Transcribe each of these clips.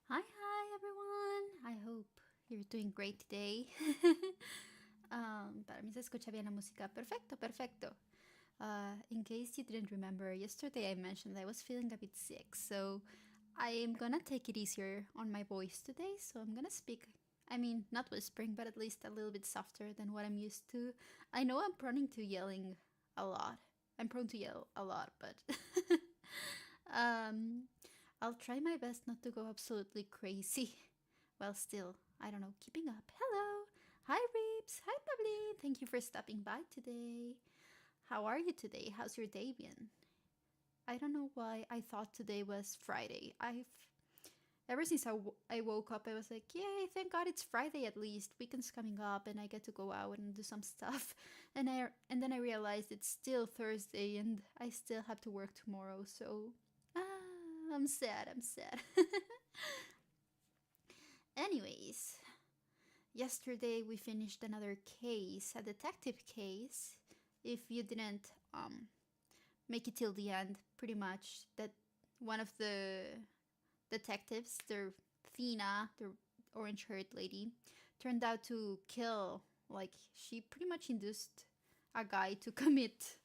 Hi everyone. I hope you're doing great today. Para mí se escucha bien la música. Perfecto, perfecto. In case you didn't remember, yesterday I mentioned I was feeling a bit sick, so I am gonna take it easier on my voice today. So I'm gonna speak, I mean, not whispering, but at least a little bit softer than what I'm used to. I know I'm prone to yelling a lot. I'm prone to yell a lot, but um, I'll try my best not to go absolutely crazy while still, I don't know, keeping up. Hello! Hi, Reeps! Hi, Pabli! Thank you for stopping by today. How are you today? How's your day been? I don't know why I thought today was Friday. Ever since I woke up, I was like, yay, thank God it's Friday at least. Weekend's coming up and I get to go out and do some stuff. And then I realized it's still Thursday and I still have to work tomorrow. So, I'm sad. I'm sad. Anyways, yesterday we finished another case, a detective case. If you didn't make it till the end, pretty much that one of the detectives, the Thina, the orange-haired lady, turned out to kill. Like she pretty much induced a guy to commit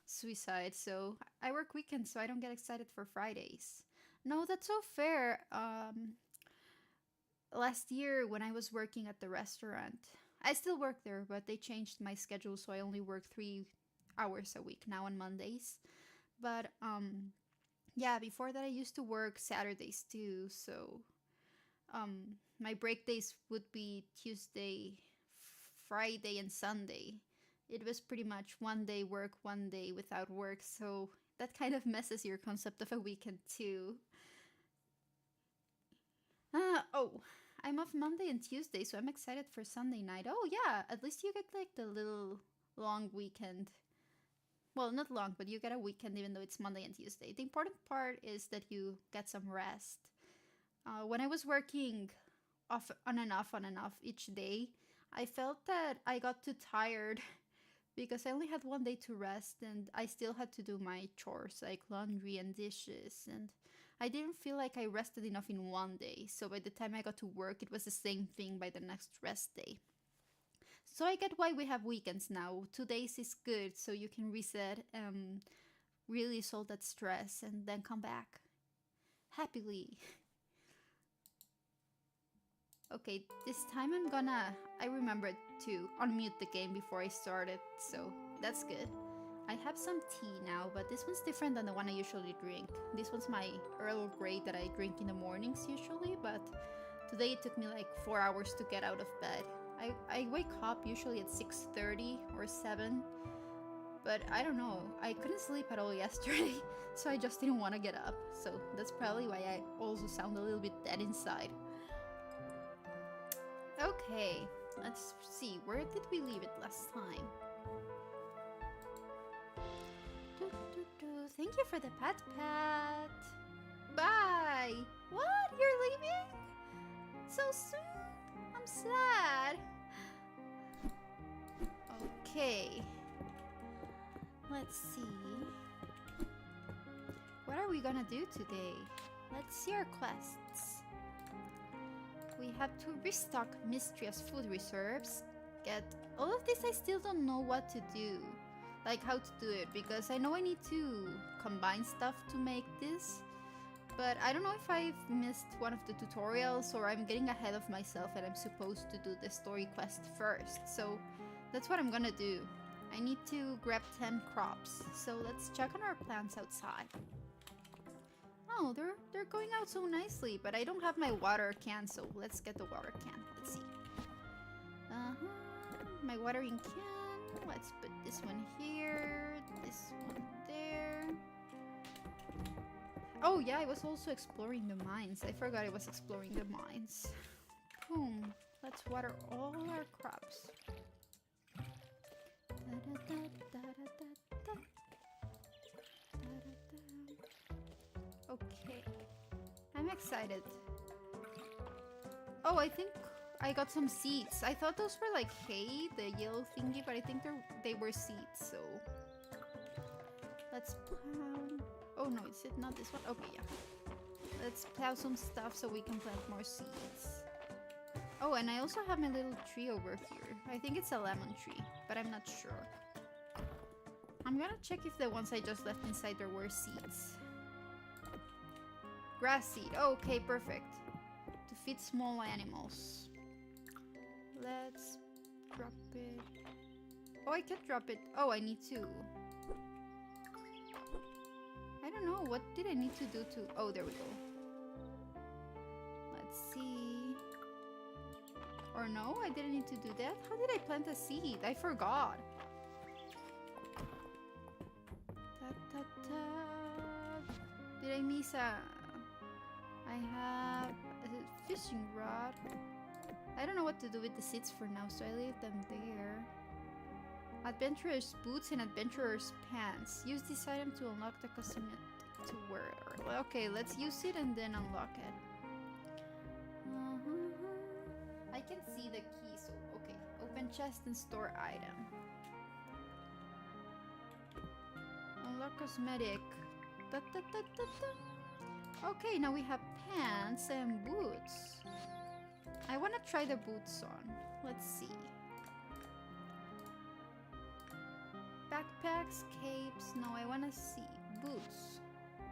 suicide. So I work weekends, so I don't get excited for Fridays. No, that's so fair. Last year when I was working at the restaurant, I still work there, but they changed my schedule, so I only work 3 hours a week now on Mondays. But yeah, before that I used to work Saturdays too, so my break days would be Tuesday, Friday, and Sunday. It was pretty much one day work, one day without work, so that kind of messes your concept of a weekend too. Oh, I'm off Monday and Tuesday, so I'm excited for Sunday night. Oh yeah, at least you get like the little long weekend. Well, not long, but you get a weekend even though it's Monday and Tuesday. The important part is that you get some rest. When I was working off on and off each day, I felt that I got too tired because I only had one day to rest and I still had to do my chores like laundry and dishes, and I didn't feel like I rested enough in one day. So by the time I got to work, it was the same thing by the next rest day. So I get why we have weekends now. 2 days is good, so you can reset, release all that stress, and then come back happily. Okay, this time I remembered to unmute the game before I started, so that's good. I have some tea now, but this one's different than the one I usually drink. This one's my Earl Grey that I drink in the mornings usually, but today it took me like 4 hours to get out of bed. I wake up usually at 6:30 or 7, but I don't know. I couldn't sleep at all yesterday, so I just didn't want to get up. So that's probably why I also sound a little bit dead inside. Okay, let's see. Where did we leave it last time? Thank you for the pat. Bye! What? You're leaving? So soon? I'm sad. Okay. Let's see. What are we gonna do today? Let's see our quests. We have to restock Mistria's food reserves. Get all of this. I still don't know what to do. Like how to do it, because I know I need to combine stuff to make this. But I don't know if I've missed one of the tutorials or I'm getting ahead of myself and I'm supposed to do the story quest first. So that's what I'm gonna do. I need to grab 10 crops. So let's check on our plants outside. Oh, they're going out so nicely, but I don't have my water can, so let's get the water can. Let's see. My watering can. Let's put this one here, this one there. Oh yeah, I was also exploring the mines. I forgot I was exploring the mines. Boom. Let's water all our crops. Okay. I'm excited. Oh, I think I got some seeds. I thought those were like hay, the yellow thingy, but I think they were seeds, so... Let's plow... Oh no, is it not this one? Okay, yeah. Let's plow some stuff so we can plant more seeds. Oh, and I also have my little tree over here. I think it's a lemon tree, but I'm not sure. I'm gonna check if the ones I just left inside there were seeds. Grass seed. Oh, okay, perfect. To feed small animals. Let's drop it. Oh, I can't drop it. Oh, I need to. I don't know. What did I need to do to... Oh, there we go. Let's see. Or no, I didn't need to do that. How did I plant a seed? I forgot. Did I miss a... I have a fishing rod. I don't know what to do with the seeds for now, so I leave them there. Adventurer's boots and adventurer's pants. Use this item to unlock the cosmetic to wear. Okay, let's use it and then unlock it. I can see the key, so okay. Open chest and store item. Unlock cosmetic. Da, da, da, da, da. Okay, now we have pants and boots. I want to try the boots on. Let's see. Backpacks, capes. No, I want to see boots.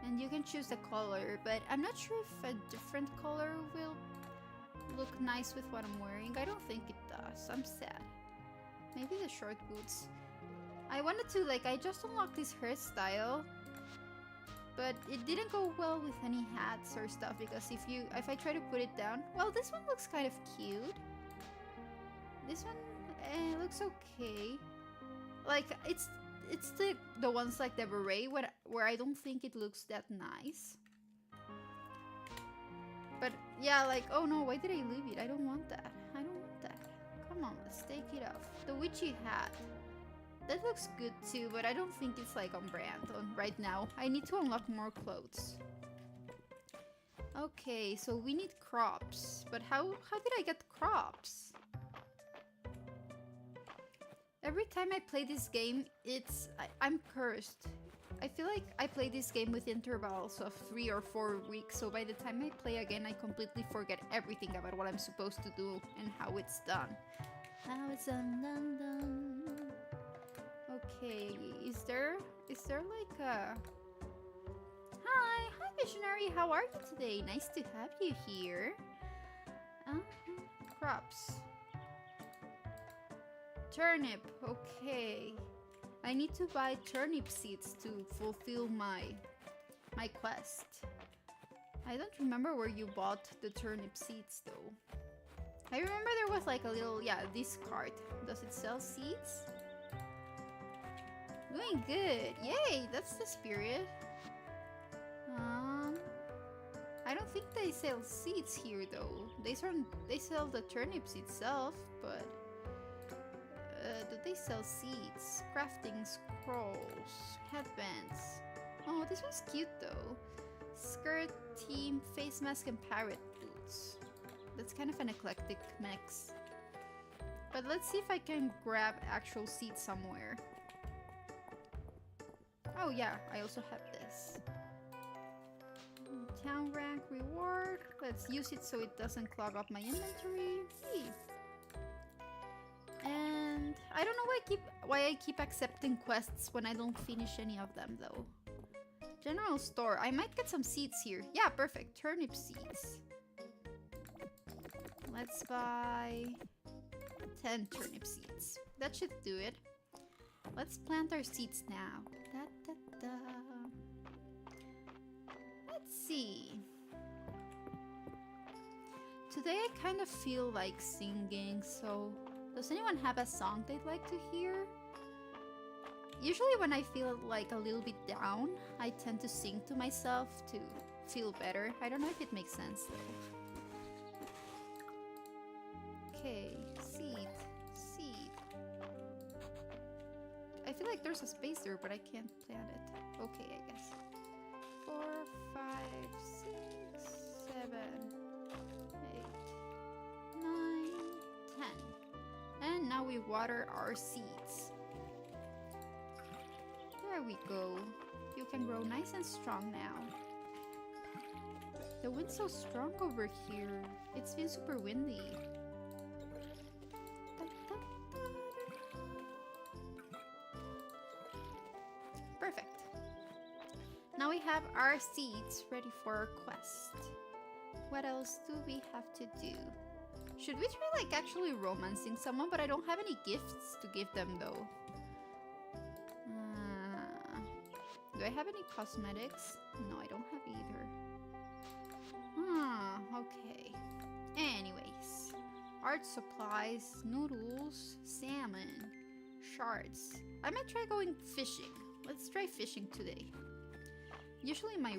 And you can choose the color, but I'm not sure if a different color will look nice with what I'm wearing. I don't think it does. I'm sad. Maybe the short boots. I wanted to, like, I just unlocked this hairstyle, but it didn't go well with any hats or stuff, because if I try to put it down, well, this one looks kind of cute. This one looks okay. Like, it's the ones like the beret where I don't think it looks that nice. But yeah, like, oh no, why did I leave it? I don't want that. I don't want that. Come on, let's take it off. The witchy hat. That looks good too, but I don't think it's like on brand right now. I need to unlock more clothes. Okay, so we need crops. But how did I get crops? Every time I play this game, I'm cursed. I feel like I play this game with intervals of 3 or 4 weeks, so by the time I play again, I completely forget everything about what I'm supposed to do and how it's done. How it's done. Okay, is there like a... Hi Visionary, how are you today? Nice to have you here. Crops. Turnip, okay. I need to buy turnip seeds to fulfill my quest. I don't remember where you bought the turnip seeds though. I remember there was like a little, yeah, this cart. Does it sell seeds? Doing good. Yay, that's the spirit. I don't think they sell seeds here though. They sell the turnips itself, but do they sell seeds? Crafting scrolls, headbands. Oh, this one's cute though. Skirt, team, face mask, and parrot boots. That's kind of an eclectic mix. But let's see if I can grab actual seeds somewhere. Oh yeah, I also have this. Town rank reward. Let's use it so it doesn't clog up my inventory. Hey. And I don't know why I keep accepting quests when I don't finish any of them though. General store. I might get some seeds here. Yeah, perfect. Turnip seeds. Let's buy 10 turnip seeds. That should do it. Let's plant our seeds now. Da, da, da. Let's see. Today I kind of feel like singing, so does anyone have a song they'd like to hear? Usually when I feel like a little bit down, I tend to sing to myself to feel better. I don't know if it makes sense though. Okay, seed. I feel like there's a space there, but I can't plant it. Okay, I guess. 4, 5, 6, 7, 8, 9, 10. And now we water our seeds. There we go. You can grow nice and strong now. The wind's so strong over here. It's been super windy. Perfect. Now we have our seeds ready for our quest. What else do we have to do? Should we try like actually romancing someone? But I don't have any gifts to give them though. Do I have any cosmetics? No, I don't have either. Okay. Anyways. Art supplies, noodles, salmon, shards. I might try going fishing. Let's try fishing today. Usually my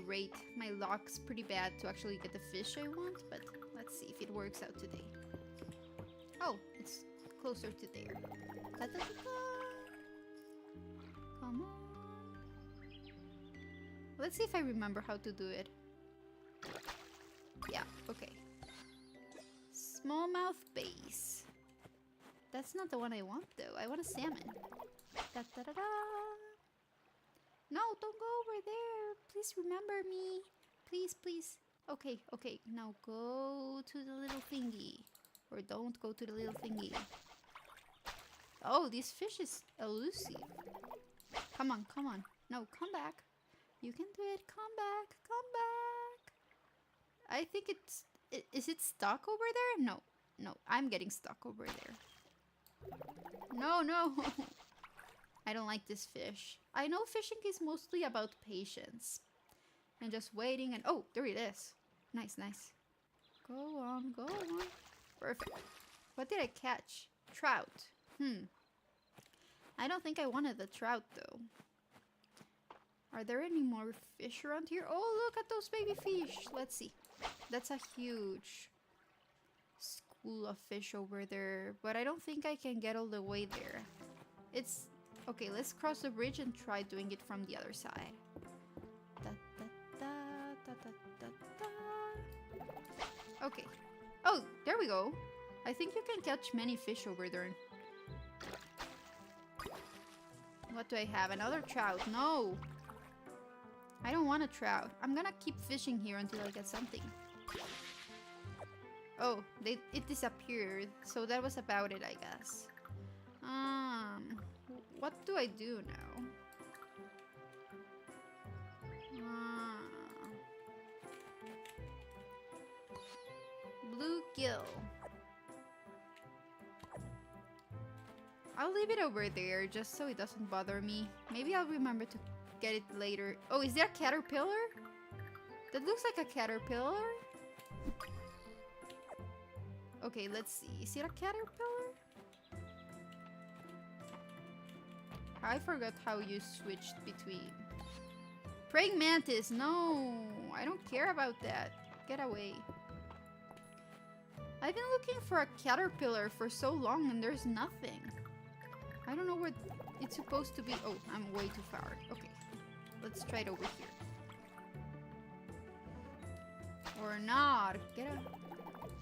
luck's pretty bad to actually get the fish I want, but let's see if it works out today. Oh, it's closer to there. Come on. Let's see if I remember how to do it. Yeah, okay. Smallmouth base. That's not the one I want though. I want a salmon. Da, da, da, da. No, don't go over there. Please remember me. Please, please. Okay, okay. Now go to the little thingy. Or don't go to the little thingy. Oh, this fish is elusive. Come on, come on. No, come back. You can do it. Come back. Come back. I think it's... Is it stuck over there? No. No, I'm getting stuck over there. No, no. I don't like this fish. I know fishing is mostly about patience. And just waiting and... Oh, there it is. Nice, nice. Go on, go on. Perfect. What did I catch? Trout. I don't think I wanted the trout though. Are there any more fish around here? Oh, look at those baby fish. Let's see. That's a huge school of fish over there. But I don't think I can get all the way there. It's... Okay, let's cross the bridge and try doing it from the other side. Da, da, da, da, da, da, da. Okay. Oh, there we go. I think you can catch many fish over there. What do I have? Another trout. No. I don't want a trout. I'm gonna keep fishing here until I get something. Oh, it disappeared. So that was about it, I guess. What do I do now? Bluegill. I'll leave it over there just so it doesn't bother me. Maybe I'll remember to get it later. Oh, is there a caterpillar? That looks like a caterpillar. Okay, let's see. Is it a caterpillar? I forgot how you switched between. Praying mantis. No, I don't care about that. Get away. I've been looking for a caterpillar for so long and there's nothing. I don't know where it's supposed to be. Oh, I'm way too far. Okay, let's try it over here. Or not.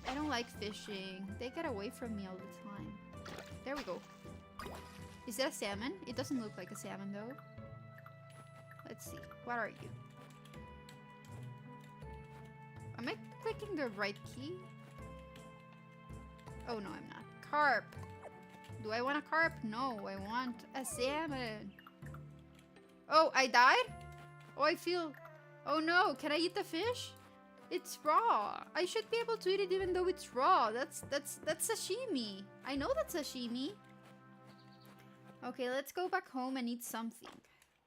I don't like fishing. They get away from me all the time. There we go. Is that a salmon? It doesn't look like a salmon though. Let's see. What are you? Am I clicking the right key? Oh no, I'm not. Carp. Do I want a carp? No, I want a salmon. Oh, I died? Oh, I feel... Oh no, can I eat the fish? It's raw. I should be able to eat it even though it's raw. That's sashimi. I know that's sashimi. Okay, let's go back home and eat something.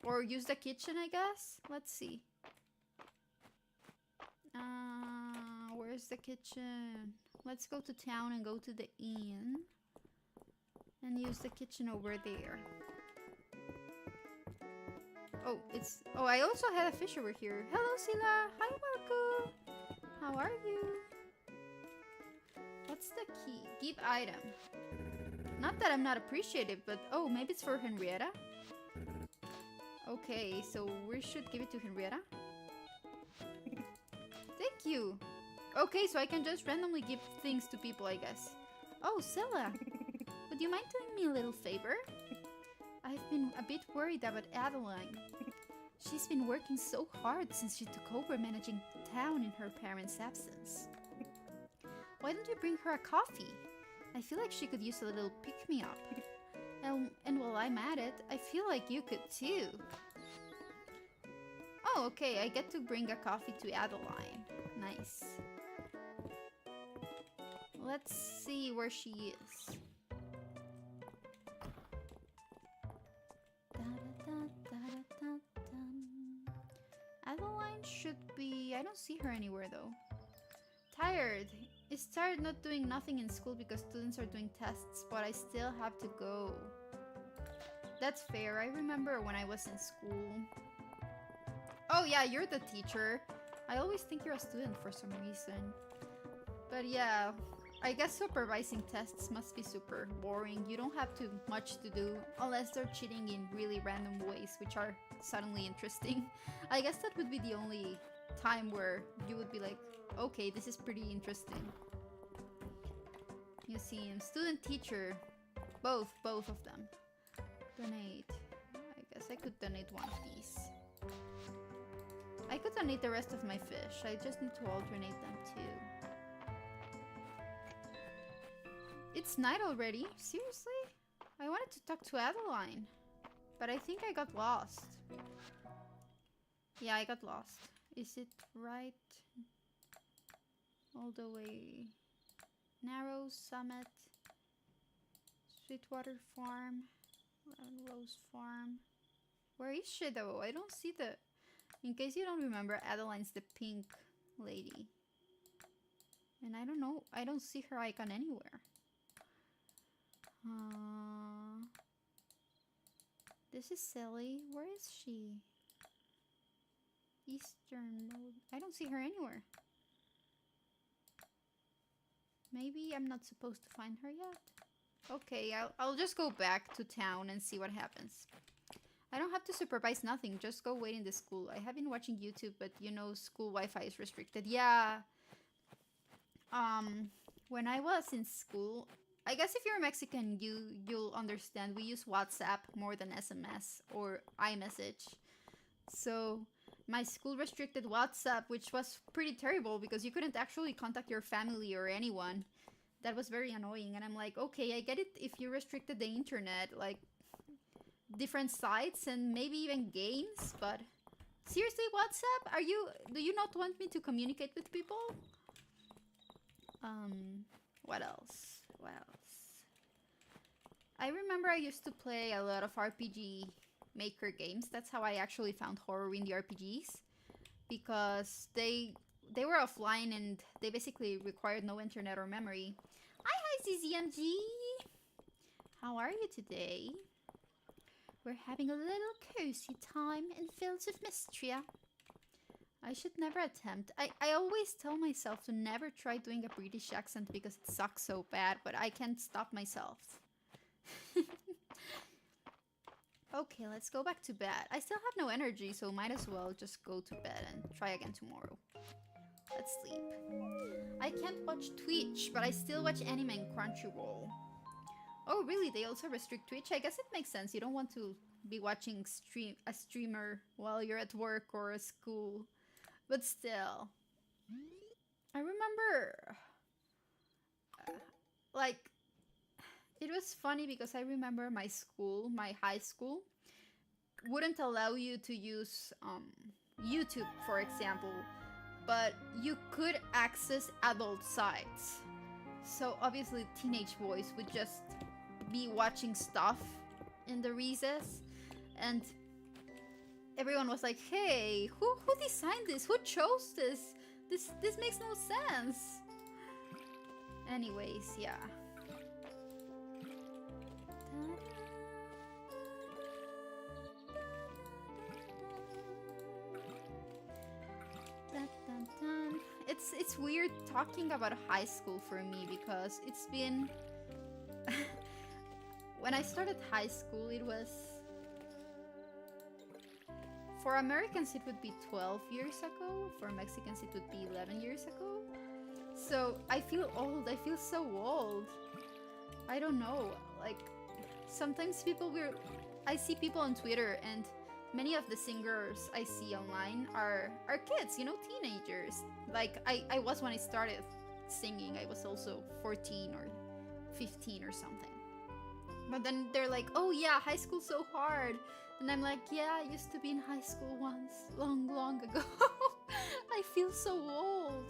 Or use the kitchen, I guess? Let's see. Where's the kitchen? Let's go to town and go to the inn. And use the kitchen over there. Oh, it's... Oh, I also had a fish over here. Hello, Sila. Hi, Marco. How are you? What's the key? Give item. Not that I'm not appreciative, but... Oh, maybe it's for Henrietta? Okay, so we should give it to Henrietta. Thank you. Okay, so I can just randomly give things to people, I guess. Oh, Sela. Would you mind doing me a little favor? I've been a bit worried about Adeline. She's been working so hard since she took over managing town in her parents' absence. Why don't you bring her a coffee? I feel like she could use a little pick-me-up. And while I'm at it, I feel like you could too. Oh, okay, I get to bring a coffee to Adeline. Nice. Let's see where she is. Adeline should be... I don't see her anywhere though. Tired. It's tired not doing nothing in school because students are doing tests, but I still have to go. That's fair. I remember when I was in school. Oh yeah, you're the teacher. I always think you're a student for some reason. But yeah, I guess supervising tests must be super boring. You don't have too much to do unless they're cheating in really random ways, which are suddenly interesting. I guess that would be the only time where you would be like, okay, this is pretty interesting. Museum, student, teacher, both of them. Donate. I guess I could donate one of these. I could donate the rest of my fish. I just need to alternate them too. It's night already? Seriously? I wanted to talk to Adeline, but I think I got lost. Yeah, I got lost. Is it right? All the way. Narrow Summit. Sweetwater Farm. Rose Farm. Where is she though? I don't see the... In case you don't remember, Adeline's the pink lady. And I don't know. I don't see her icon anywhere. This is silly. Where is she? Eastern. I don't see her anywhere. Maybe I'm not supposed to find her yet. Okay, I'll just go back to town and see what happens. I don't have to supervise nothing, just go wait in the school. I have been watching YouTube, but you know school Wi-Fi is restricted. Yeah. When I was in school, I guess if you're Mexican, you'll understand. We use WhatsApp more than SMS or iMessage. So my school restricted WhatsApp, which was pretty terrible because you couldn't actually contact your family or anyone. That was very annoying. And I'm like, okay, I get it if you restricted the internet, like different sites and maybe even games, but seriously, WhatsApp? Do you not want me to communicate with people? What else? What else? I remember I used to play a lot of RPG Maker games. That's how I actually found horror in the RPGs, because they were offline and they basically required no internet or memory. Hi, ZZMG! How are you today? We're having a little cozy time in Fields of Mystria. I should never attempt. I always tell myself to never try doing a British accent because it sucks so bad, but I can't stop myself. Okay, let's go back to bed. I still have no energy, so might as well just go to bed and try again tomorrow. Let's sleep. I can't watch Twitch, but I still watch anime and Crunchyroll. Oh, really? They also restrict Twitch? I guess it makes sense. You don't want to be watching a streamer while you're at work or at school. But still. I remember... like... It was funny because I remember my school, my high school. wouldn't allow you to use YouTube, for example, but you could access adult sites. So obviously, teenage boys would just be watching stuff in the recess, and everyone was like, "Hey, who designed this? Who chose this? This makes no sense." Anyways, yeah. It's weird talking about high school for me because it's been when I started high school, it was, for Americans it would be 12 years ago, for Mexicans it would be 11 years ago. So I feel old. I feel so old. I don't know. Like, sometimes I see people on Twitter, and many of the singers I see online are kids, teenagers. Like I was when I started singing. I was also 14 or 15 or something. But then they're like, "Oh yeah, high school's so hard." And I'm like, "Yeah, I used to be in high school once, long, long ago." I feel so old.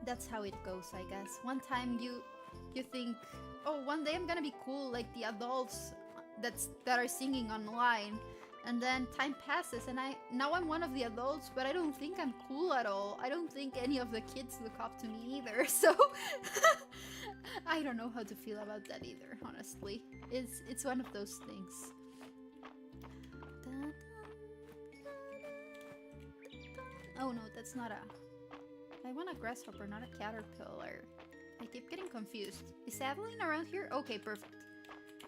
That's how it goes, I guess. One time you think, "Oh, one day I'm gonna be cool like the adults that are singing online." And then time passes, and now I'm one of the adults, but I don't think I'm cool at all. I don't think any of the kids look up to me either. So I don't know how to feel about that either, honestly. It's one of those things. Oh no, that's not a... I want a grasshopper, not a caterpillar. I keep getting confused. Is Adeline around here? Okay, perfect.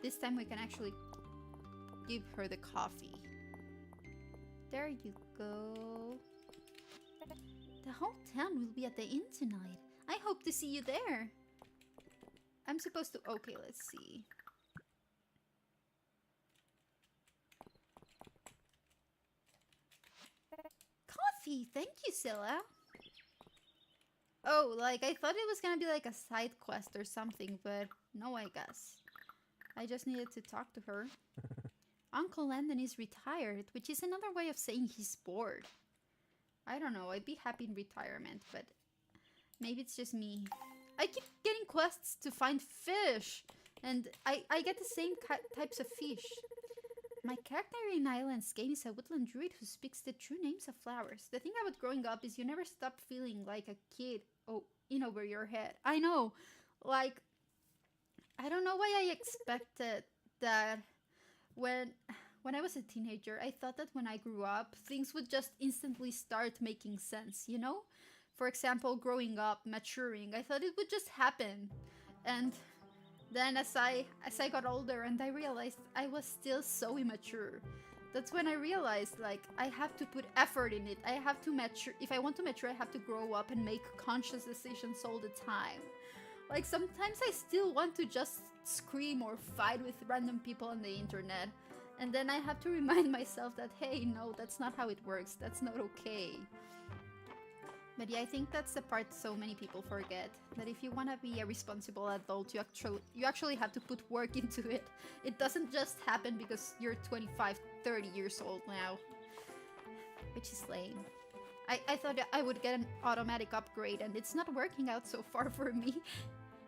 This time we can actually give her the coffee. There you go. The whole town will be at the inn tonight. I hope to see you there. I'm supposed to... Okay, let's see. Coffee! Thank you, Scylla. Oh, like, I thought it was gonna be like a side quest or something, but no, I guess. I just needed to talk to her. Uncle Landon is retired, which is another way of saying he's bored. I don't know, I'd be happy in retirement, but maybe it's just me. I keep getting quests to find fish, and I get the same types of fish. My character in Island's game is a woodland druid who speaks the true names of flowers. The thing about growing up is you never stop feeling like a kid in over your head. I know, like, I don't know why I expected that when I was a teenager. I thought that when I grew up, things would just instantly start making sense, you know? For example, growing up, maturing, I thought it would just happen. And then as I got older and I realized I was still so immature, that's when I realized, like, I have to put effort in it. I have to mature. If I want to mature, I have to grow up and make conscious decisions all the time. Like, sometimes I still want to just scream or fight with random people on the internet. And then I have to remind myself that, hey, no, that's not how it works. That's not okay. But yeah, I think that's the part so many people forget. That if you want to be a responsible adult, you actually have to put work into it. It doesn't just happen because you're 25, 30 years old now. Which is lame. I thought I would get an automatic upgrade, and it's not working out so far for me.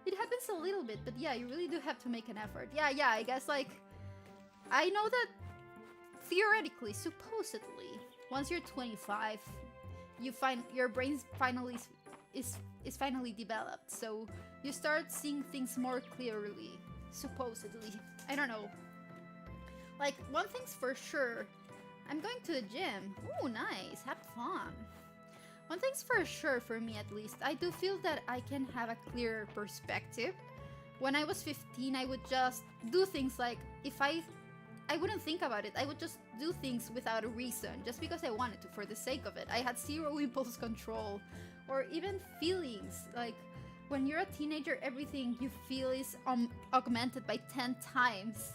It happens a little bit, but yeah, you really do have to make an effort. Yeah, I guess, like, I know that theoretically, supposedly, once you're 25, you find your brain finally is finally developed, so you start seeing things more clearly, supposedly. I don't know. Like, one thing's for sure, I'm going to the gym. Ooh, nice. Have fun. One thing's for sure, for me at least, I do feel that I can have a clearer perspective. When I was 15, I would just do things like, if I wouldn't think about it, I would just do things without a reason, just because I wanted to, for the sake of it. I had zero impulse control, or even feelings. Like, when you're a teenager, everything you feel is augmented by 10 times.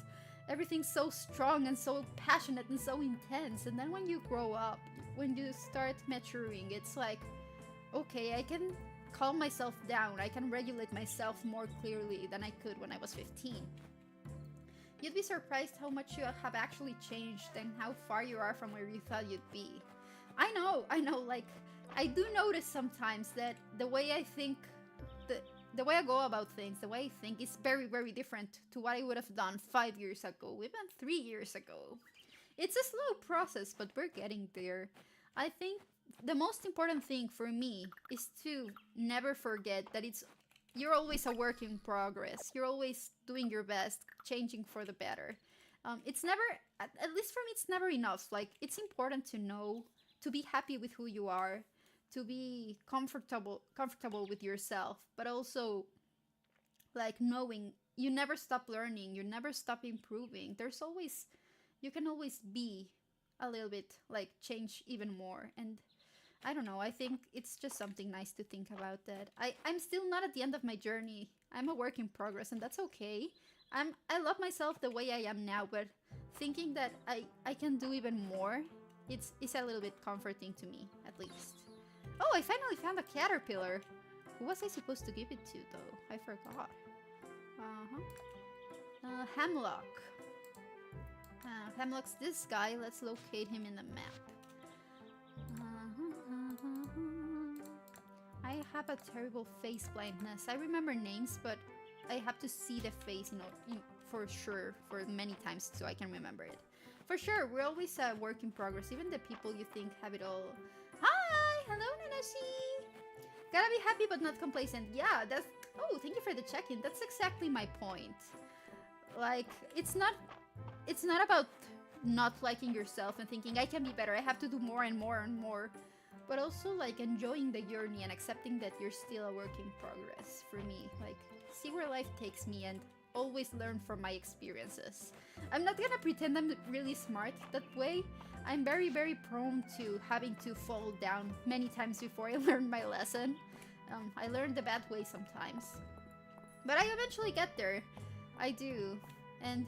Everything's so strong and so passionate and so intense. And then when you grow up, when you start maturing, it's like, okay, I can calm myself down. I can regulate myself more clearly than I could when I was 15. You'd be surprised how much you have actually changed and how far you are from where you thought you'd be. I know, like, I do notice sometimes that the way I think, the, the way I go about things, the way I think is very, very different to what I would have done 5 years ago, even 3 years ago. It's a slow process, but we're getting there. I think the most important thing for me is to never forget that you're always a work in progress. You're always doing your best, changing for the better. It's never, at least for me, it's never enough. Like, it's important to know, to be happy with who you are, to be comfortable with yourself, but also like knowing you never stop learning, you never stop improving. You can always be a little bit like change even more. And I don't know, I think it's just something nice to think about that. I'm still not at the end of my journey. I'm a work in progress and that's okay. I love myself the way I am now, but thinking that I can do even more, it's a little bit comforting to me, at least. Oh, I finally found a caterpillar. Who was I supposed to give it to, though? I forgot. Hemlock. Hemlock's this guy. Let's locate him in the map. I have a terrible face blindness. I remember names, but I have to see the face, for sure, for many times so I can remember it. For sure, we're always a work in progress. Even the people you think have it all. Hi! Hello, Nanashi! Gotta be happy but not complacent. Yeah, that's... Oh, thank you for the check-in. That's exactly my point. Like, it's not about not liking yourself and thinking, I can be better, I have to do more and more and more. But also, like, enjoying the journey and accepting that you're still a work in progress for me. Like, see where life takes me and always learn from my experiences. I'm not gonna pretend I'm really smart that way. I'm very, very prone to having to fall down many times before I learn my lesson. I learn the bad way sometimes. But I eventually get there. I do. And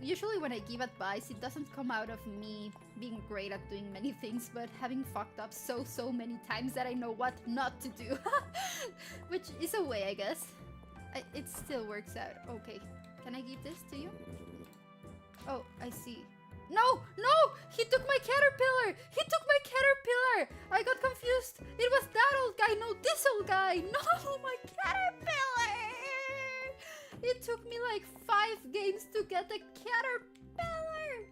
usually when I give advice, it doesn't come out of me being great at doing many things, but having fucked up so many times that I know what not to do. Which is a way, I guess. It still works out. Okay, can I give this to you? Oh, I see. No! No! He took my caterpillar! He took my caterpillar! I got confused. It was that old guy, no this old guy! No, my caterpillar! It took me like 5 games to get the caterpillar!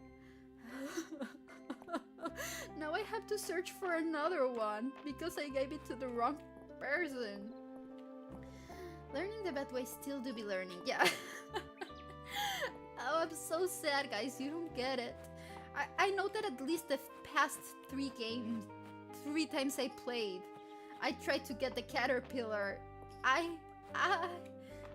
Now I have to search for another one because I gave it to the wrong person. Learning the bad way still do be learning, yeah. Oh, I'm so sad, guys. You don't get it. I know that at least the past 3 games, 3 times I played, I tried to get the caterpillar.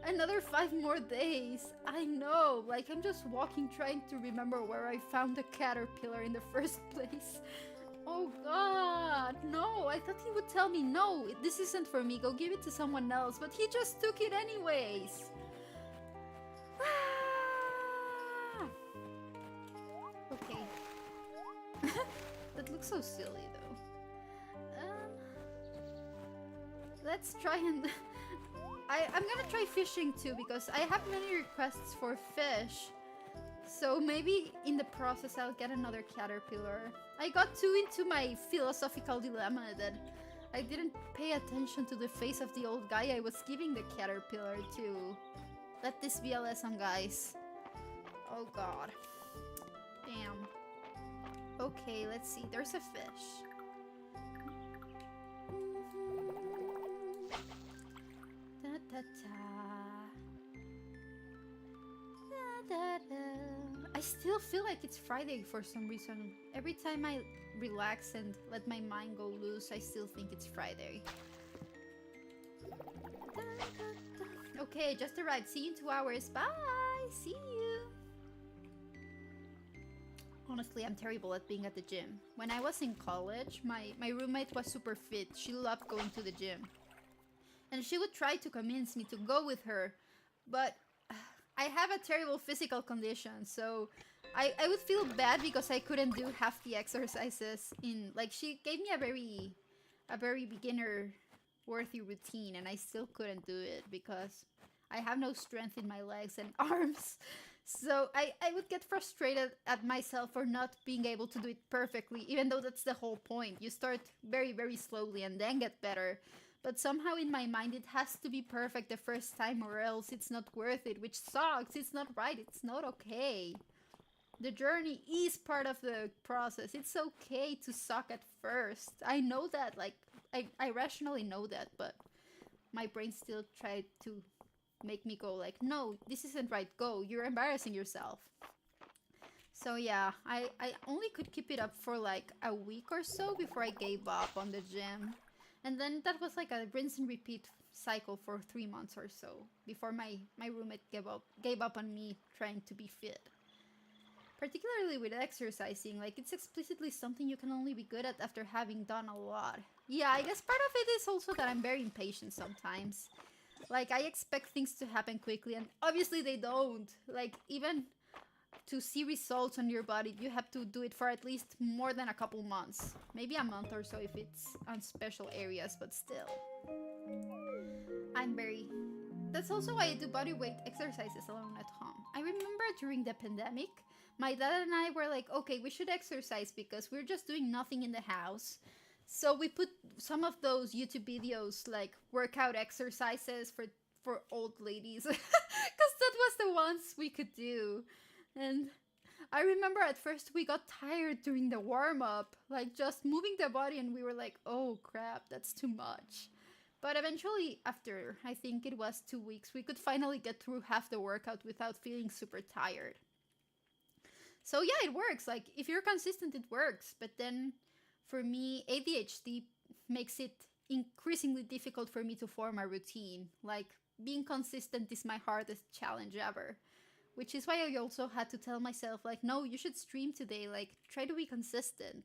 Another 5 more days. I know. Like, I'm just walking trying to remember where I found the caterpillar in the first place. Oh god, no, I thought he would tell me, no, this isn't for me, go give it to someone else, but he just took it anyways. Okay. That looks so silly though. Let's try and... I'm gonna try fishing too, because I have many requests for fish. So maybe in the process I'll get another caterpillar. I got too into my philosophical dilemma that I didn't pay attention to the face of the old guy I was giving the caterpillar to. Let this be a lesson, guys. Oh god. Damn. Okay, let's see. There's a fish. I still feel like it's Friday for some reason. Every time I relax and let my mind go loose, I still think it's Friday. Okay, just arrived. See you in 2 hours. Bye! See you! Honestly, I'm terrible at being at the gym. When I was in college, my roommate was super fit. She loved going to the gym. And she would try to convince me to go with her, but I have a terrible physical condition, so I would feel bad because I couldn't do half the exercises in, like, she gave me a very beginner worthy routine and I still couldn't do it because I have no strength in my legs and arms. So I would get frustrated at myself for not being able to do it perfectly, even though that's the whole point. You start very, very slowly and then get better. But somehow in my mind, it has to be perfect the first time, or else it's not worth it, which sucks. It's not right. It's not okay. The journey is part of the process. It's okay to suck at first. I know that. Like, I rationally know that, but my brain still tried to make me go like, no, this isn't right, go, you're embarrassing yourself. So yeah, I only could keep it up for like a week or so before I gave up on the gym. And then that was like a rinse and repeat cycle for 3 months or so before my roommate gave up on me trying to be fit. Particularly with exercising, like it's explicitly something you can only be good at after having done a lot. Yeah, I guess part of it is also that I'm very impatient sometimes. Like, I expect things to happen quickly, and obviously they don't. Like, even to see results on your body, you have to do it for at least more than a couple months. Maybe a month or so if it's on special areas, but still. I'm very... That's also why I do bodyweight exercises alone at home. I remember during the pandemic, my dad and I were like, okay, we should exercise because we're just doing nothing in the house. So we put some of those YouTube videos, like workout exercises for old ladies, because that was the ones we could do. And I remember at first we got tired during the warm up, like just moving the body, and we were like, oh crap, that's too much. But eventually, after I think it was 2 weeks, we could finally get through half the workout without feeling super tired. So yeah, it works. Like, if you're consistent, it works. But then for me, ADHD makes it increasingly difficult for me to form a routine. Like, being consistent is my hardest challenge ever. Which is why I also had to tell myself, like, no, you should stream today. Like, try to be consistent.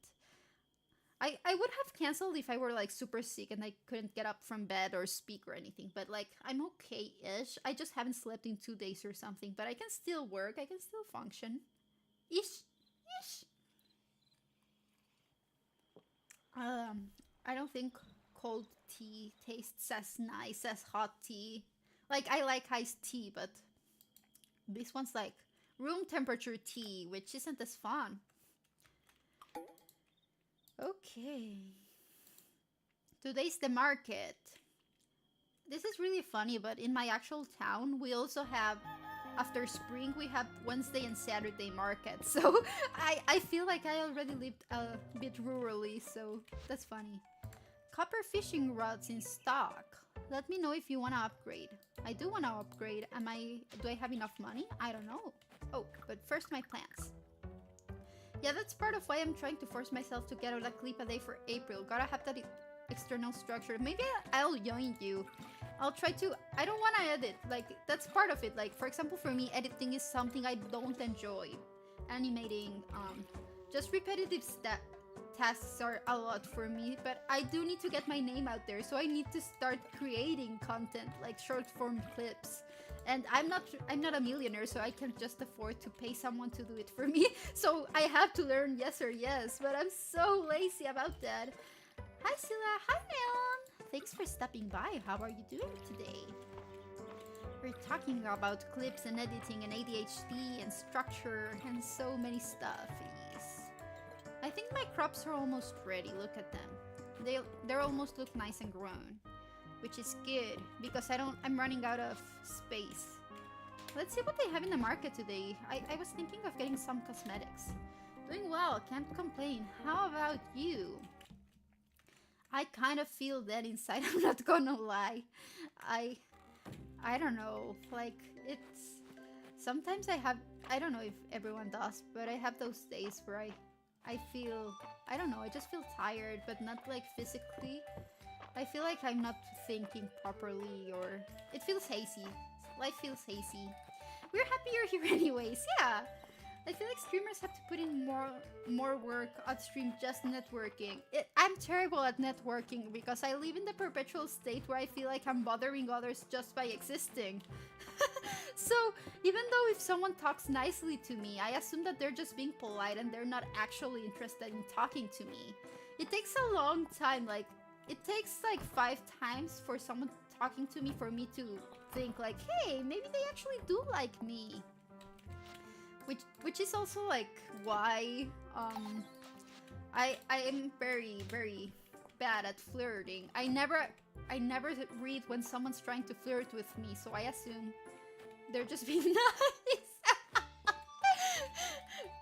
I would have canceled if I were, like, super sick and I couldn't get up from bed or speak or anything. But, like, I'm okay-ish. I just haven't slept in 2 days or something. But I can still work. I can still function. Ish. Ish. I don't think cold tea tastes as nice as hot tea. Like, I like iced tea, but this one's like room temperature tea, which isn't as fun. Okay. Today's the market. This is really funny, but in my actual town, we also have, after spring, we have Wednesday and Saturday markets. So I feel like I already lived a bit rurally, so that's funny. Copper fishing rods in stock. Let me know if you want to upgrade. I do want to upgrade. Do I have enough money? I don't know. Oh, but first my plans. Yeah, that's part of why I'm trying to force myself to get out a clip a day for April. Gotta have that external structure. Maybe I'll join you. I'll try to... I don't want to edit. Like, that's part of it. Like, for example, for me, editing is something I don't enjoy. Animating, just repetitive tasks are a lot for me, but I do need to get my name out there, so I need to start creating content, like short form clips. And I'm not a millionaire, so I can't just afford to pay someone to do it for me. So I have to learn yes or yes, but I'm so lazy about that. Hi Silla, hi Neon! Thanks for stopping by. How are you doing today? We're talking about clips and editing and ADHD and structure and so many stuff. I think my crops are almost ready. Look at them. They almost look nice and grown, which is good because I'm running out of space. Let's see what they have in the market today. I was thinking of getting some cosmetics. Doing well, can't complain. How about you? I kind of feel that inside, I'm not gonna lie. I don't know, like, it's... Sometimes I don't know if everyone does, but I have those days where I feel, I don't know, I just feel tired, but not like physically. I feel like I'm not thinking properly, or it feels hazy. Life feels hazy. We're happy you're here anyways, yeah! I feel like streamers have to put in more work on stream just networking. I'm terrible at networking because I live in the perpetual state where I feel like I'm bothering others just by existing. So, even though if someone talks nicely to me, I assume that they're just being polite and they're not actually interested in talking to me. It takes a long time, like, it takes like 5 times for someone talking to me for me to think like, hey, maybe they actually do like me. which is also like why I am very bad at flirting. I never read when someone's trying to flirt with me, so I assume they're just being nice.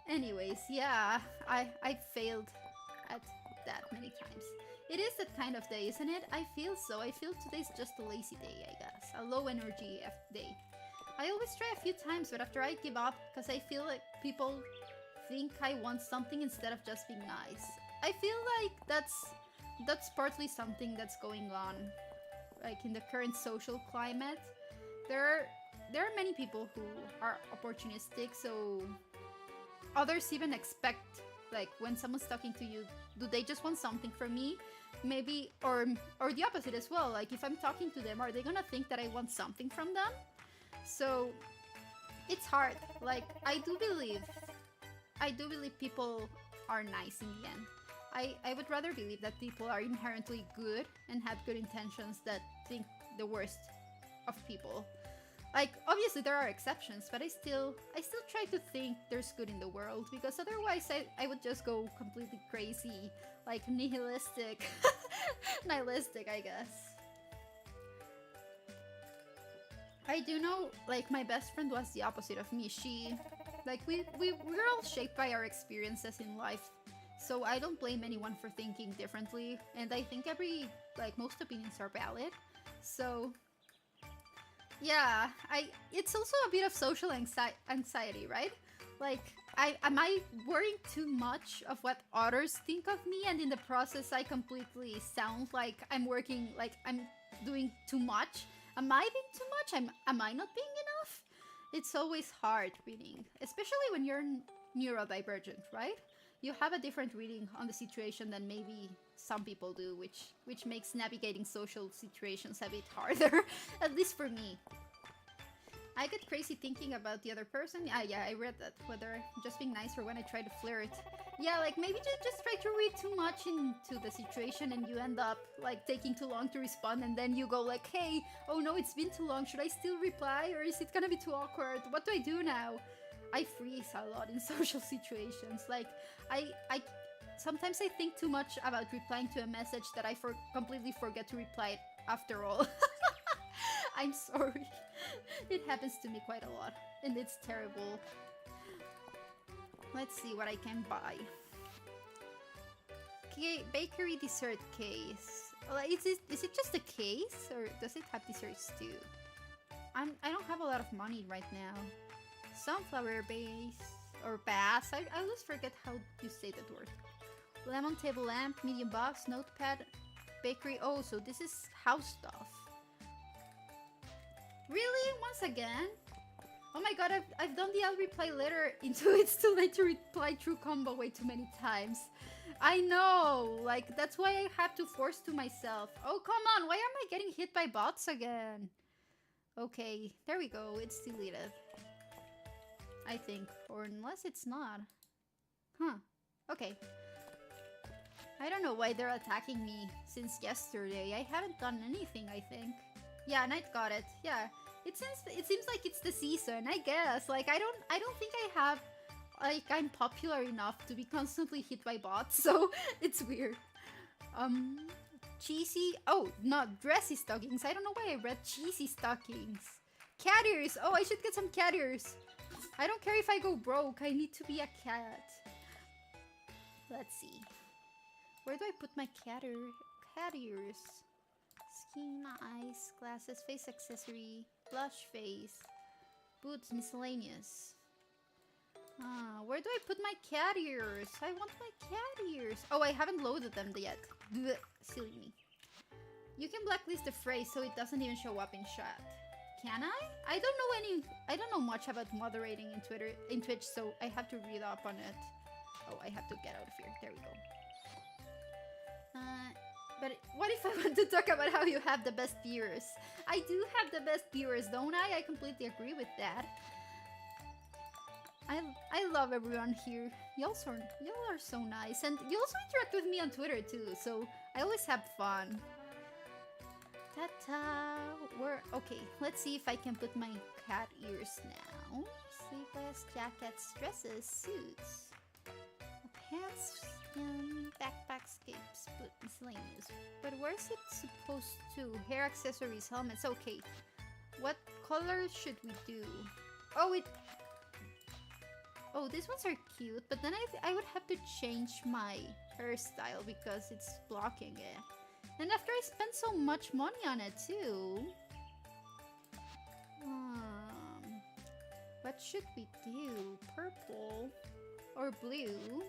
Anyways, yeah, I failed at that many times. It is that kind of day, isn't it? I feel so. I feel today's just a lazy day, I guess. A low energy day. I always try a few times, but after I give up, because I feel like people think I want something instead of just being nice. I feel like that's partly something that's going on, like in the current social climate. There are many people who are opportunistic, so others even expect, like when someone's talking to you, do they just want something from me? Maybe, or the opposite as well. Like if I'm talking to them, are they gonna think that I want something from them? So it's hard. Like I do believe people are nice in the end. I would rather believe that people are inherently good and have good intentions that think the worst of people. Like obviously there are exceptions, but I still try to think there's good in the world, because otherwise I would just go completely crazy, like nihilistic. Nihilistic, I guess. I do know, like, my best friend was the opposite of me. She, like, we're all shaped by our experiences in life. So I don't blame anyone for thinking differently. And I think most opinions are valid. So, yeah, it's also a bit of social anxiety, right? Like, am I worrying too much of what others think of me? And in the process, I completely sound like I'm doing too much? Am I being too much? Am I not being enough? It's always hard reading, especially when you're neurodivergent, right? You have a different reading on the situation than maybe some people do, which makes navigating social situations a bit harder, at least for me. I get crazy thinking about the other person. Yeah, I read that. Whether just being nice or when I try to flirt. Yeah, like maybe just try to read too much into the situation and you end up like taking too long to respond, and then you go like, hey, oh no, it's been too long. Should I still reply, or is it gonna be too awkward? What do I do now? I freeze a lot in social situations. Like I sometimes I think too much about replying to a message that I completely forget to reply it after all. I'm sorry. It happens to me quite a lot, and it's terrible. Let's see what I can buy. Bakery dessert case. Is it just a case, or does it have desserts too? I don't have a lot of money right now. Sunflower base or bass. I always forget how you say that word. Lemon table lamp, medium box, notepad, bakery. Oh, so this is house stuff. Really? Once again? Oh my god, I've done the I'll reply later into It's Too Late to Reply True combo way too many times. I know, like that's why I have to force to myself. Oh come on, why am I getting hit by bots again? Okay, there we go, it's deleted. I think, or unless it's not. Huh, okay. I don't know why they're attacking me since yesterday. I haven't done anything, I think. Yeah, Knight got it. Yeah, it seems like it's the season, I guess. Like I don't think I'm popular enough to be constantly hit by bots, so it's weird. Cheesy. Oh, not dressy stockings. I don't know why I read cheesy stockings. Cat ears. Oh, I should get some cat ears. I don't care if I go broke. I need to be a cat. Let's see. Where do I put my cat ears? Skin, eyes, glasses, face accessory, blush face, boots, miscellaneous. Where do I put my cat ears? I want my cat ears. Oh, I haven't loaded them yet. Blech, silly me. You can blacklist the phrase so it doesn't even show up in chat. Can I? I don't know much about moderating in Twitch, so I have to read up on it. Oh, I have to get out of here. There we go. But what if I want to talk about how you have the best viewers? I do have the best viewers, don't I? I completely agree with that. I love everyone here. Y'all are so nice, and you also interact with me on Twitter too, so I always have fun. Ta-ta! Where? Okay, let's see if I can put my cat ears now. Sleeveless jackets, dresses, suits, pants, backpacks, capes, but miscellaneous. But where's it supposed to? Hair accessories, helmets. Okay, what color should we do? Oh, oh, these ones are cute, but then I would have to change my hairstyle because it's blocking it. And after I spent so much money on it too. What should we do? Purple or blue?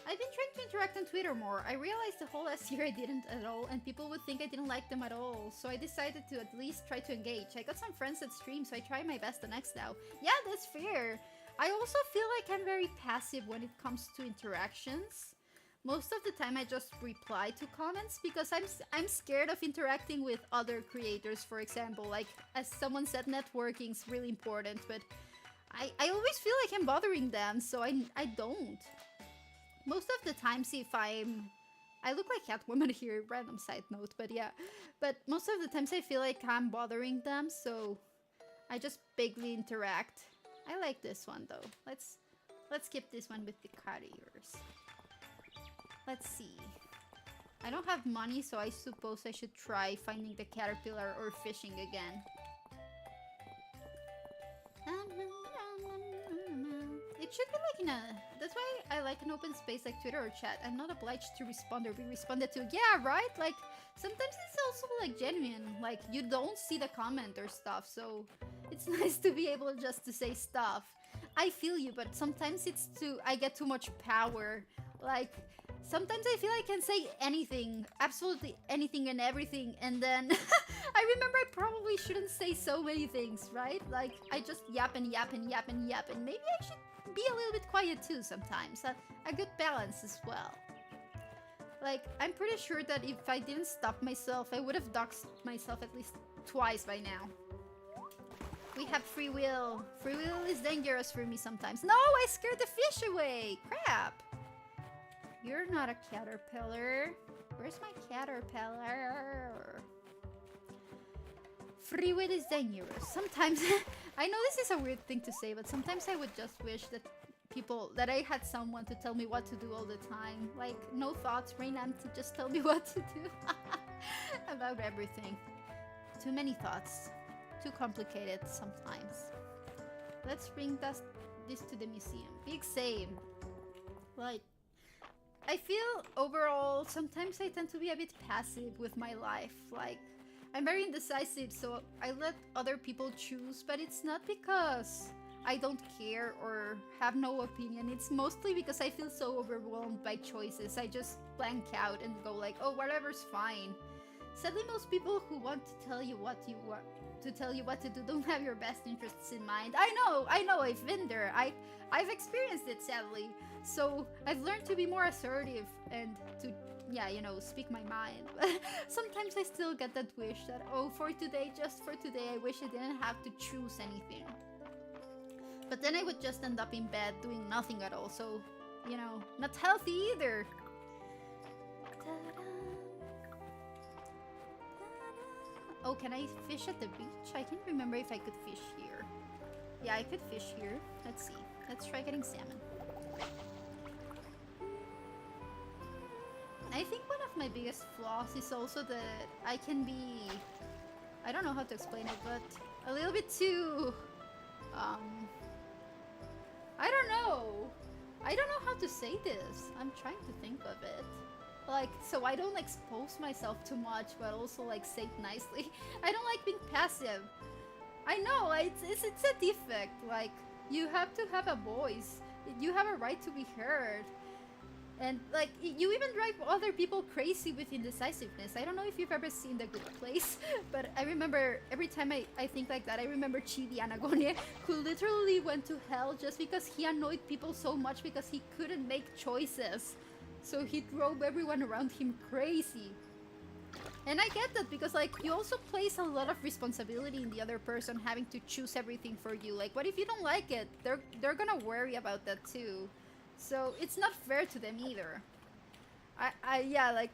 I've been trying to interact on Twitter more. I realized the whole last year I didn't at all, and people would think I didn't like them at all. So I decided to at least try to engage. I got some friends that stream, so I try my best the next now. Yeah, that's fair. I also feel like I'm very passive when it comes to interactions. Most of the time I just reply to comments because I'm scared of interacting with other creators, for example. Like, as someone said, networking's really important, but I always feel like I'm bothering them, so I don't. Most of the times if I look like Catwoman here, random side note, but yeah. But most of the times I feel like I'm bothering them, so I just vaguely interact. I like this one though. Let's skip this one with the cat ears. Let's see. I don't have money, so I suppose I should try finding the caterpillar or fishing again. It should be like in a... That's why I like an open space like Twitter or chat. I'm not obliged to respond or be responded to. Yeah, right? Like, sometimes it's also like genuine. Like, you don't see the comment or stuff, so it's nice to be able just to say stuff. I feel you, but sometimes it's too... I get too much power. Like, sometimes I feel I can say anything, absolutely anything and everything, and then I remember I probably shouldn't say so many things, right? Like, I just yap and yap and yap and yap, and maybe I should be a little bit quiet too sometimes. A good balance as well. Like, I'm pretty sure that if I didn't stop myself, I would have doxed myself at least twice by now. We have free will. Free will is dangerous for me sometimes. No, I scared the fish away! Crap! You're not a caterpillar. Where's my caterpillar? Free will is dangerous. Sometimes, I know this is a weird thing to say, but sometimes I would just wish that I had someone to tell me what to do all the time. Like, no thoughts, brain empty, just tell me what to do. About everything. Too many thoughts. Too complicated sometimes. Let's bring this to the museum. Big same. Like, I feel overall, sometimes I tend to be a bit passive with my life. Like, I'm very indecisive, so I let other people choose, but it's not because I don't care or have no opinion. It's mostly because I feel so overwhelmed by choices. I just blank out and go like, oh, whatever's fine. Sadly, most people who want to tell you what to do don't have your best interests in mind. I know, I've been there. I've experienced it, sadly. So I've learned to be more assertive and to, yeah, you know, speak my mind. But sometimes I still get that wish that, oh, for today, just for today, I wish I didn't have to choose anything. But then I would just end up in bed doing nothing at all. So, you know, not healthy either. Oh, can I fish at the beach? I can't remember if I could fish here. Yeah, I could fish here. Let's see. Let's try getting salmon. I think one of my biggest flaws is also that I can be... I don't know how to explain it, but a little bit too... I don't know. I don't know how to say this. I'm trying to think of it. Like, so I don't expose myself too much, but also like say it nicely. I don't like being passive. I know, it's a defect. Like, you have to have a voice. You have a right to be heard. And like, you even drive other people crazy with indecisiveness. I don't know if you've ever seen The Good Place, but I remember every time I think like that, I remember Chibi Anagone, who literally went to hell just because he annoyed people so much because he couldn't make choices. So he drove everyone around him crazy. And I get that because like, you also place a lot of responsibility in the other person having to choose everything for you. Like, what if you don't like it? They're gonna worry about that too. So it's not fair to them either. Yeah, like,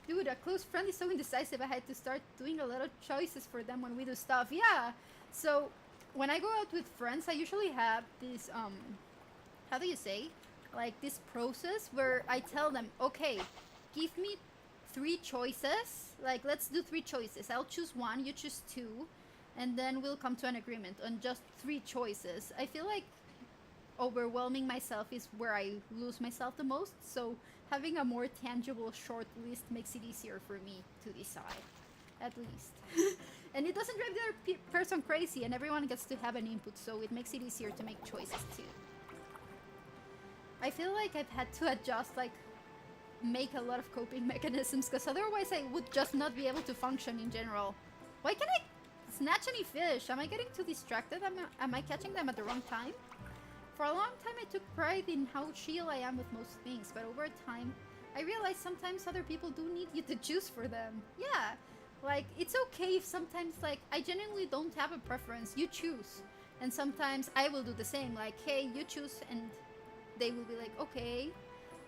Dude, a close friend is so indecisive. I had to start doing a lot of choices for them when we do stuff. Yeah. So when I go out with friends, I usually have this how do you say? Like this process where I tell them, okay, give me 3 choices. Like let's do 3 choices. I'll choose one, you choose two, and then we'll come to an agreement on just 3 choices. I feel like overwhelming myself is where I lose myself the most. So having a more tangible short list makes it easier for me to decide, at least. And it doesn't drive the other person crazy, and everyone gets to have an input, so it makes it easier to make choices too. I feel like I've had to adjust, like, make a lot of coping mechanisms, because otherwise I would just not be able to function in general. Why can't I snatch any fish? Am I getting too distracted? Am I catching them at the wrong time? For a long time I took pride in how chill I am with most things, but over time I realized sometimes other people do need you to choose for them. Yeah, like it's okay if sometimes like I genuinely don't have a preference, you choose. And sometimes I will do the same, like hey, you choose, and they will be like okay.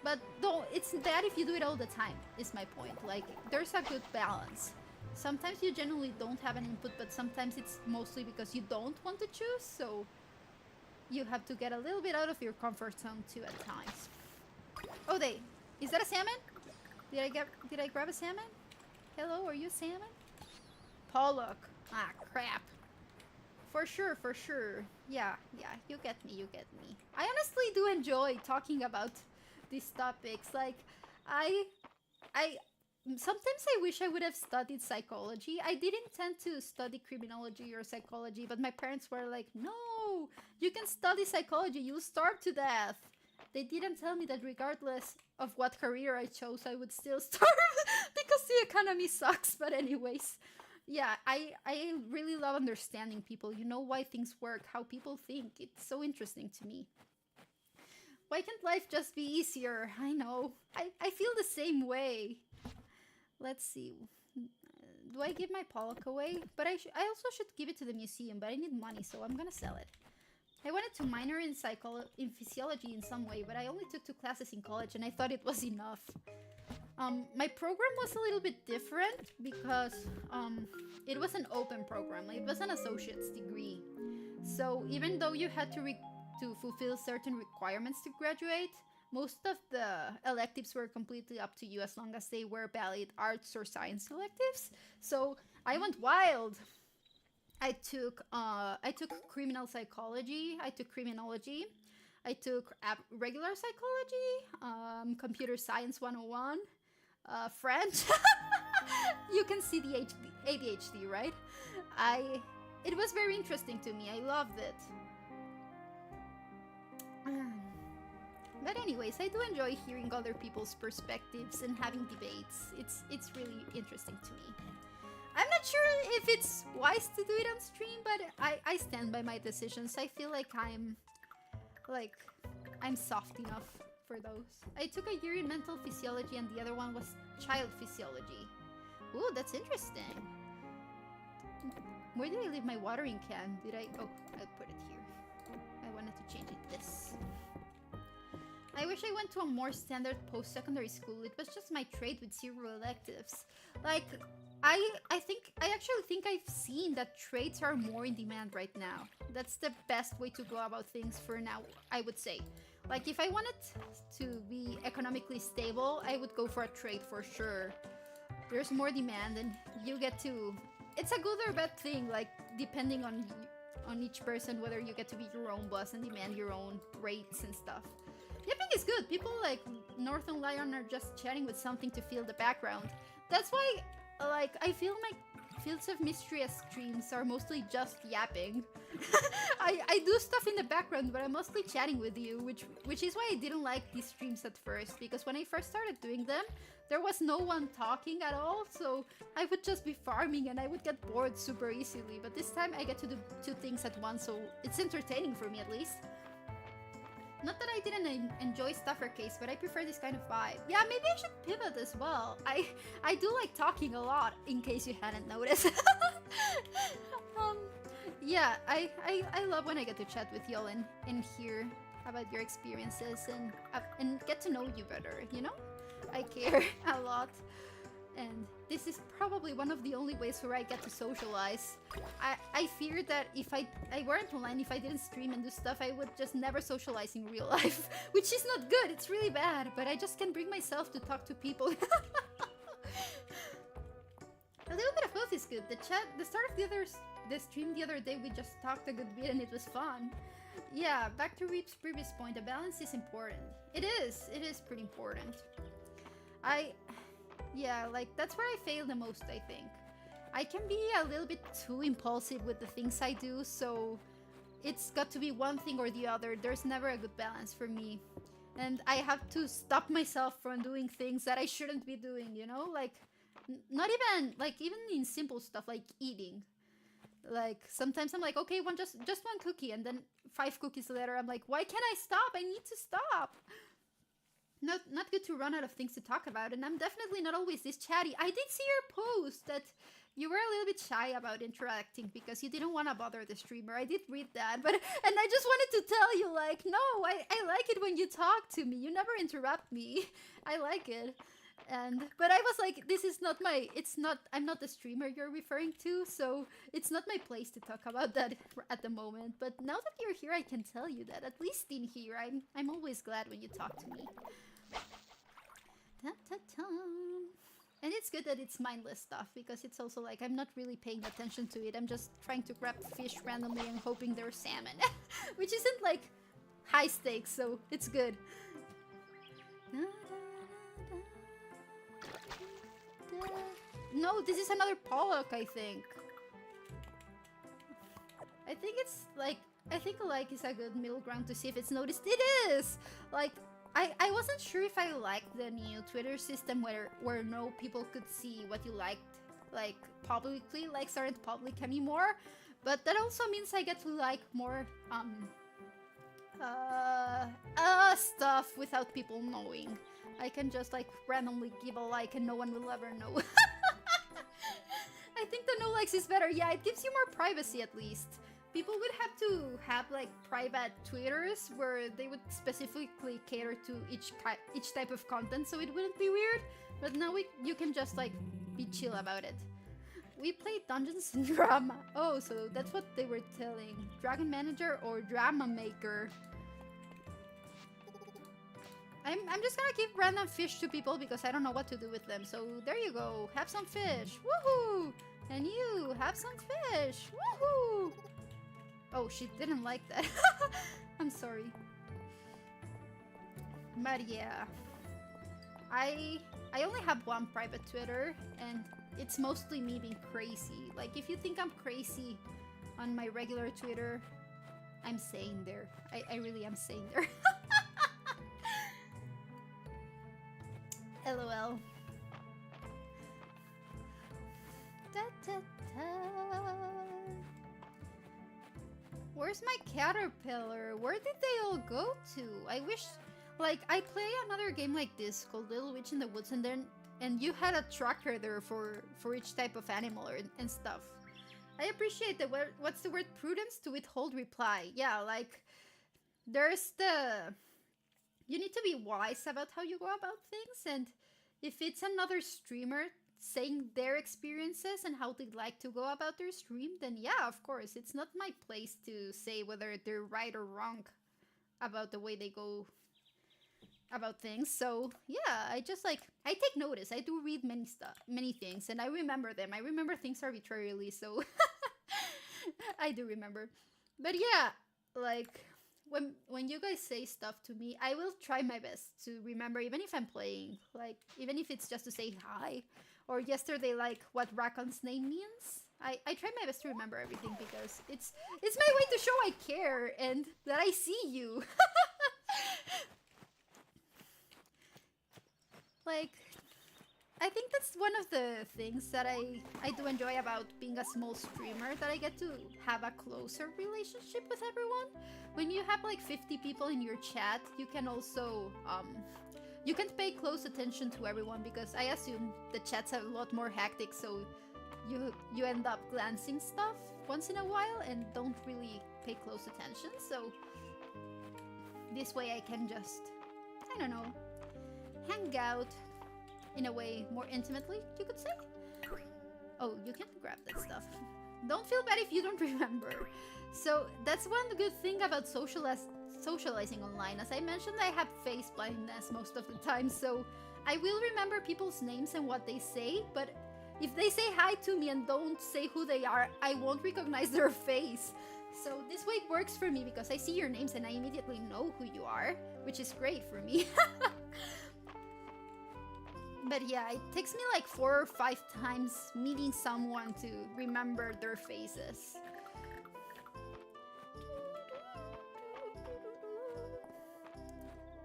But don't, it's bad if you do it all the time, is my point. Like there's a good balance. Sometimes you genuinely don't have an input, but sometimes it's mostly because you don't want to choose, so you have to get a little bit out of your comfort zone too at times. Oh, is that a salmon? Did I grab a salmon? Hello, are you a salmon? Pollock. Ah, crap. For sure. Yeah, you get me. I honestly do enjoy talking about these topics. Like, I sometimes I wish I would have studied psychology. I did intend to study criminology or psychology, but my parents were like, no, you can study psychology, you'll starve to death. They didn't tell me that regardless of what career I chose, I would still starve because the economy sucks. But anyways, yeah, I really love understanding people. You know why things work, how people think. It's so interesting to me. Why can't life just be easier? I know. I feel the same way. Let's see. Do I give my Pollock away? But I also should give it to the museum, but I need money, so I'm gonna sell it. I wanted to minor in physiology in some way, but I only took 2 classes in college, and I thought it was enough. My program was a little bit different because it was an open program. It was an associate's degree. So even though you had to fulfill certain requirements to graduate, most of the electives were completely up to you as long as they were valid arts or science electives. So I went wild. I took criminal psychology, I took criminology, I took regular psychology, computer science 101, French. You can see the ADHD, right? It was very interesting to me. I loved it. But anyways, I do enjoy hearing other people's perspectives and having debates. It's really interesting to me. I'm not sure if it's wise to do it on stream, but I stand by my decisions. I feel like I'm soft enough for those. I took a year in mental physiology and the other one was child physiology. Ooh, that's interesting. Where did I leave my watering can? Oh, I put it here. I wanted to change it this. I wish I went to a more standard post-secondary school. It was just my trade with 0 electives. Like, I actually think I've seen that trades are more in demand right now. That's the best way to go about things for now, I would say. Like, if I wanted to be economically stable, I would go for a trade for sure. There's more demand and you get to... It's a good or bad thing, like, depending on each person, whether you get to be your own boss and demand your own rates and stuff. Yapping is good. People like Northern Lion are just chatting with something to fill the background. That's why, like, I feel my Fields of Mystery streams are mostly just yapping. I do stuff in the background, but I'm mostly chatting with you, which is why I didn't like these streams at first, because when I first started doing them, there was no one talking at all, so I would just be farming and I would get bored super easily. But this time I get to do 2 things at once, so it's entertaining for me at least. Not that I didn't enjoy Stuffer Case, but I prefer this kind of vibe. Yeah, maybe I should pivot as well. I do like talking a lot, in case you hadn't noticed. Yeah, I love when I get to chat with y'all and hear about your experiences and get to know you better, you know? I care a lot. And this is probably one of the only ways where I get to socialize. I fear that if I weren't online, if I didn't stream and do stuff, I would just never socialize in real life, which is not good. It's really bad, but I just can't bring myself to talk to people. A little bit of both is good. The start of the stream the other day, we just talked a good bit and it was fun. Yeah, back to Reap's previous point, the balance is important. It is pretty important. Yeah, like, that's where I fail the most, I think. I can be a little bit too impulsive with the things I do, so it's got to be one thing or the other. There's never a good balance for me. And I have to stop myself from doing things that I shouldn't be doing, you know? Like, not even, like, even in simple stuff, like eating. Like, sometimes I'm like, okay, just one cookie, and then 5 cookies later, I'm like, why can't I stop? I need to stop. Not good to run out of things to talk about, and I'm definitely not always this chatty. I did see your post that you were a little bit shy about interacting because you didn't want to bother the streamer. I did read that, and I just wanted to tell you, like, no, I like it when you talk to me. You never interrupt me. I like it. But I was like, this is not I'm not the streamer you're referring to, so it's not my place to talk about that at the moment. But now that you're here, I can tell you that, at least in here, I'm always glad when you talk to me. Ta-ta-ta. And it's good that it's mindless stuff, because it's also like, I'm not really paying attention to it. I'm just trying to grab fish randomly and hoping they're salmon. Which isn't like high stakes, so it's good. No, this is another Pollock, I think. I think a like is a good middle ground to see if it's noticed. It is! Like, I wasn't sure if I liked the new Twitter system where no people could see what you liked, like, publicly. Likes aren't public anymore. But that also means I get to like more, stuff without people knowing. I can just, like, randomly give a like and no one will ever know. I think the no likes is better. Yeah, it gives you more privacy at least. People would have to have, like, private Twitters where they would specifically cater to each type of content, so it wouldn't be weird. But now you can just, like, be chill about it. We played Dungeons and Drama. Oh, so that's what they were telling. Dragon Manager or Drama Maker. I'm just gonna give random fish to people because I don't know what to do with them. So there you go. Have some fish. Woohoo! And you, have some fish. Woohoo! Oh, she didn't like that. I'm sorry. But yeah. I only have one private Twitter, and it's mostly me being crazy. Like, if you think I'm crazy on my regular Twitter, I'm sane there. I really am sane there. LOL. Da, da, da. Where's my caterpillar? Where did they all go to? I wish, like, I play another game like this called Little Witch in the Woods, and you had a tracker there for each type of animal and stuff. I appreciate the word, what's the word, prudence to withhold reply. Yeah, like, there's the, you need to be wise about how you go about things, and if it's another streamer saying their experiences and how they'd like to go about their stream, then yeah, of course, it's not my place to say whether they're right or wrong about the way they go about things. So yeah, I take notice. I do read many things, and I remember them. I remember things arbitrarily, so I do remember. But yeah, like, when you guys say stuff to me, I will try my best to remember, even if I'm playing. Like, even if it's just to say hi. Or yesterday, like, what Racon's name means. I try my best to remember everything because it's my way to show I care and that I see you. Like, I think that's one of the things that I do enjoy about being a small streamer, that I get to have a closer relationship with everyone. When you have like 50 people in your chat, you can also, you can pay close attention to everyone because I assume the chat's a lot more hectic, so you end up glancing stuff once in a while and don't really pay close attention. So this way I can just, I don't know, hang out in a way, more intimately, you could say. Oh, you can grab that stuff. Don't feel bad if you don't remember. So that's one good thing about socializing online. As I mentioned, I have face blindness most of the time, so I will remember people's names and what they say, but if they say hi to me and don't say who they are, I won't recognize their face. So this way it works for me because I see your names and I immediately know who you are, which is great for me. But yeah, it takes me like 4 or 5 times meeting someone to remember their faces.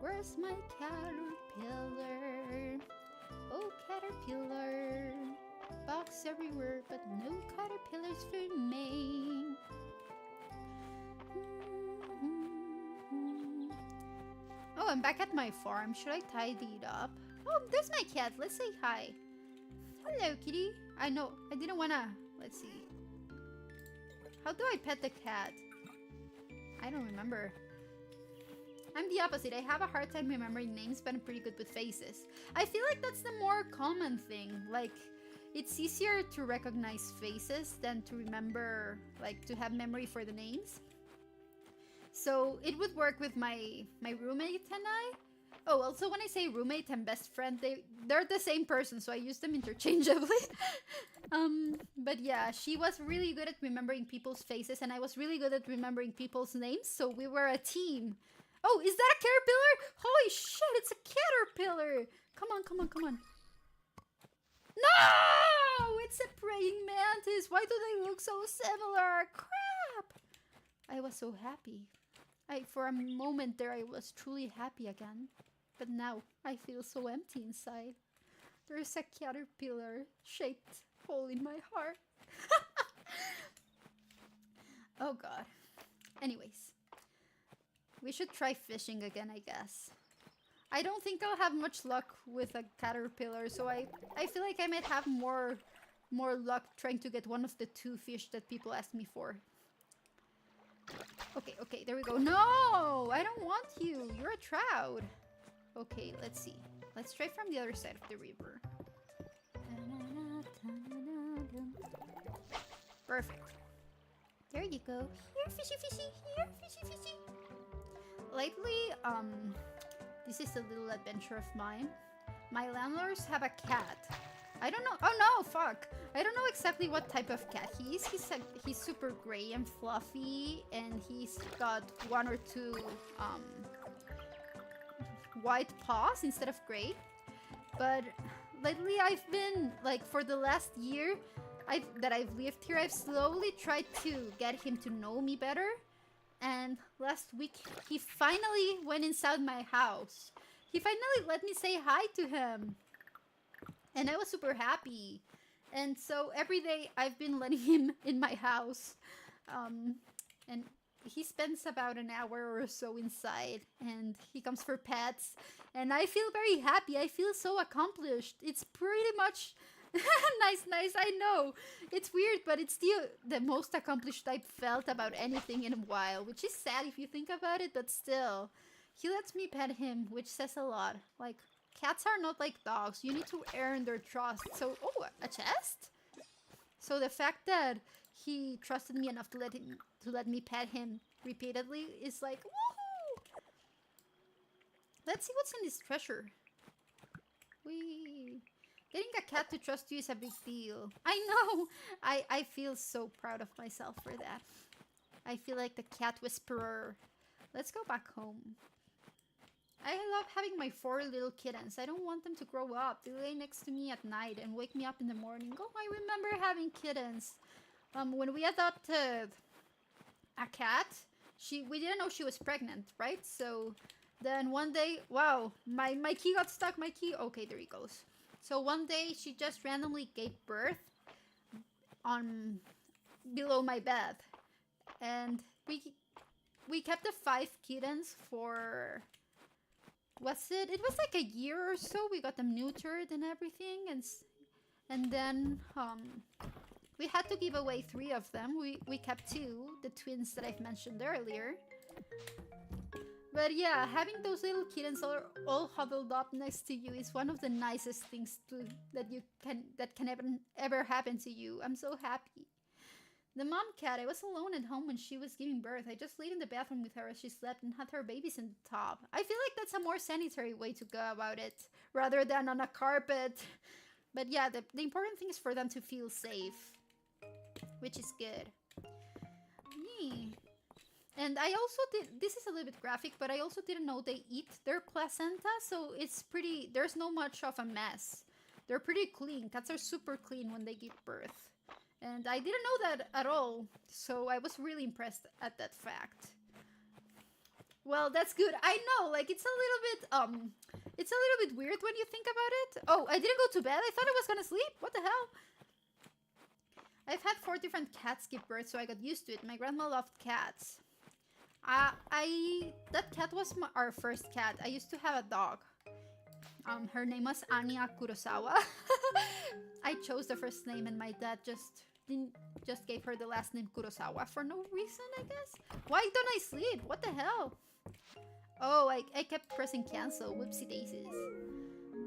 Where's my caterpillar? Oh, caterpillar. Bugs everywhere, but no caterpillars for me. Oh, I'm back at my farm. Should I tidy it up? Oh, there's my cat. Let's say hi. Hello, kitty. I know. I didn't wanna... Let's see. How do I pet the cat? I don't remember. I'm the opposite. I have a hard time remembering names, but I'm pretty good with faces. I feel like that's the more common thing. Like, it's easier to recognize faces than to remember, like, to have memory for the names. So it would work with my roommate and I. Oh, also when I say roommate and best friend, they're the same person, so I use them interchangeably. But yeah, she was really good at remembering people's faces, and I was really good at remembering people's names, so we were a team. Oh, is that a caterpillar? Holy shit, it's a caterpillar! Come on, come on, come on. No! It's a praying mantis! Why do they look so similar? Crap! I was so happy. For a moment there, I was truly happy again. But now, I feel so empty inside. There's a caterpillar-shaped hole in my heart. Oh god. Anyways. We should try fishing again, I guess. I don't think I'll have much luck with a caterpillar, so I feel like I might have more luck trying to get one of the 2 fish that people asked me for. Okay, okay, there we go. No! I don't want you! You're a trout! Okay, let's see. Let's try from the other side of the river. Perfect. There you go. Here, fishy, fishy! Here, fishy, fishy! Lately, this is a little adventure of mine. My landlords have a cat. I don't know. Oh no, fuck. I don't know exactly what type of cat he is. He's super gray and fluffy, and he's got 1 or 2 white paws instead of gray. But lately I've been, like, for the last year that I've lived here, I've slowly tried to get him to know me better. And last week, he finally went inside my house. He finally let me say hi to him. And I was super happy. And so every day I've been letting him in my house. And he spends about an hour or so inside. And he comes for pets. And I feel very happy. I feel so accomplished. It's pretty much... nice, I know. It's weird, but it's the most accomplished I've felt about anything in a while. Which is sad if you think about it, but still. He lets me pet him, which says a lot. Like... Cats are not like dogs. You need to earn their trust. So, oh, a chest? So the fact that he trusted me enough to let me pet him repeatedly is like, woohoo! Let's see what's in this treasure. Whee! Getting a cat to trust you is a big deal. I know! I feel so proud of myself for that. I feel like the cat whisperer. Let's go back home. I love having my 4 little kittens. I don't want them to grow up. They lay next to me at night and wake me up in the morning. Oh, I remember having kittens. When we adopted a cat, we didn't know she was pregnant, right? So then one day, wow, my key got stuck. My key, okay, there he goes. So one day she just randomly gave birth below my bed, and we kept the 5 kittens for. It was like a year or so. We got them neutered and everything, and then we had to give away 3 of them. We kept 2, the twins that I've mentioned earlier. But yeah, having those little kittens all huddled up next to you is one of the nicest things that can ever happen to you. I'm so happy. The mom cat, I was alone at home when she was giving birth. I just laid in the bathroom with her as she slept and had her babies in the tub. I feel like that's a more sanitary way to go about it, rather than on a carpet. But yeah, the important thing is for them to feel safe, which is good. Yeah. And I also did, this is a little bit graphic, but I also didn't know they eat their placenta, so it's pretty, there's no much of a mess. They're pretty clean. Cats are super clean when they give birth. And I didn't know that at all, so I was really impressed at that fact. Well, that's good. I know, like, it's a little bit weird when you think about it. Oh, I didn't go to bed? I thought I was gonna sleep? What the hell? I've had 4 different cats give birth, so I got used to it. My grandma loved cats. That cat was our first cat. I used to have a dog. Her name was Anya Kurosawa. I chose the first name, and my dad just gave her the last name Kurosawa for no reason, I guess. Why don't I sleep? What the hell? Oh, I kept pressing cancel. Whoopsie daisies.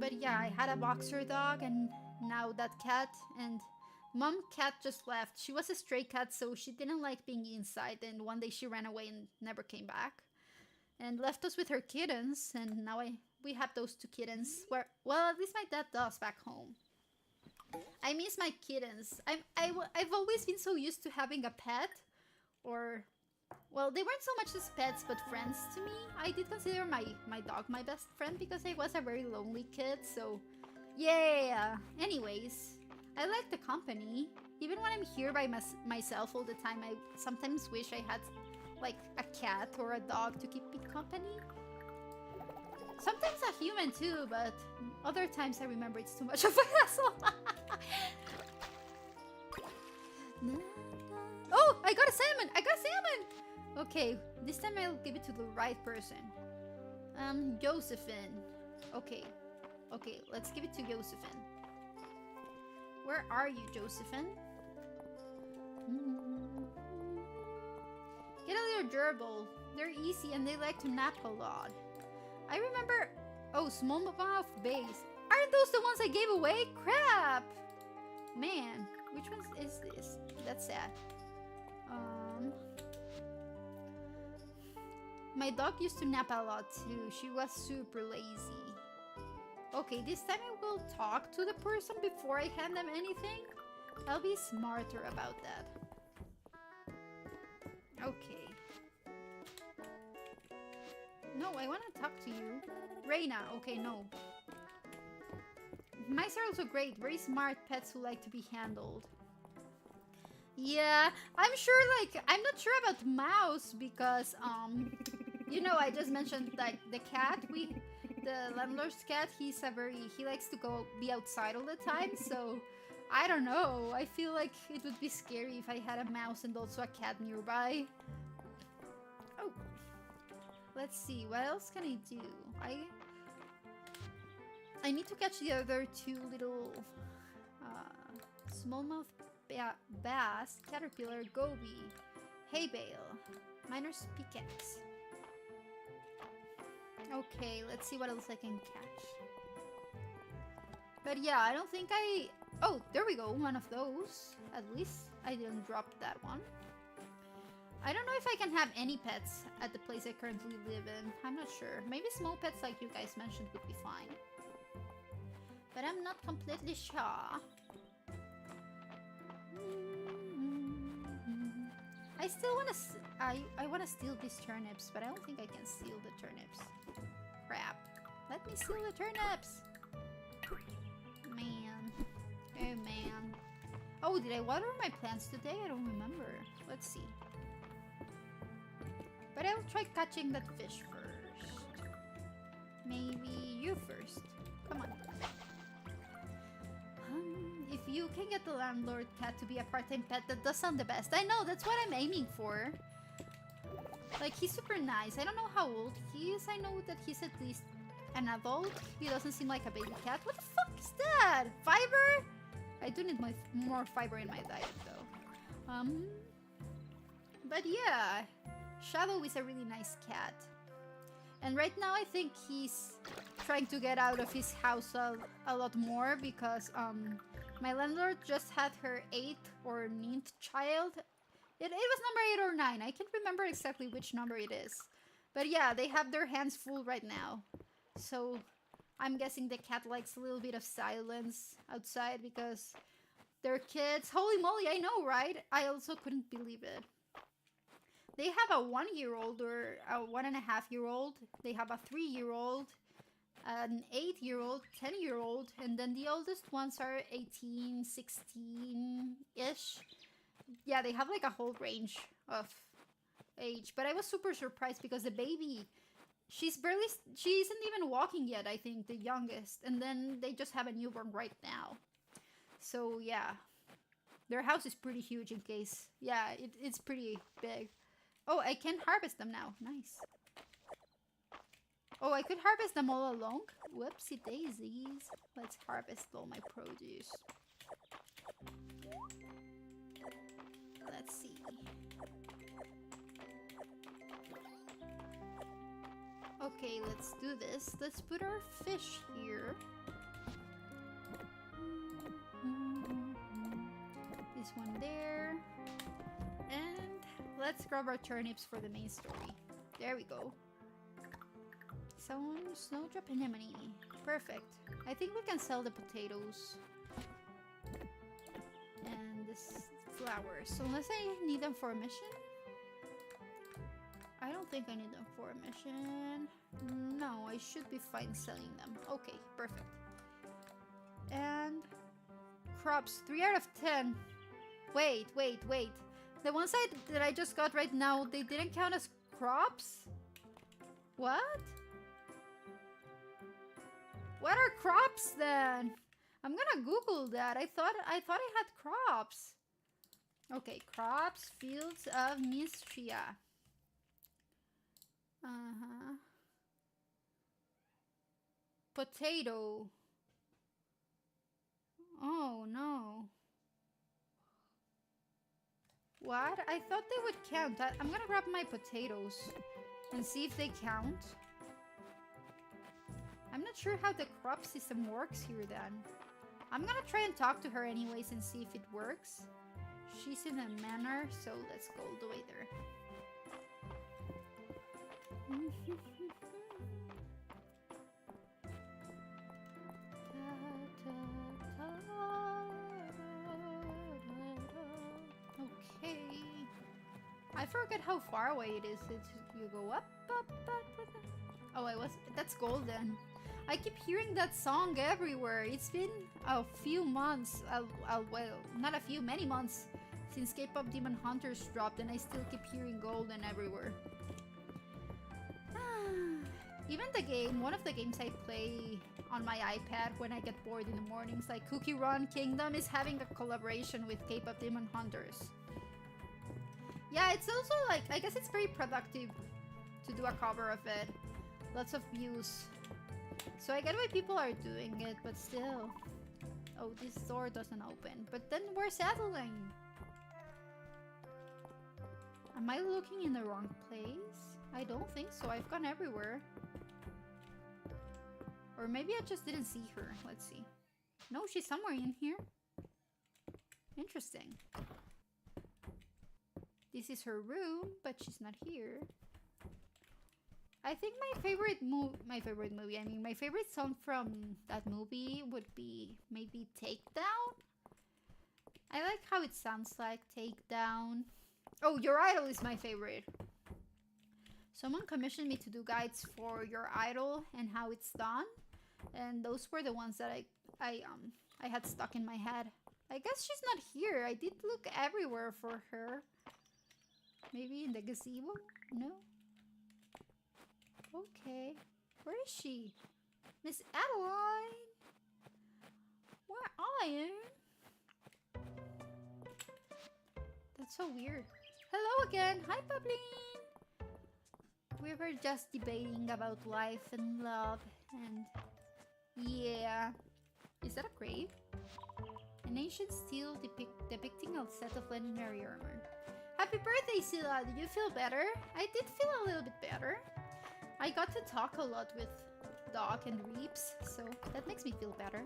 But yeah, I had a boxer dog, and now that cat, and mom cat just left. She was a stray cat, so she didn't like being inside, and one day she ran away and never came back. And left us with her kittens, and now we have those 2 kittens. Well, at least my dad does back home. I miss my kittens. I've always been so used to having a pet, or, well, they weren't so much as pets, but friends to me. I did consider my dog my best friend because I was a very lonely kid, so yeah. Anyways, I like the company. Even when I'm here by myself all the time, I sometimes wish I had like a cat or a dog to keep me company. Sometimes a human too, but other times I remember it's too much of a hassle. Oh, I got a salmon! I got a salmon! Okay, this time I'll give it to the right person. Josephine. Okay, let's give it to Josephine. Where are you, Josephine? Get a little gerbil. They're easy and they like to nap a lot. I remember... Oh, smallmouth bass. Aren't those the ones I gave away? Crap! Man, which one is this? That's sad. My dog used to nap a lot too. She was super lazy. Okay, this time I will talk to the person before I hand them anything. I'll be smarter about that. Okay. No, I want to talk to you. Reina, okay, no. Mice are also great. Very smart pets who like to be handled. Yeah, I'm sure, like, I'm not sure about mouse because, you know, I just mentioned, like, the cat, the landlord's cat, he likes to be outside all the time, so, I don't know, I feel like it would be scary if I had a mouse and also a cat nearby. Oh, let's see, what else can I do? I need to catch the other 2 little, smallmouth bass, caterpillar, goby, hay bale, miner's pickaxe. Okay, let's see what else I can catch. But yeah, I don't think oh, there we go, one of those. At least I didn't drop that one. I don't know if I can have any pets at the place I currently live in. I'm not sure. Maybe small pets like you guys mentioned would be fine. But I'm not completely sure. I still want to... I want to steal these turnips, but I don't think I can steal the turnips. Crap. Let me steal the turnips! Man. Oh, man. Oh, did I water my plants today? I don't remember. Let's see. But I'll try catching that fish first. Maybe you first. Come on. If you can get the landlord cat to be a part-time pet, that does sound the best. I know, that's what I'm aiming for. Like, he's super nice. I don't know how old he is. I know that he's at least an adult. He doesn't seem like a baby cat. What the fuck is that? Fiber? I do need more fiber in my diet, though. But yeah, Shadow is a really nice cat. And right now I think he's trying to get out of his house a lot more because my landlord just had her 8th or 9th child. It was number 8 or 9. I can't remember exactly which number it is. But yeah, they have their hands full right now. So I'm guessing the cat likes a little bit of silence outside because they're kids. Holy moly, I know, right? I also couldn't believe it. They have a 1-year-old or a 1.5-year-old. They have a 3-year-old, an 8-year-old, 10-year-old, and then the oldest ones are 18, 16-ish. Yeah, they have like a whole range of age. But I was super surprised because the baby, she isn't even walking yet, I think, the youngest. And then they just have a newborn right now. So yeah, their house is pretty huge in case. Yeah, it's pretty big. Oh, I can harvest them now. Nice. Oh, I could harvest them all along? Whoopsie daisies. Let's harvest all my produce. Let's see. Okay, let's do this. Let's put our fish here. This one there. And let's grab our turnips for the main story. There we go. Snowdrop anemone. Perfect. I think we can sell the potatoes. And this flowers. So unless I need them for a mission? I don't think I need them for a mission. No, I should be fine selling them. Okay, perfect. And crops, 3 out of 10. Wait. The ones that I just got right now, they didn't count as crops? What? What are crops then? I'm gonna Google that. I thought I had crops. Okay, crops, fields of Mistria. Potato. Oh no. What? I thought they would count. I'm gonna grab my potatoes and see if they count. I'm not sure how the crop system works here then. I'm gonna try and talk to her anyways and see if it works. She's in a manor, so let's go all the way there. Okay. I forget how far away it is. You go up. Oh, that's golden. I keep hearing that song everywhere. It's been a few months, well, not a few, many months since K-pop Demon Hunters dropped, and I still keep hearing golden everywhere. Even the game, one of the games I play on my iPad when I get bored in the mornings, like Cookie Run Kingdom, is having a collaboration with K-pop Demon Hunters. Yeah, it's also like, I guess it's very productive to do a cover of it. Lots of views. So I get why people are doing it, but still. Oh, this door doesn't open. But then we're settling. Am I looking in the wrong place? I don't think so. I've gone everywhere. Or maybe I just didn't see her. Let's see. No, she's somewhere in here. Interesting. This is her room, but she's not here. I think my favorite song from that movie would be maybe Takedown. I like how it sounds like Takedown. Oh, Your Idol is my favorite. Someone commissioned me to do guides for Your Idol and how it's done. And those were the ones that I had stuck in my head. I guess she's not here. I did look everywhere for her. Maybe in the gazebo? No? Okay. Where is she? Miss Adeline? Where are you? That's so weird. Hello again. Hi, Pabline. We were just debating about life and love and... yeah. Is that a grave? An ancient stele depicting a set of legendary armor. Happy birthday, Sila! Did you feel better? I did feel a little bit better. I got to talk a lot with Doc and Reeps, so that makes me feel better.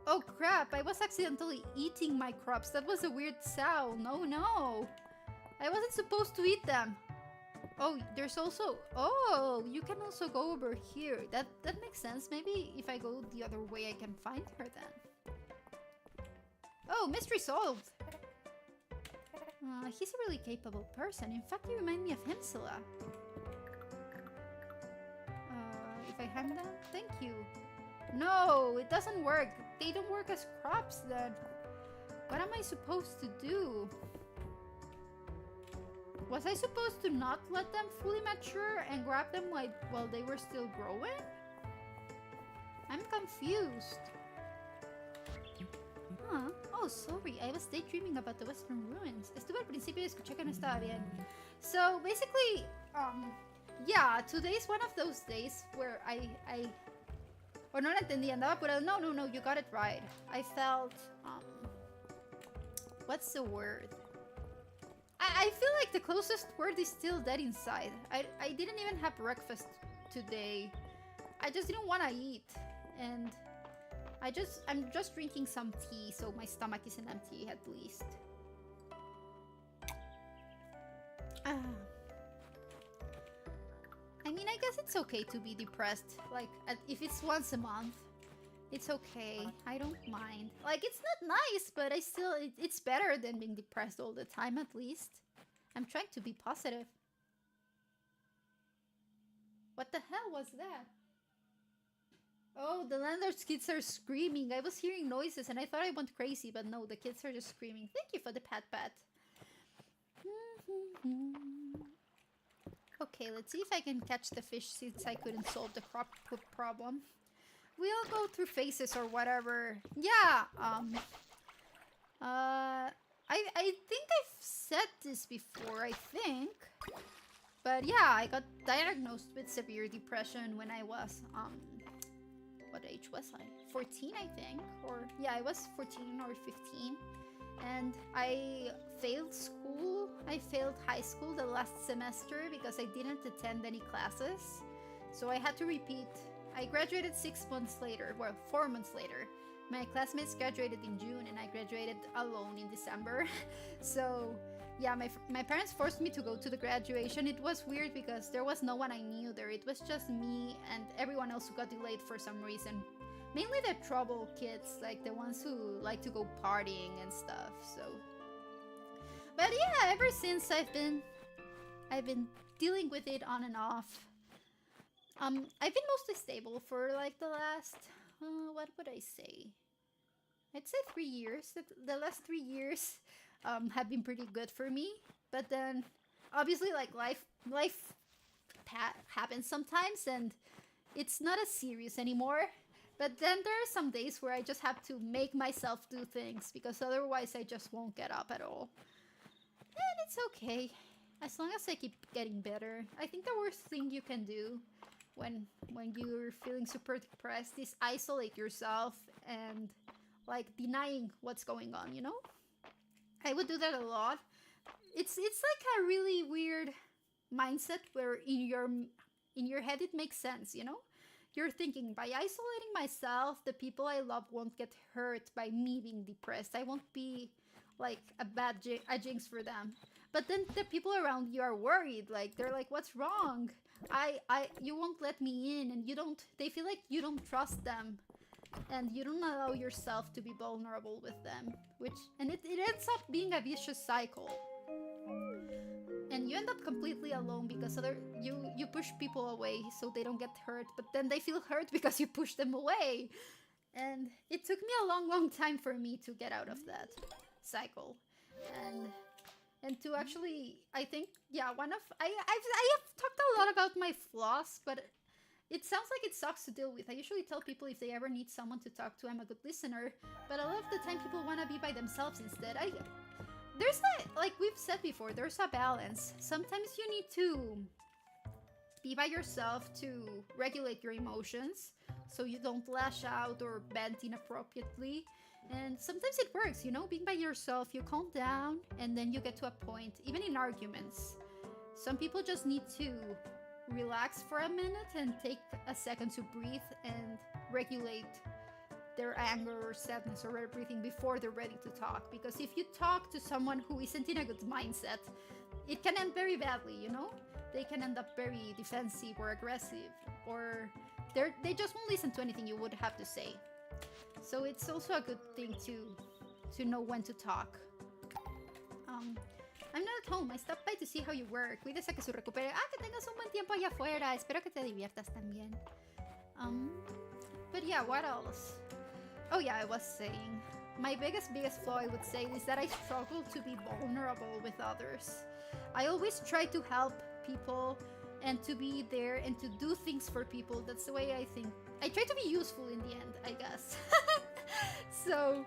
Oh crap, I was accidentally eating my crops. That was a weird sound. No, no. I wasn't supposed to eat them. Oh, there's also... Oh, you can also go over here. That makes sense. Maybe if I go the other way, I can find her then. Oh, mystery solved. He's a really capable person. In fact, you remind me of him, Scylla. If I hand them? Thank you. No, it doesn't work. They don't work as crops then. What am I supposed to do? Was I supposed to not let them fully mature and grab them like while they were still growing? I'm confused. Huh? Oh, sorry. I was daydreaming about the Western Ruins. Estuve al principio y escuché que no estaba bien. So basically, yeah, today's one of those days where or no la entendí, andaba apurado. No, you got it right. I felt, what's the word? I feel like the closest word is still dead inside. I didn't even have breakfast today. I just didn't want to eat. And I'm just drinking some tea, so my stomach isn't empty at least. I mean, I guess it's okay to be depressed. Like, if it's once a month, it's okay. I don't mind. Like, it's not nice, but it's better than being depressed all the time, at least. I'm trying to be positive. What the hell was that? Oh, the landlord's kids are screaming. I was hearing noises and I thought I went crazy, but no, the kids are just screaming. Thank you for the pat. Okay, let's see if I can catch the fish since I couldn't solve the crop poop problem. We all go through phases or whatever. Yeah, I think I've said this before, I think. But yeah, I got diagnosed with severe depression when I was, what age was I? 14, I think. Or, yeah, I was 14 or 15. And I failed school. I failed high school the last semester because I didn't attend any classes. So I had to repeat. I graduated 6 months later, well, 4 months later. My classmates graduated in June and I graduated alone in December. So yeah, my parents forced me to go to the graduation. It was weird because there was no one I knew there. It was just me and everyone else who got delayed for some reason. Mainly the trouble kids, like the ones who like to go partying and stuff, so. But yeah, ever since I've been dealing with it on and off. I've been mostly stable for like the last, what would I say? I'd say 3 years. The last 3 years have been pretty good for me. But then, obviously, like life happens sometimes, and it's not as serious anymore. But then there are some days where I just have to make myself do things because otherwise I just won't get up at all. And it's okay, as long as I keep getting better. I think the worst thing you can do when you're feeling super depressed is isolate yourself and like denying what's going on, you know? I would do that a lot. It's like a really weird mindset where in your head it makes sense, you know? You're thinking, by isolating myself, the people I love won't get hurt by me being depressed. I won't be like a jinx for them. But then the people around you are worried, like they're like, what's wrong? You won't let me in, and they feel like you don't trust them. And you don't allow yourself to be vulnerable with them, and it ends up being a vicious cycle. And you end up completely alone because you push people away so they don't get hurt, but then they feel hurt because you push them away. And it took me a long time for me to get out of that cycle. And to actually, I think, yeah, I have talked a lot about my flaws, but it sounds like it sucks to deal with. I usually tell people if they ever need someone to talk to, I'm a good listener, but a lot of the time people want to be by themselves instead. There's like we've said before, there's a balance. Sometimes you need to be by yourself to regulate your emotions so you don't lash out or vent inappropriately. And sometimes it works, you know, being by yourself, you calm down and then you get to a point, even in arguments, Some people just need to relax for a minute and take a second to breathe and regulate their anger or sadness or everything before they're ready to talk. Because if you talk to someone who isn't in a good mindset, it can end very badly, you know? They can end up very defensive or aggressive, or they just won't listen to anything you would have to say. So it's also a good thing to know when to talk. I'm not at home. I stopped by to see how you were. Cuídese que se recupere. Que tengas un buen tiempo allá afuera. Espero que te diviertas también. But yeah, what else? Oh yeah, I was saying, my biggest flaw, I would say, is that I struggle to be vulnerable with others. I always try to help people and to be there and to do things for people. That's the way I think. I try to be useful in the end, I guess. So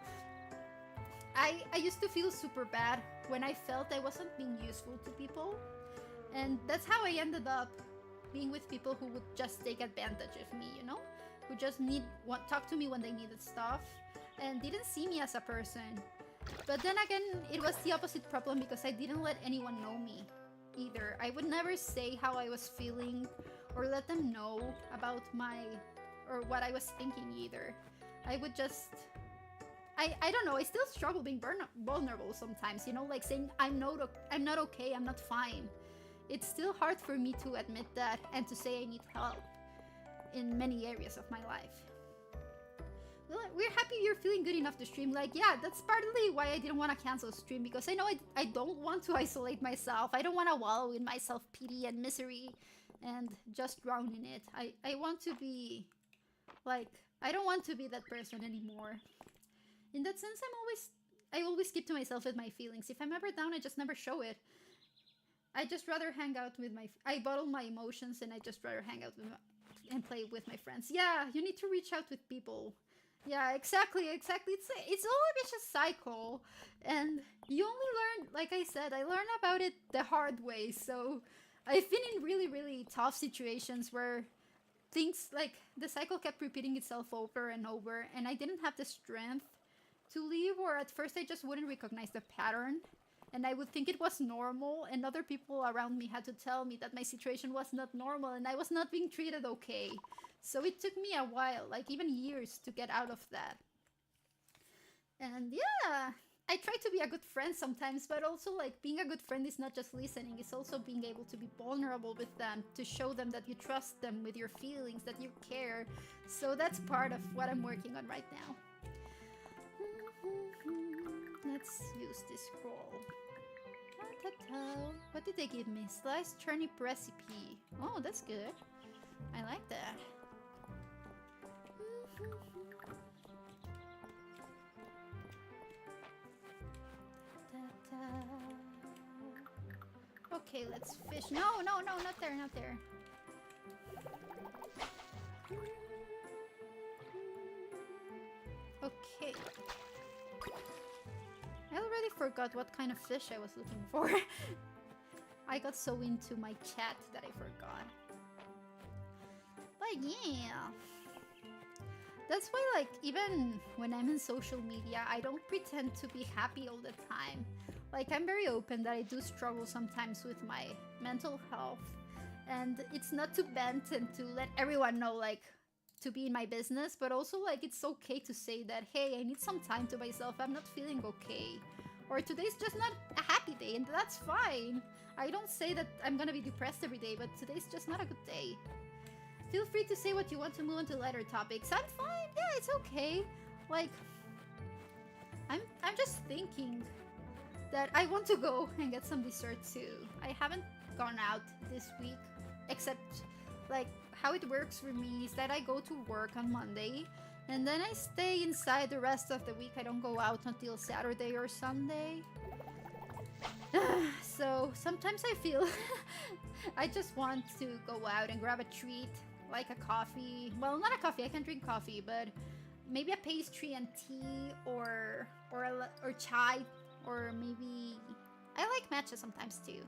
I used to feel super bad when I felt I wasn't being useful to people. And that's how I ended up being with people who would just take advantage of me, you know? Who just talk to me when they needed stuff and didn't see me as a person. But then again, it was the opposite problem because I didn't let anyone know me either. I would never say how I was feeling or let them know about what I was thinking either. I would just... I don't know, I still struggle being vulnerable sometimes, you know, like saying I'm not okay, I'm not fine. It's still hard for me to admit that and to say I need help in many areas of my life. Well, we're happy you're feeling good enough to stream. Like, yeah, that's partly why I didn't want to cancel stream, because I know I don't want to isolate myself. I don't want to wallow in my self-pity and misery and just drown in it. I want to be, like, I don't want to be that person anymore. In that sense, I always keep to myself with my feelings. If I'm ever down, I just never show it. I just rather hang out with I bottle my emotions and I just rather hang out with and play with my friends. Yeah, you need to reach out with people. Yeah, exactly. It's all a vicious cycle. And you only learn, like I said, I learned about it the hard way. So I've been in really, really tough situations where things like the cycle kept repeating itself over and over, and I didn't have the strength to leave, or at first I just wouldn't recognize the pattern. And I would think it was normal, and other people around me had to tell me that my situation was not normal and I was not being treated okay. So it took me a while, like even years, to get out of that. And yeah, I try to be a good friend sometimes, but also like being a good friend is not just listening, it's also being able to be vulnerable with them, to show them that you trust them with your feelings, that you care. So that's part of what I'm working on right now. Let's use this scroll. What did they give me? Sliced turnip recipe. Oh, that's good. I like that. Okay, let's fish. No, not there, not there. Okay. I already forgot what kind of fish I was looking for. I got so into my chat that I forgot. But yeah. That's why, like, even when I'm in social media, I don't pretend to be happy all the time. Like, I'm very open that I do struggle sometimes with my mental health. And it's not to vent and to let everyone know, like, to be in my business, but also like it's okay to say that, hey, I need some time to myself, I'm not feeling okay, or today's just not a happy day, and that's fine. I don't say that I'm gonna be depressed every day, but today's just not a good day. Feel free to say what you want to move on to lighter topics. I'm fine, yeah, it's okay. Like, I'm just thinking that I want to go and get some dessert too. I haven't gone out this week, except like how it works for me is that I go to work on Monday and then I stay inside the rest of the week. I don't go out until Saturday or Sunday. So sometimes I feel I just want to go out and grab a treat, like a coffee. Well, not a coffee, I can drink coffee, but maybe a pastry and tea, or chai, or maybe I like matcha sometimes too.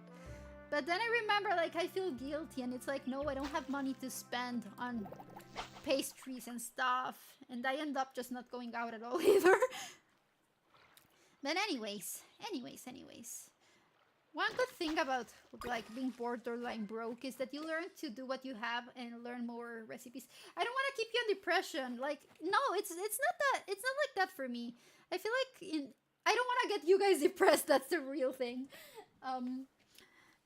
But then I remember, like, I feel guilty, and it's like, no, I don't have money to spend on pastries and stuff, and I end up just not going out at all either. But anyways. One good thing about like being borderline broke is that you learn to do what you have and learn more recipes. I don't want to keep you in depression. Like no, it's not like that for me. I feel like I don't want to get you guys depressed. That's the real thing. Um,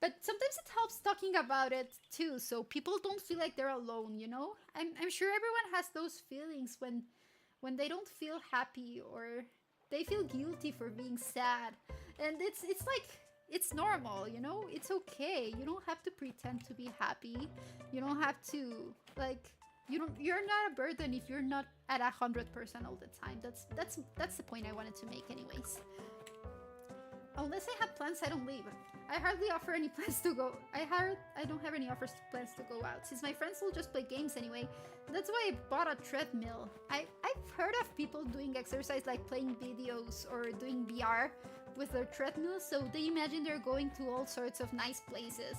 but sometimes it helps talking about it too, so people don't feel like they're alone. You know, I'm sure everyone has those feelings when they don't feel happy or they feel guilty for being sad, and it's like it's normal, you know? It's okay. You don't have to pretend to be happy. You don't have to like you're not a burden if you're not at 100% all the time. That's the point I wanted to make anyways. Unless I have plans, I don't leave. I hardly offer any plans to go. I don't have any plans to go out, since my friends will just play games anyway. That's why I bought a treadmill. I've heard of people doing exercise like playing videos or doing VR with their treadmill, so they imagine they're going to all sorts of nice places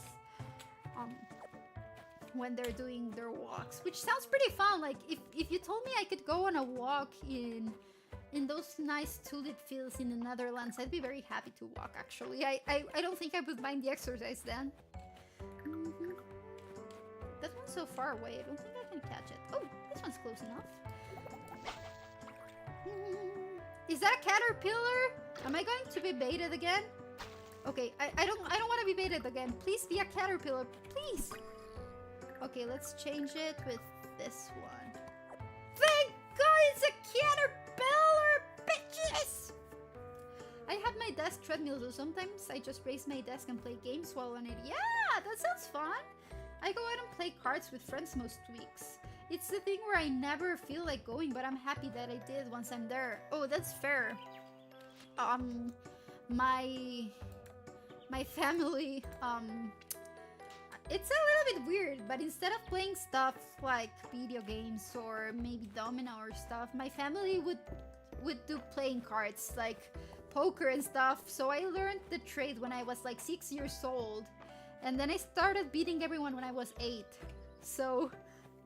when they're doing their walks, which sounds pretty fun. Like if you told me I could go on a walk in those nice tulip fields in the Netherlands, I'd be very happy to walk, actually. I don't think I would mind the exercise then. That one's so far away, I don't think I can catch it. Oh, this one's close enough. Is that a caterpillar? Am I going to be baited again? Okay, I don't want to be baited again. Please be a caterpillar, please. Okay, let's change it with this one. Thank God it's a caterpillar, bitches! I have my desk treadmill, so sometimes I just raise my desk and play games while on it. Yeah, that sounds fun. I go out and play cards with friends most weeks. It's the thing where I never feel like going, but I'm happy that I did once I'm there. Oh, that's fair. My family, it's a little bit weird, but instead of playing stuff like video games or maybe domino or stuff, my family would do playing cards like poker and stuff. So I learned the trade when I was like 6 years old, and then I started beating everyone when I was 8. So,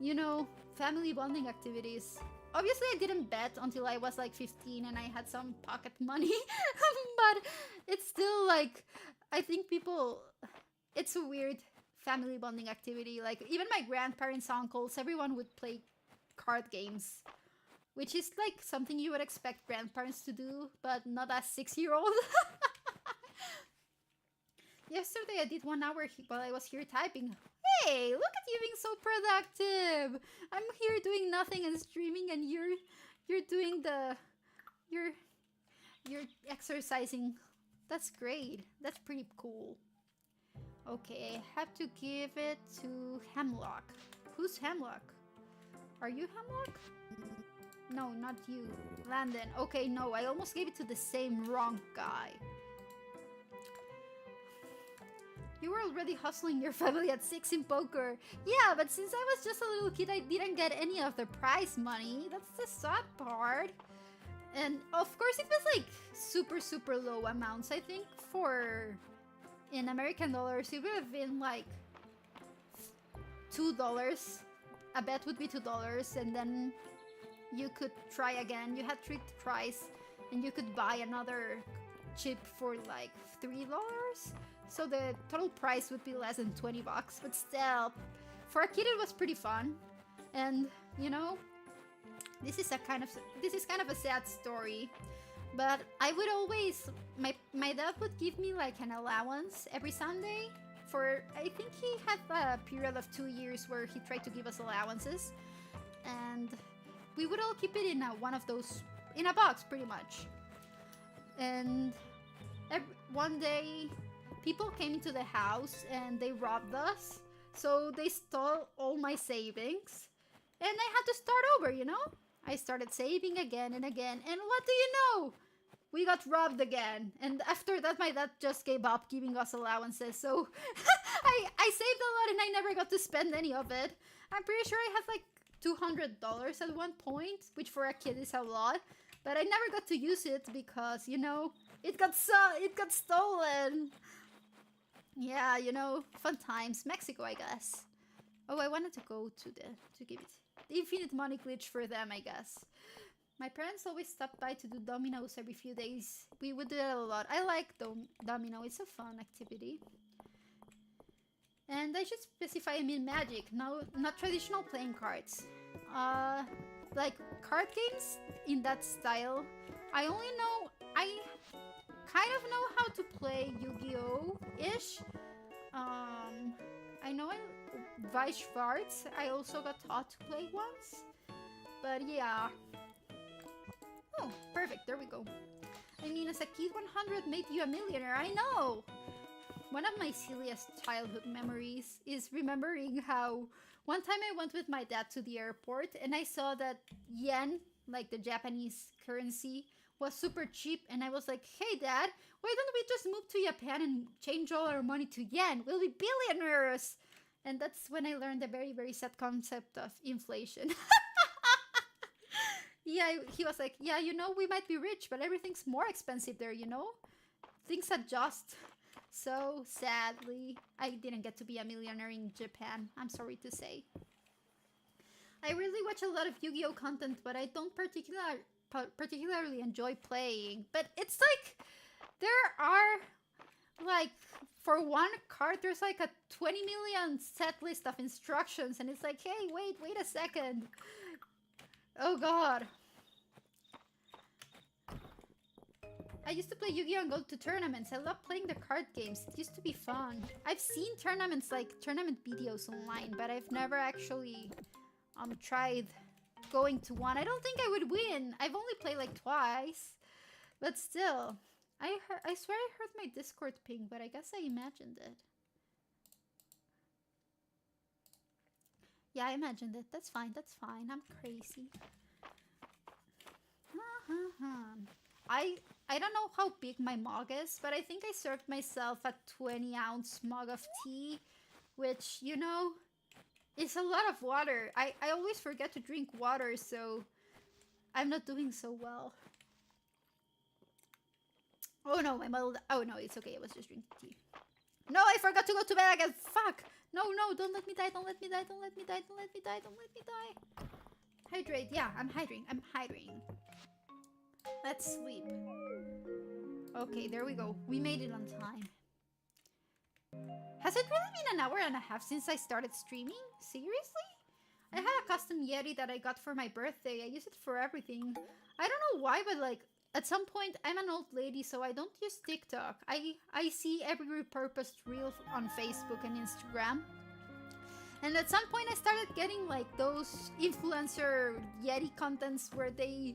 you know, family bonding activities. Obviously, I didn't bet until I was like 15 and I had some pocket money, but it's still like, I think people, it's a weird family bonding activity. Like, even my grandparents, uncles, everyone would play card games, which is like something you would expect grandparents to do, but not a 6-year-old. Yesterday I did 1 hour while I was here typing. Hey, look at you being so productive. I'm here doing nothing and streaming, and you're doing you're exercising. That's great. That's pretty cool. Okay, I have to give it to Hemlock. Who's Hemlock? Are you Hemlock? No, not you. Landon. Okay, no, I almost gave it to the same wrong guy. You were already hustling your family at 6 in poker. Yeah, but since I was just a little kid, I didn't get any of the prize money. That's the sad part. And of course, it was like super, super low amounts. I think in American dollars, it would have been like $2. A bet would be $2, and then you could try again. You had 3 tries, and you could buy another chip for like $3. So the total price would be less than 20 bucks, but still, for a kid it was pretty fun. And you know, this is kind of a sad story, but I would always, my dad would give me like an allowance every Sunday for, I think he had a period of 2 years where he tried to give us allowances, and we would all keep it in one of those, in a box pretty much. And one day, people came into the house and they robbed us. So they stole all my savings. And I had to start over, you know? I started saving again and again. And what do you know? We got robbed again. And after that, my dad just gave up giving us allowances. So I saved a lot and I never got to spend any of it. I'm pretty sure I had like $200 at one point, which for a kid is a lot. But I never got to use it because, you know, it got stolen. Yeah, you know, fun times. Mexico, I guess. Oh, I wanted to go to give it the infinite money glitch for them, I guess. My parents always stopped by to do dominoes every few days. We would do that a lot. I like domino. It's a fun activity. And I should specify I mean magic, no, not traditional playing cards. Like card games in that style. I kind of know how to play Yu-Gi-Oh-ish. I know Vice Schwartz. I also got taught to play once. But yeah. Oh, perfect. There we go. I mean, as a kid, 100 made you a millionaire. I know! One of my silliest childhood memories is remembering how one time I went with my dad to the airport and I saw that yen, like the Japanese currency, was super cheap, and I was like, hey dad, why don't we just move to Japan and change all our money to yen? We'll be billionaires! And that's when I learned a very, very sad concept of inflation. Yeah, he was like, yeah, you know, we might be rich, but everything's more expensive there, you know? Things adjust. So, sadly, I didn't get to be a millionaire in Japan, I'm sorry to say. I really watch a lot of Yu-Gi-Oh content, but I don't particularly enjoy playing. But it's like, there are, like, for one card, there's like a 20 million set list of instructions, and it's like, hey, wait a second. Oh god. I used to play Yu-Gi-Oh! And go to tournaments. I love playing the card games. It used to be fun. I've seen tournaments, like tournament videos online, but I've never actually tried going to one. I don't think I would win. I've only played like twice. But still. I swear I heard my Discord ping, but I guess I imagined it. Yeah, I imagined it. That's fine. That's fine. I'm crazy. I don't know how big my mug is, but I think I served myself a 20-ounce mug of tea, which, you know, is a lot of water. I always forget to drink water, so I'm not doing so well. Oh no, my mother. Oh no, it's okay. I was just drinking tea. No, I forgot to go to bed again. Fuck. No, don't let me die. Don't let me die. Don't let me die. Don't let me die. Don't let me die. Hydrate. Yeah, I'm hydrating. I'm hydrating. Let's sleep. Okay, there we go. We made it on time. Has it really been an hour and a half since I started streaming? Seriously? I had a custom Yeti that I got for my birthday. I use it for everything. I don't know why, but like, at some point, I'm an old lady, so I don't use TikTok. I see every repurposed reel on Facebook and Instagram. And at some point, I started getting like those influencer Yeti contents where they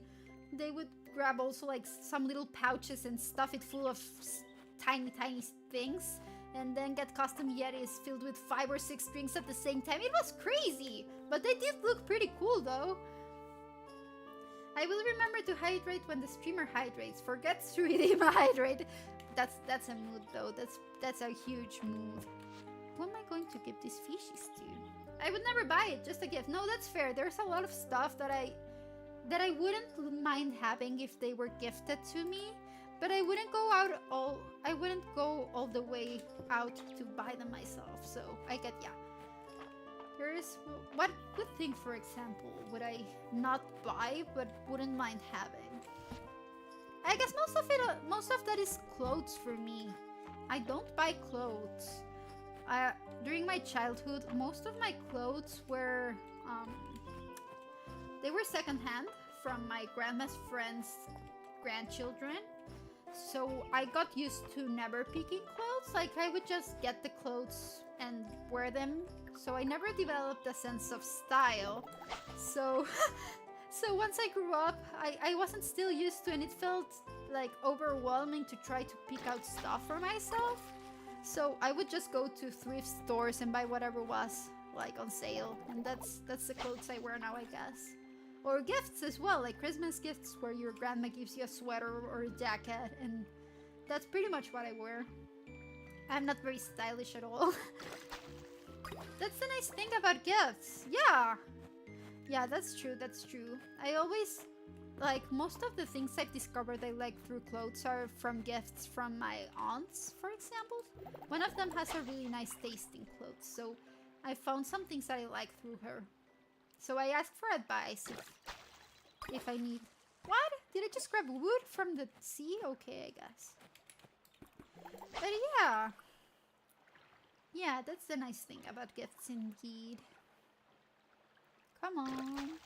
would grab also like some little pouches and stuff it full of tiny things, and then get custom Yetis filled with 5 or 6 drinks at the same time. It was crazy, but they did look pretty cool though. I will remember to hydrate when the streamer hydrates. Forgets to redeem a hydrate. That's a mood though. That's a huge mood. Who am I going to give these fishies to? I would never buy it, just a gift. No, that's fair. There's a lot of stuff that I wouldn't mind having if they were gifted to me, but I wouldn't go all the way out to buy them myself. So I get, yeah. There's what good thing, for example, would I not buy but wouldn't mind having? I guess most of that is clothes for me. I don't buy clothes. During my childhood, most of my clothes were they were secondhand from my grandma's friends' grandchildren. So I got used to never picking clothes. Like, I would just get the clothes and wear them. So I never developed a sense of style. So so once I grew up, I wasn't still used to it, and it felt like overwhelming to try to pick out stuff for myself. So I would just go to thrift stores and buy whatever was like on sale. And that's the clothes I wear now, I guess. Or gifts as well, like Christmas gifts where your grandma gives you a sweater or a jacket, and that's pretty much what I wear. I'm not very stylish at all. That's the nice thing about gifts. Yeah, that's true, that's true. I always, like, most of the things I've discovered I like through clothes are from gifts from my aunts, for example. One of them has a really nice taste in clothes, so I found some things that I like through her. So I ask for advice if I need What? Did I just grab wood from the sea? Okay, I guess. But yeah. Yeah, that's the nice thing about gifts indeed. Come on.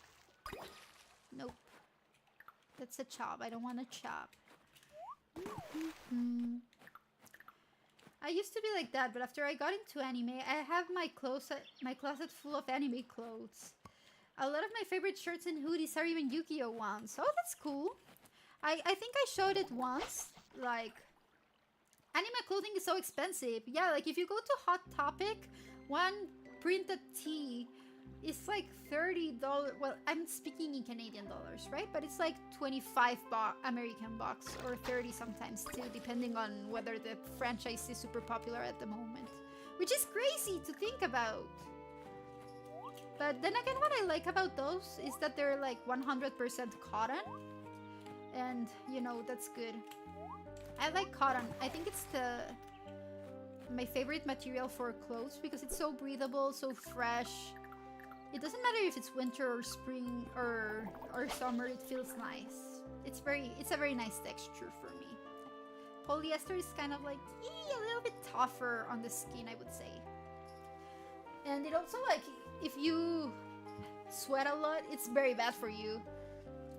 Nope. That's a chop. I don't want a chop. I used to be like that, but after I got into anime, I have my closet full of anime clothes. A lot of my favorite shirts and hoodies are even Yu-Gi-Oh ones. Oh, that's cool. I think I showed it once. Like, anime clothing is so expensive. Yeah, like if you go to Hot Topic, one printed tee is like $30. Well, I'm speaking in Canadian dollars, right? But it's like 25 American bucks or 30 sometimes too, depending on whether the franchise is super popular at the moment. Which is crazy to think about. But then again, what I like about those is that they're like 100% cotton. And, you know, that's good. I like cotton. I think it's my favorite material for clothes because it's so breathable, so fresh. It doesn't matter if it's winter or spring or summer, it feels nice. It's a very nice texture for me. Polyester is kind of like a little bit tougher on the skin, I would say. And it also, like, if you sweat a lot, it's very bad for you.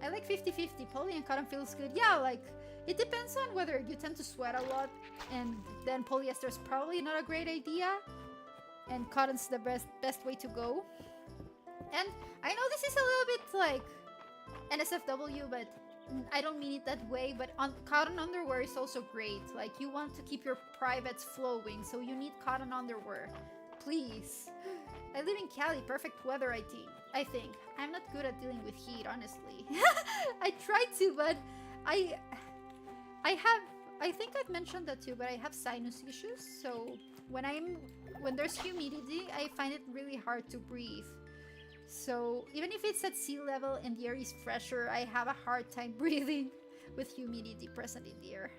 I like 50-50. Poly and cotton feels good. Yeah, like, it depends on whether you tend to sweat a lot, and then polyester is probably not a great idea, and cotton's the best way to go. And I know this is a little bit like NSFW, but I don't mean it that way, but cotton underwear is also great. Like, you want to keep your privates flowing, so you need cotton underwear. Please. I live in Cali, perfect weather, I think. I'm not good at dealing with heat, honestly. I try to, but I think I've mentioned that too, but I have sinus issues, so when there's humidity, I find it really hard to breathe. So even if it's at sea level and the air is fresher, I have a hard time breathing with humidity present in the air.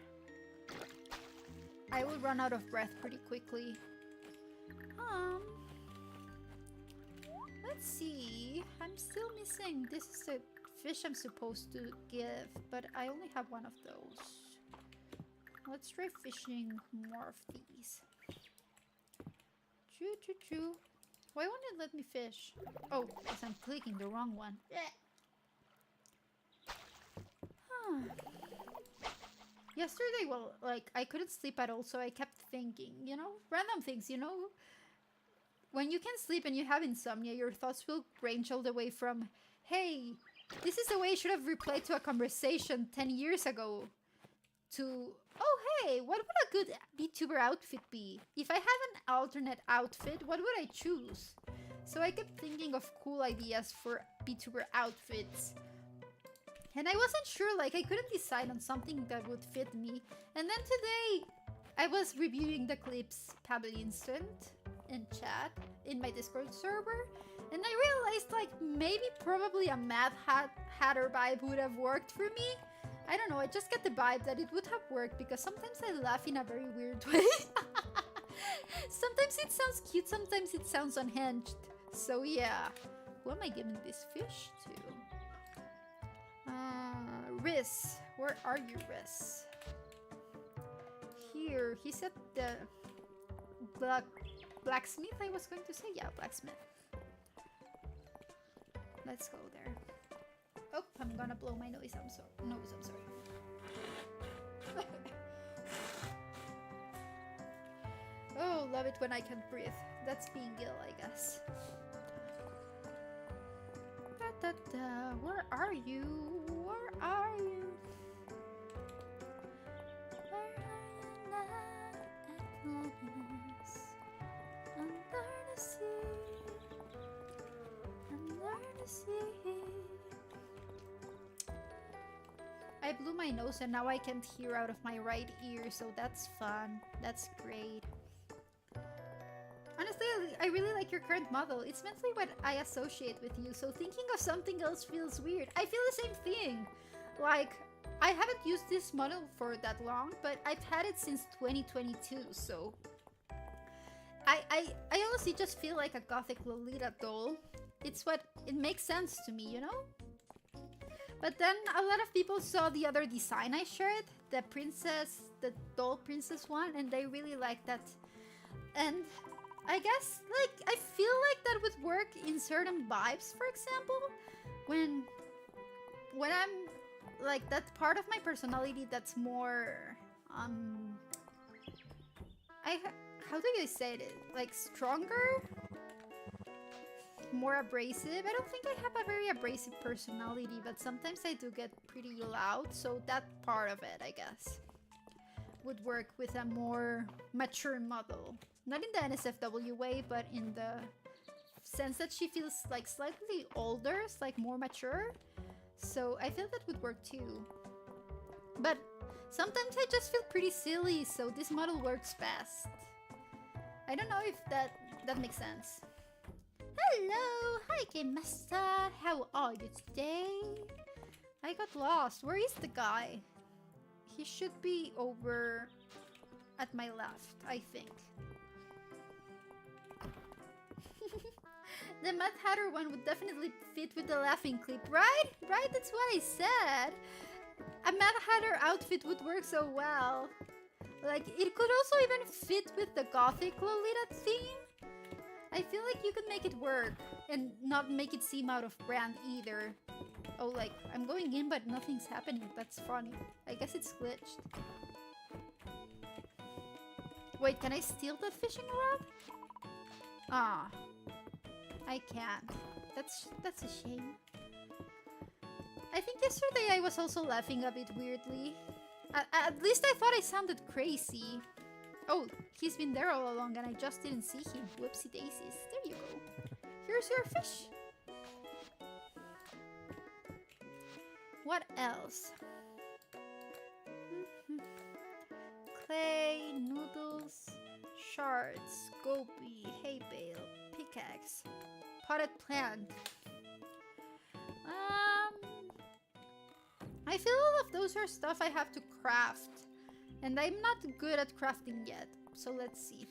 I will run out of breath pretty quickly. Let's see. I'm still missing. This is a fish I'm supposed to give, but I only have one of those. Let's try fishing more of these. Choo. Why won't it let me fish? Oh, because I'm clicking the wrong one. Yesterday, well, like, I couldn't sleep at all, so I kept thinking, you know, random things, you know? When you can sleep and you have insomnia, your thoughts will range all the way from, hey, this is the way I should have replied to a conversation 10 years ago, to, oh, hey, what would a good VTuber outfit be? If I had an alternate outfit, what would I choose? So I kept thinking of cool ideas for VTuber outfits. And I wasn't sure, like, I couldn't decide on something that would fit me. And then today, I was reviewing the clips Pablo Instant in chat in my Discord server, and I realized, like, maybe probably a Mad Hatter vibe would have worked for me. I don't know, I just get the vibe that it would have worked because sometimes I laugh in a very weird way. Sometimes it sounds cute, sometimes it sounds unhinged. So yeah, who am I giving this fish to? Riz, where are you, Riz? Here, he's at the blacksmith, I was going to say. Yeah, blacksmith. Let's go there. Oh, I'm gonna blow my nose. I'm sorry. Oh, love it when I can't breathe. That's being ill, I guess. Where are you? Where are you? Where are you now, Atlantis? Under the sea. Under the sea. I blew my nose and now I can't hear out of my right ear, so that's fun. That's great. Honestly, I really like your current model. It's mentally what I associate with you, so thinking of something else feels weird. I feel the same thing. Like, I haven't used this model for that long, but I've had it since 2022, so... I honestly just feel like a gothic Lolita doll. It makes sense to me, you know? But then a lot of people saw the other design I shared, the doll princess one, and they really liked that. And I guess, like, I feel like that would work in certain vibes, for example, when I'm like that part of my personality that's more I how do you say it? Like stronger, more abrasive. I don't think I have a very abrasive personality, but sometimes I do get pretty loud, so that part of it, I guess, would work with a more mature model. Not in the NSFW way, but in the sense that she feels like slightly older, like more mature. So I feel that would work too. But sometimes I just feel pretty silly, so this model works best. I don't know if that makes sense. Hello! Hi, Kemasa! How are you today? I got lost. Where is the guy? He should be over at my left, I think. The Mad Hatter one would definitely fit with the laughing clip, right? Right, that's what I said. A Mad Hatter outfit would work so well. Like, it could also even fit with the gothic Lolita theme. I feel like you could make it work and not make it seem out of brand either. Oh, like, I'm going in but nothing's happening. That's funny. I guess it's glitched. Wait, can I steal the fishing rod? Ah. I can't. That's a shame. I think yesterday I was also laughing a bit weirdly. At least I thought I sounded crazy. Oh, he's been there all along and I just didn't see him. Whoopsie daisies. There you go. Here's your fish. What else? Clay, noodles, shards, goby, hay bale, pickaxe, potted plant. I feel all of those are stuff I have to craft, and I'm not good at crafting yet. So let's see.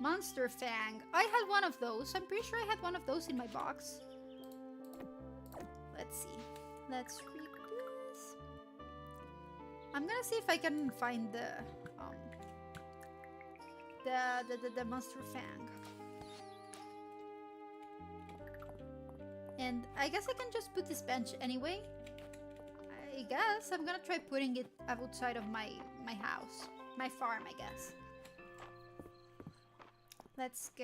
Monster Fang. I had one of those. I'm pretty sure I had one of those in my box. Let's see. Let's read this. I'm gonna see if I can find the Monster Fang. And I guess I can just put this bench anyway. I guess I'm gonna try putting it outside of my house. My farm, I guess. Let's go.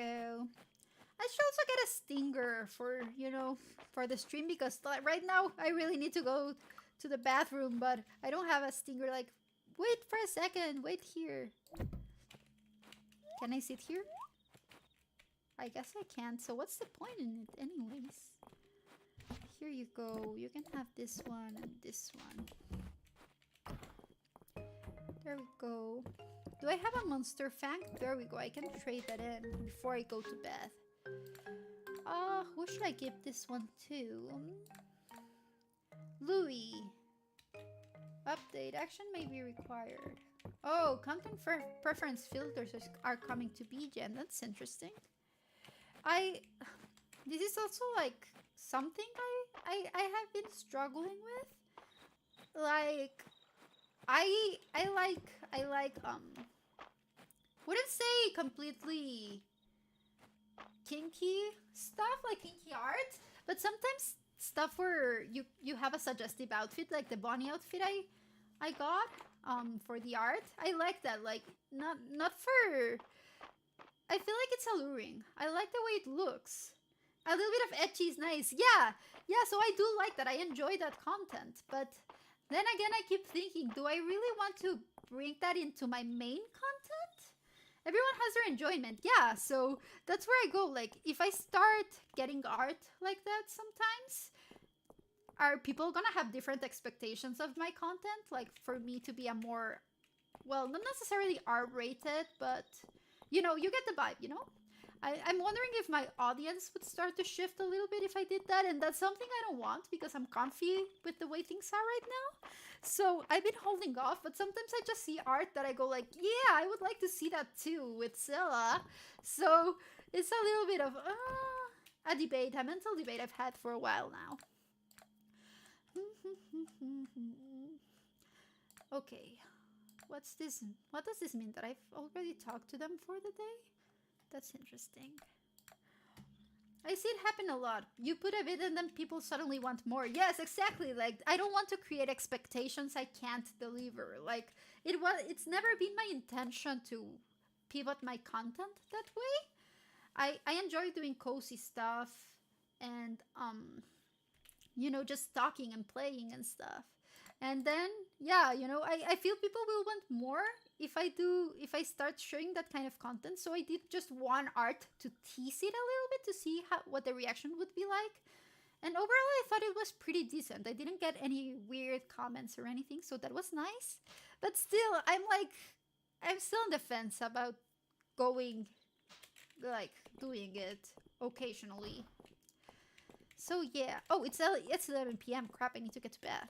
I should also get a stinger for, you know, for the stream, because right now I really need to go to the bathroom, but I don't have a stinger. Like, wait for a second, wait here. Can I sit here? I guess I can't, so what's the point in it anyways? Here you go. You can have this one and this one. There we go. Do I have a Monster Fang? There we go. I can trade that in before I go to bed. Who should I give this one to? Louis. Update. Action may be required. Oh, content preference filters are coming to BGen. That's interesting. This is also like something I have been struggling with. Like, I like wouldn't say completely kinky stuff, like kinky art, but sometimes stuff where you have a suggestive outfit, like the bunny outfit I got for the art. I like that. Like, not for, I feel like it's alluring. I like the way it looks. A little bit of etchy is nice. Yeah, so I do like that. I enjoy that content. But then again, I keep thinking, do I really want to bring that into my main content? Everyone has their enjoyment. Yeah, so that's where I go. Like, if I start getting art like that sometimes, are people gonna have different expectations of my content? Like, for me to be a more, well, not necessarily R-rated, but, you know, you get the vibe, you know? I'm wondering if my audience would start to shift a little bit if I did that, and that's something I don't want because I'm comfy with the way things are right now. So I've been holding off, but sometimes I just see art that I go like, yeah, I would like to see that too with Zilla. So it's a little bit of a debate, a mental debate I've had for a while now. Okay. What's this? What does this mean? That I've already talked to them for the day? That's interesting. I see it happen a lot. You put a bit and then people suddenly want more. Yes, exactly. Like, I don't want to create expectations I can't deliver. Like, it's never been my intention to pivot my content that way. I enjoy doing cozy stuff and just talking and playing and stuff. And then, yeah, I feel people will want more if I start sharing that kind of content. So I did just one art to tease it a little bit to see what the reaction would be like. And overall, I thought it was pretty decent. I didn't get any weird comments or anything, so that was nice. But still, I'm still on the fence about going, like, doing it occasionally. So yeah. Oh, it's 11 p.m. Crap, I need to get to bed.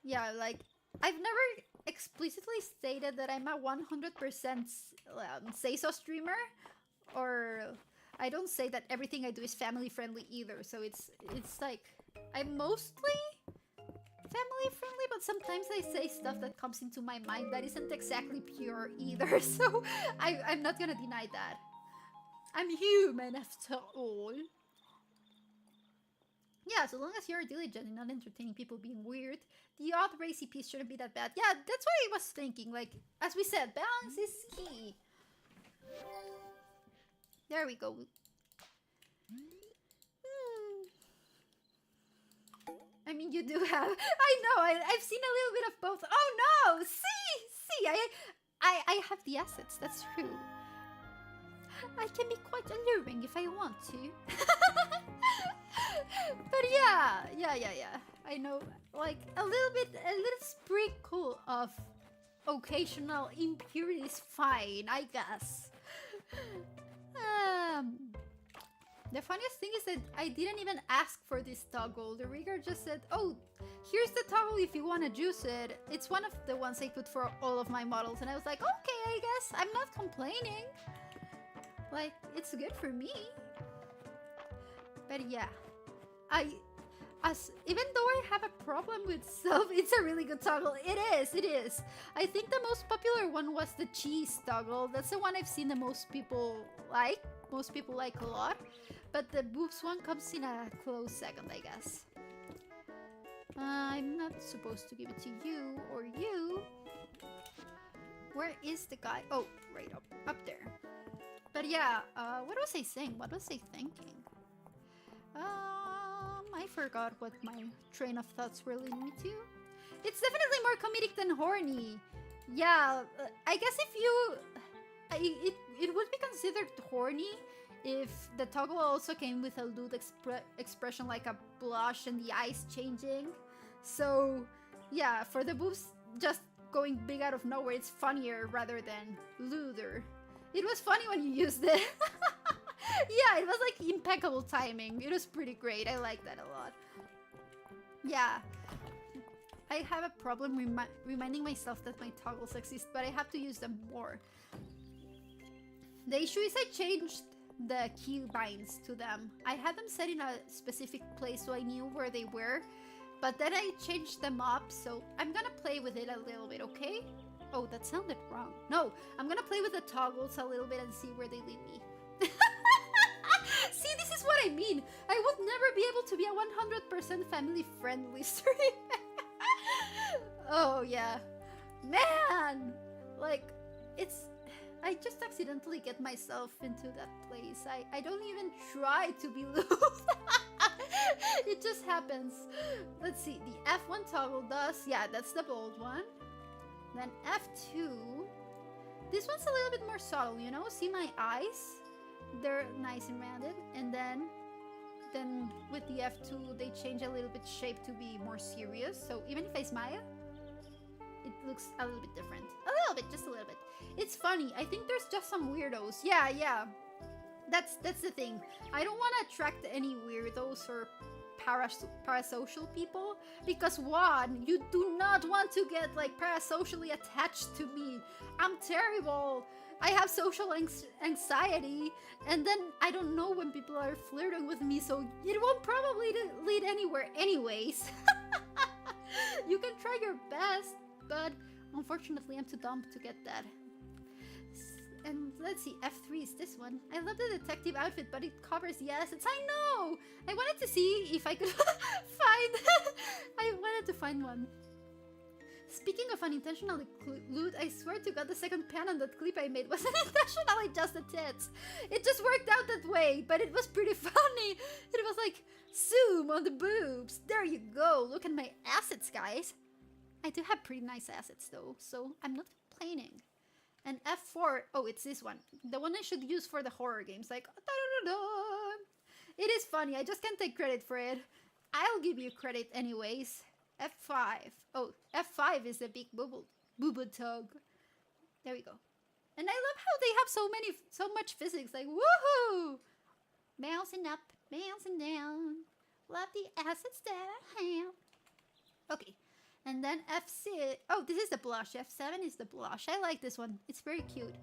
Yeah, like, I've never explicitly stated that I'm a 100% say-so streamer, or I don't say that everything I do is family friendly either. So it's like, I'm mostly family friendly, but sometimes I say stuff that comes into my mind that isn't exactly pure either. So I'm not gonna deny that. I'm human after all. Yeah, so long as you're diligent and not entertaining people being weird, the odd racy piece shouldn't be that bad. Yeah, that's what I was thinking. Like, as we said, balance is key. There we go. I mean, you do have... I know, I've seen a little bit of both. Oh no! See, I have the assets, that's true. I can be quite alluring if I want to. But yeah. I know, like, a little sprinkle of occasional impurity is fine, I guess. The funniest thing is that I didn't even ask for this toggle. The rigger just said, oh, here's the toggle if you want to juice it. It's one of the ones I put for all of my models. And I was like, okay, I guess. I'm not complaining. Like, it's good for me. But yeah, even though I have a problem with self, it's a really good toggle. It is. I think the most popular one was the cheese toggle. That's the one I've seen the most people like. Most people like a lot. But the boobs one comes in a close second, I guess. I'm not supposed to give it to you or you. Where is the guy? Oh, right up there. But yeah, what was I saying? What was I thinking? I forgot what my train of thoughts were leading me to. It's definitely more comedic than horny. Yeah, I guess if you... It would be considered horny if the toggle also came with a lewd expression like a blush and the eyes changing. So, yeah, for the boobs just going big out of nowhere, it's funnier rather than lewder. It was funny when you used it. Yeah, it was like impeccable timing. It was pretty great. I like that a lot. Yeah. I have a problem reminding myself that my toggles exist, but I have to use them more. The issue is I changed the key binds to them. I had them set in a specific place so I knew where they were, but then I changed them up, so I'm gonna play with it a little bit, okay? Oh, that sounded wrong. No, I'm gonna play with the toggles a little bit and see where they lead me. See, this is what I mean. I would never be able to be a 100% family-friendly streamer. Oh, yeah. Man! Like, I just accidentally get myself into that place. I don't even try to be lewd. It just happens. Let's see. The F1 toggle does. Yeah, that's the bold one. Then F2. This one's a little bit more subtle, you know? See my eyes? They're nice and rounded. And then with the F2, they change a little bit shape to be more serious. So even if I smile, it looks a little bit different. A little bit, just a little bit. It's funny. I think there's just some weirdos. Yeah. That's the thing. I don't want to attract any weirdos or parasocial people, because one, you do not want to get like parasocially attached to me. I'm terrible. I have social anxiety, and then I don't know when people are flirting with me, so it won't probably lead anywhere anyways. You can try your best, but unfortunately I'm too dumb to get that. And let's see, F3 is this one. I love the detective outfit, but it covers the assets. I know! I wanted to see if I could find... I wanted to find one. Speaking of unintentional loot, I swear to God the second pan on that clip I made wasn't intentionally just the tits. It just worked out that way, but it was pretty funny. It was like, zoom on the boobs. There you go. Look at my assets, guys. I do have pretty nice assets though, so I'm not complaining. And F4, oh, it's this one. The one I should use for the horror games. Like, da-da-da-da. It is funny. I just can't take credit for it. I'll give you credit anyways. F5. Oh, F5 is the big boobo tug. There we go. And I love how they have so much physics. Like, woohoo! Bouncing up, bouncing down. Love the assets that I have. Okay. And then F6. Oh, this is the blush. F7 is the blush. I like this one. It's very cute.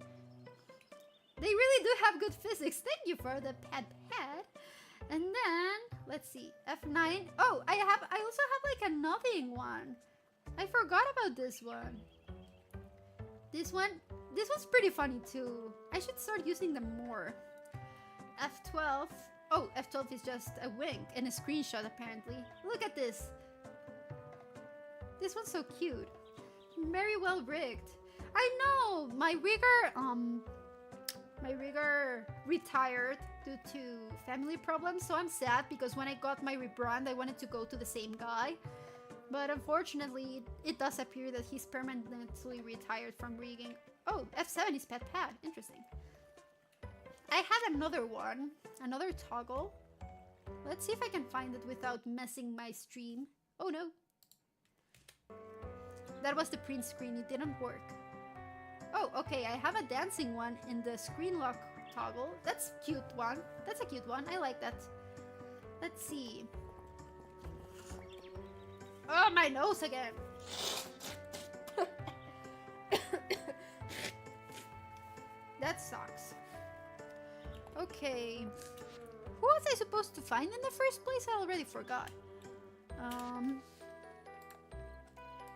They really do have good physics. Thank you for the pad. And then, let's see. F9. Oh, I also have like a nothing one. I forgot about this one. This one's pretty funny too. I should start using them more. F12. Oh, F12 is just a wink and a screenshot apparently. Look at this. This one's so cute. Very well rigged. I know! My rigger retired due to family problems, so I'm sad because when I got my rebrand, I wanted to go to the same guy. But unfortunately, it does appear that he's permanently retired from rigging. Oh, F7 is pad. Interesting. I had another one. Another toggle. Let's see if I can find it without messing my stream. Oh no. That was the print screen, it didn't work. Oh, okay, I have a dancing one in the screen lock toggle. That's a cute one. That's a cute one, I like that. Let's see. Oh, my nose again. That sucks. Okay. Who was I supposed to find in the first place? I already forgot.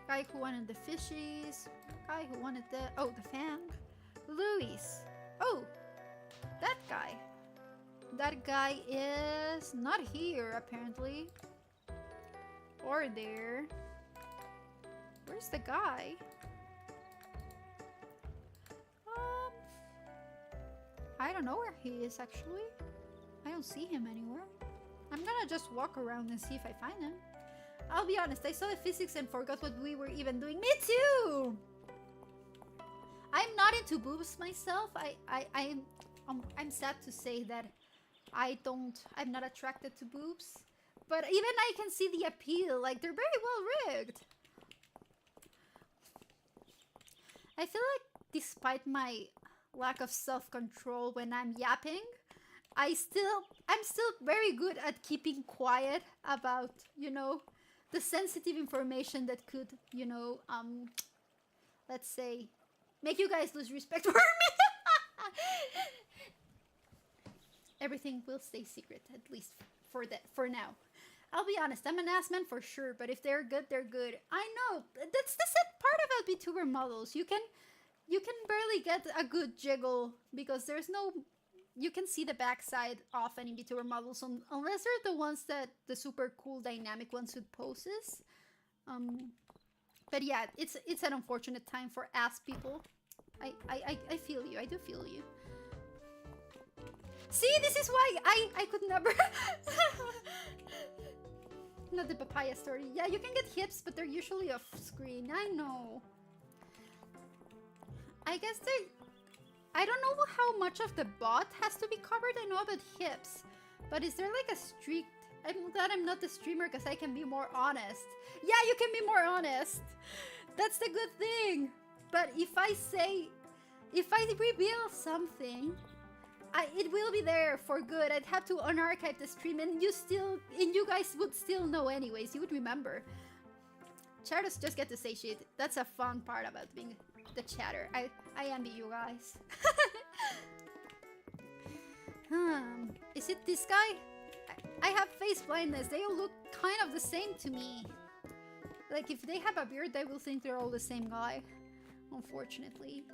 Guy who wanted the fishies. Guy who wanted the... Oh, the fang. Luis. Oh, that guy. That guy is not here, apparently. Or there. Where's the guy? I don't know where he is, actually. I don't see him anywhere. I'm gonna just walk around and see if I find him. I'll be honest, I saw the physics and forgot what we were even doing. Me too! I'm not into boobs myself. I'm sad to say that I'm not attracted to boobs. But even I can see the appeal. Like, they're very well rigged. I feel like despite my lack of self-control when I'm yapping, I'm still very good at keeping quiet about, you know, the sensitive information that could, you know, let's say, make you guys lose respect for me. Everything will stay secret, at least for now. I'll be honest, I'm an ass man for sure, but if they're good, they're good. I know, that's the sad part about VTuber models. You can barely get a good jiggle because there's no... You can see the backside often in VTuber models unless they're the ones that the super cool dynamic ones with poses. But yeah, it's an unfortunate time for ass people. I feel you. I do feel you. See, this is why I could never... Not the papaya story. Yeah, you can get hips, but they're usually off screen. I know. I guess I don't know how much of the bot has to be covered. I know about hips, but is there like a strict... I'm glad I'm not the streamer because I can be more honest. Yeah, you can be more honest. That's the good thing. But if I reveal something, it will be there for good. I'd have to unarchive the stream, and you guys would still know anyways. You would remember. Chatters just get to say shit. That's a fun part about being the chatter. I envy you guys. Is it this guy? I have face blindness. They all look kind of the same to me. Like, if they have a beard, they will think they're all the same guy. Unfortunately.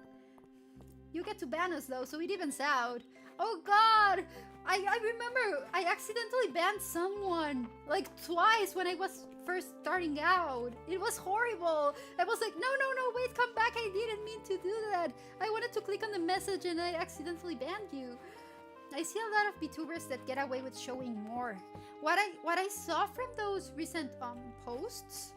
You get to ban us, though, so it evens out. Oh, God! I remember I accidentally banned someone, like, twice when I was first starting out. It was horrible. I was like, no, wait, come back. I didn't mean to do that. I wanted to click on the message and I accidentally banned you. I see a lot of VTubers that get away with showing more. What I saw from those recent posts,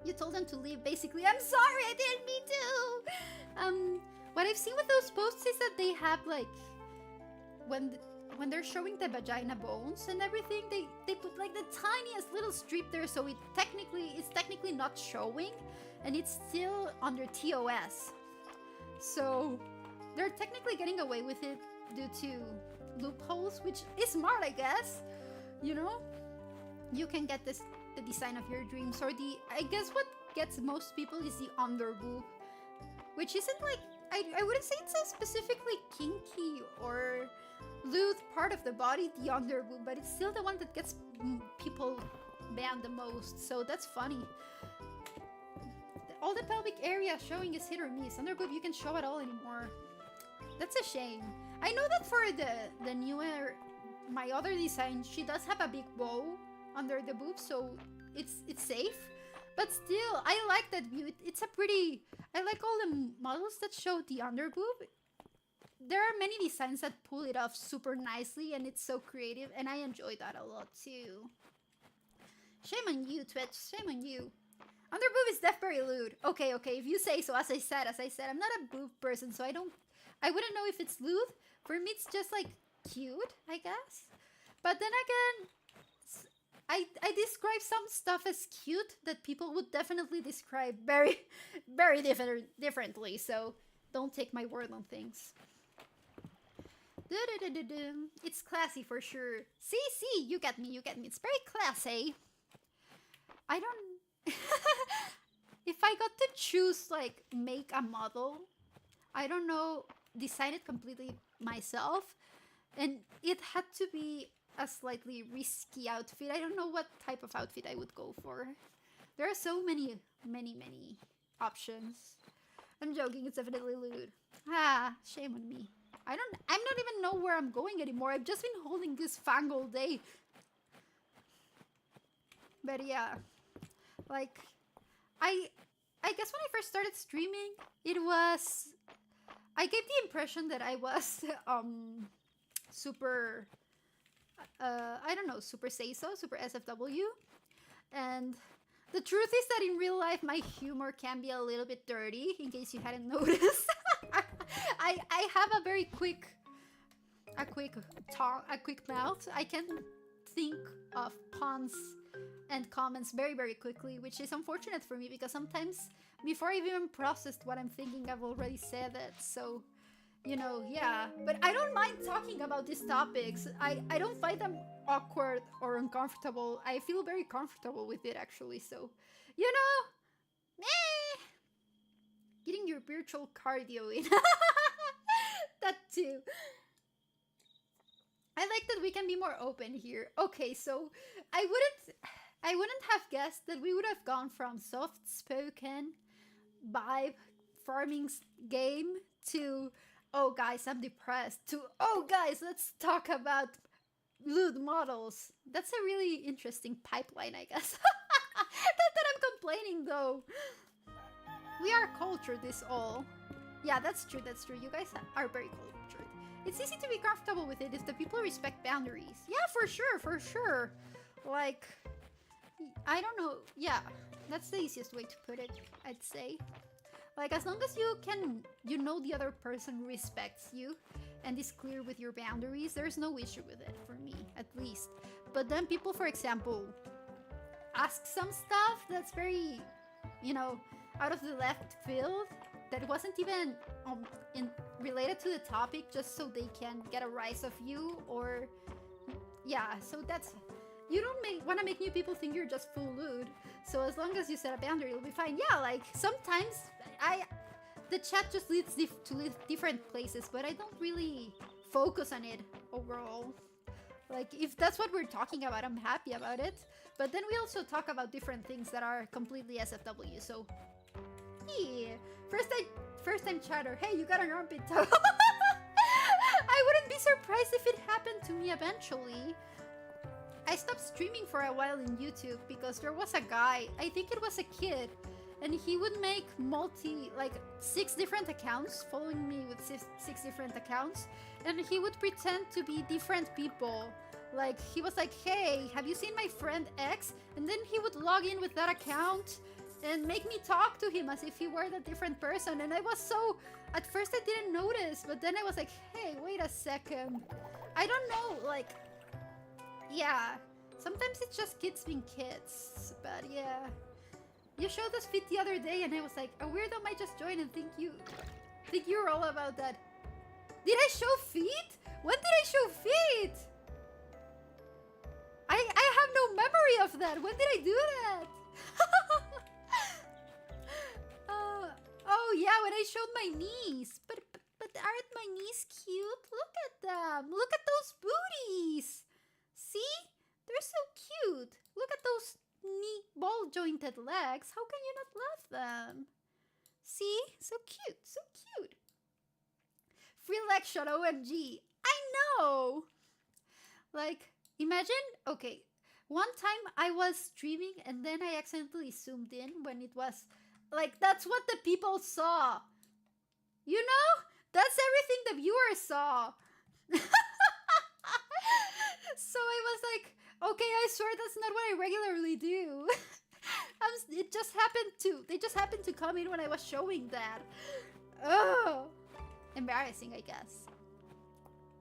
you told them to leave, basically. I'm sorry, I didn't mean to. What I've seen with those posts is that they have, like, when they're showing the vagina bones and everything, they put like the tiniest little strip there, so it's technically not showing, and it's still under TOS. So they're technically getting away with it due to loopholes, which is smart, I guess. You know, you can get the design of your dreams, or I guess what gets most people is the underboob, which isn't like, I wouldn't say it's a specifically kinky or lewd part of the body, the underboob, but it's still the one that gets people banned the most, so that's funny. All the pelvic area showing is hit or miss. Underboob you can show at all anymore. That's a shame. I know that for the newer, my other design, she does have a big bow under the boob, so it's safe. But still, I like that view. It's a pretty... I like all the models that show the underboob. There are many designs that pull it off super nicely, and it's so creative, and I enjoy that a lot too. Shame on you, Twitch. Shame on you. Underboob is def very lewd. Okay, if you say so. As I said, I'm not a boob person, so I wouldn't know if it's lewd. For me, it's just like cute, I guess. But then again, I describe some stuff as cute that people would definitely describe very, very differently. So don't take my word on things. It's classy for sure. See, you get me. It's very classy. I don't... If I got to choose, like, make a model, I don't know, design it completely myself, and it had to be a slightly risky outfit. I don't know what type of outfit I would go for. There are so many options. I'm joking, it's definitely lewd. Shame on me. I'm not even know where I'm going anymore. I've just been holding this fang all day. But yeah, like, I guess when I first started streaming, I gave the impression that I was super, I don't know, super say-so, super SFW. And the truth is that in real life, my humor can be a little bit dirty, in case you hadn't noticed. I have a very quick mouth. I can think of puns and comments very, very quickly, which is unfortunate for me because sometimes before I've even processed what I'm thinking, I've already said it. So, you know, yeah. But I don't mind talking about these topics. I don't find them awkward or uncomfortable. I feel very comfortable with it, actually. So, you know, getting your virtual cardio in. That too. I like that we can be more open here. Okay, so I wouldn't have guessed that we would have gone from soft-spoken vibe farming game to, oh guys, I'm depressed, to, oh guys, let's talk about lewd models. That's a really interesting pipeline, I guess. Not that I'm complaining, though. We are cultured, this all. Yeah, that's true. You guys are very cultured. It's easy to be comfortable with it if the people respect boundaries. Yeah, for sure. Like, I don't know. Yeah, that's the easiest way to put it, I'd say. Like, as long as you know the other person respects you and is clear with your boundaries, there's no issue with it, for me, at least. But then people, for example, ask some stuff that's very, you know, out of the left field, that wasn't even related to the topic, just so they can get a rise of you, or yeah, so that's, you don't want to make new people think you're just full lewd. So as long as you set a boundary, it'll be fine. Yeah, like sometimes the chat just leads to different places, but I don't really focus on it overall. Like, if that's what we're talking about, I'm happy about it. But then we also talk about different things that are completely SFW, so... Yeah. First time chatter. Hey, you got an armpit toe. I wouldn't be surprised if it happened to me eventually. I stopped streaming for a while in YouTube because there was a guy, I think it was a kid, and he would make like 6 different accounts, following me with 6 different accounts, and he would pretend to be different people. Like, he was like, hey, have you seen my friend X? And then he would log in with that account and make me talk to him as if he were a different person. And I was so... At first I didn't notice, but then I was like, hey, wait a second. I don't know, like... Yeah. Sometimes it's just kids being kids. But yeah. You showed us feet the other day and I was like, a weirdo might just join and think you're all about that. Did I show feet? When did I show feet? I have no memory of that. When did I do that? Oh yeah, when I showed my knees. But aren't my knees cute? Look at them. Look at those booties. See? They're so cute. Look at those knee ball-jointed legs. How can you not love them? See? So cute. So cute. Free leg shot, OMG. I know. Like, imagine, okay, one time I was streaming and then I accidentally zoomed in when it was, like, that's what the people saw. You know? That's everything the viewer saw. So I was like, okay, I swear that's not what I regularly do. They just happened to come in when I was showing that. Oh, embarrassing, I guess.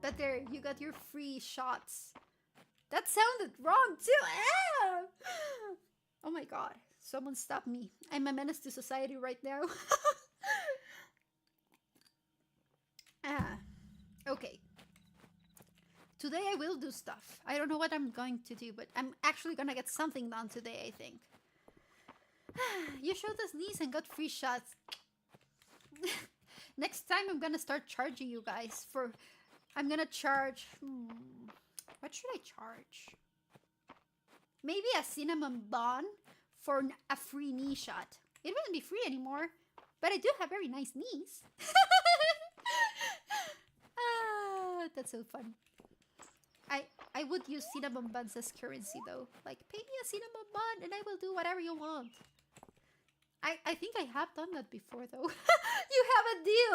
But there, you got your free shots. That sounded wrong too. Ah! Oh my god, someone stop me. I'm a menace to society right now. Okay. Today I will do stuff. I don't know what I'm going to do, but I'm actually gonna get something done today, I think. You showed us knees and got free shots. Next time I'm gonna start charging you guys for... I'm gonna charge... What should I charge? Maybe a cinnamon bun for a free knee shot. It wouldn't be free anymore, but I do have very nice knees. That's so fun. I would use cinnamon buns as currency though. Like, pay me a cinnamon bun and I will do whatever you want. I think I have done that before though. You have a deal.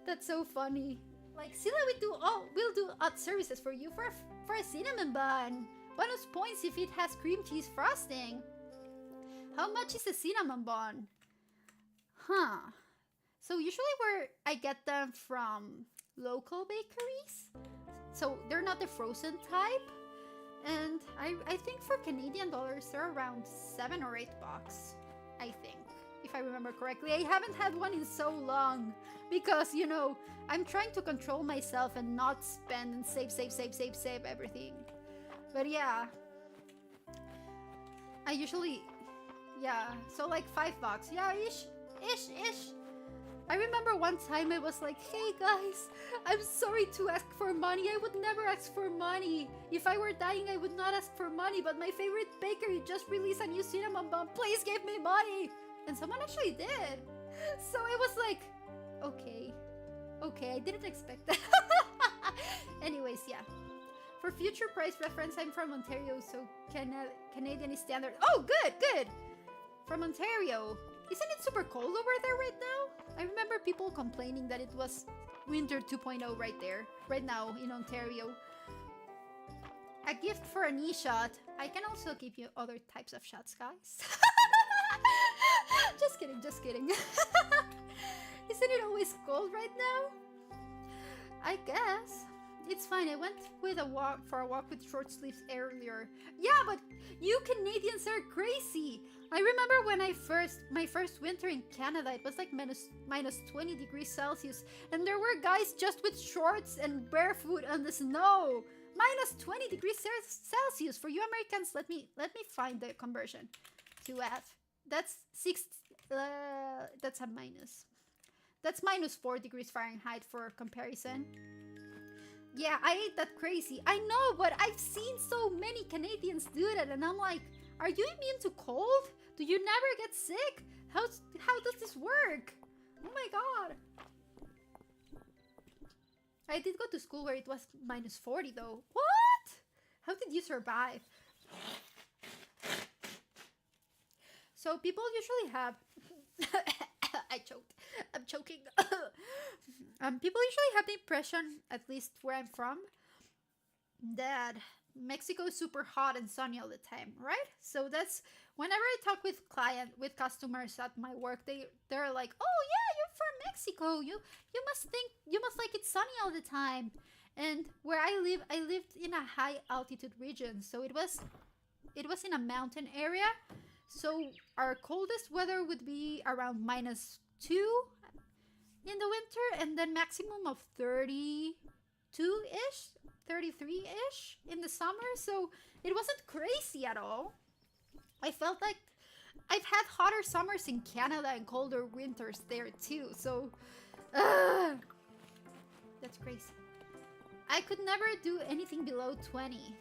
That's so funny. Like, Sila, we'll do odd services for you for a cinnamon bun. Bonus points if it has cream cheese frosting. How much is a cinnamon bun? Huh. So usually where I get them from local bakeries. So they're not the frozen type. And I think for Canadian dollars, they're around $7 or $8, I think. If I remember correctly. I haven't had one in so long. Because, you know, I'm trying to control myself and not spend and save everything. But yeah. I usually... Yeah, so like $5. Yeah, ish. I remember one time I was like, hey guys, I'm sorry to ask for money. I would never ask for money. If I were dying, I would not ask for money. But my favorite bakery just released a new cinnamon bun. Please give me money. And someone actually did. So I was like, okay, I didn't expect that. Anyways, yeah. For future price reference, I'm from Ontario, so Canadian is standard. Oh, good. From Ontario. Isn't it super cold over there right now? I remember people complaining that it was winter 2.0 right now in Ontario. A gift for a knee shot. I can also give you other types of shots, guys. Just kidding. Isn't it always cold right now? I guess. It's fine. I went for a walk with short sleeves earlier. Yeah, but you Canadians are crazy. I remember when my first winter in Canada, it was like minus 20 degrees Celsius, and there were guys just with shorts and barefoot on the snow. Minus 20 degrees Celsius. For you Americans, let me find the conversion to F. That's That's a minus. That's minus 4 degrees Fahrenheit for comparison. Yeah, I ain't that crazy. I know, but I've seen so many Canadians do that, and I'm like, are you immune to cold? Do you never get sick? How does this work? Oh my god. I did go to school where it was minus 40 though. What? How did you survive? So people usually have... I choked. I'm choking. People usually have the impression, at least where I'm from, that Mexico is super hot and sunny all the time, right? So that's whenever I talk with customers at my work, they're like, "Oh yeah, you're from Mexico. You must like it sunny all the time." And where I lived in a high altitude region, so it was in a mountain area. So our coldest weather would be around -2 in the winter, and then maximum of 32-ish, 33-ish in the summer. So it wasn't crazy at all. I felt like I've had hotter summers in Canada and colder winters there too. So that's crazy. I could never do anything below 20.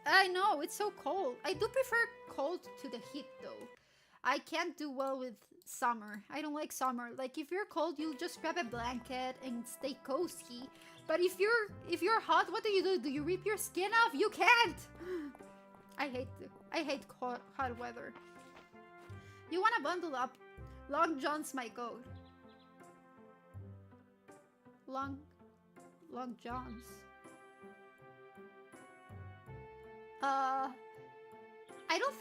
I know, it's so cold. I do prefer cold to the heat though. I can't do well with summer. I don't like summer. Like if you're cold, you'll just grab a blanket and stay cozy. But if you're hot, what do? Do you rip your skin off? You can't. I hate hot weather. You wanna bundle up? Long John's my goat. Long John's. I don't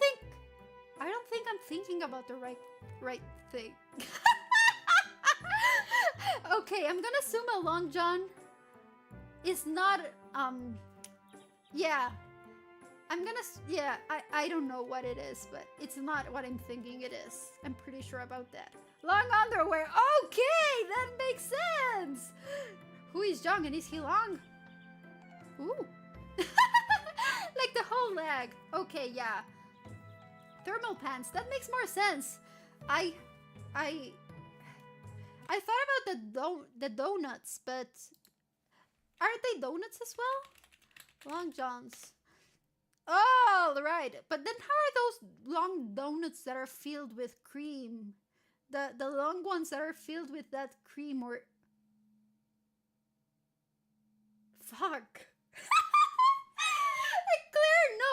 think I'm thinking about the right thing. Okay, I'm gonna assume a Long John is not yeah. I don't know what it is, but it's not what I'm thinking it is. I'm pretty sure about that. Long underwear. Okay, that makes sense. Who is John and is he long? Ooh. Like the whole leg. Okay, yeah. Thermal pants. That makes more sense. I thought about the donuts, but aren't they donuts as well? Long Johns. Oh, right. But then how are those long donuts that are filled with cream? The long ones that are filled with that cream or... Fuck. Claire, no.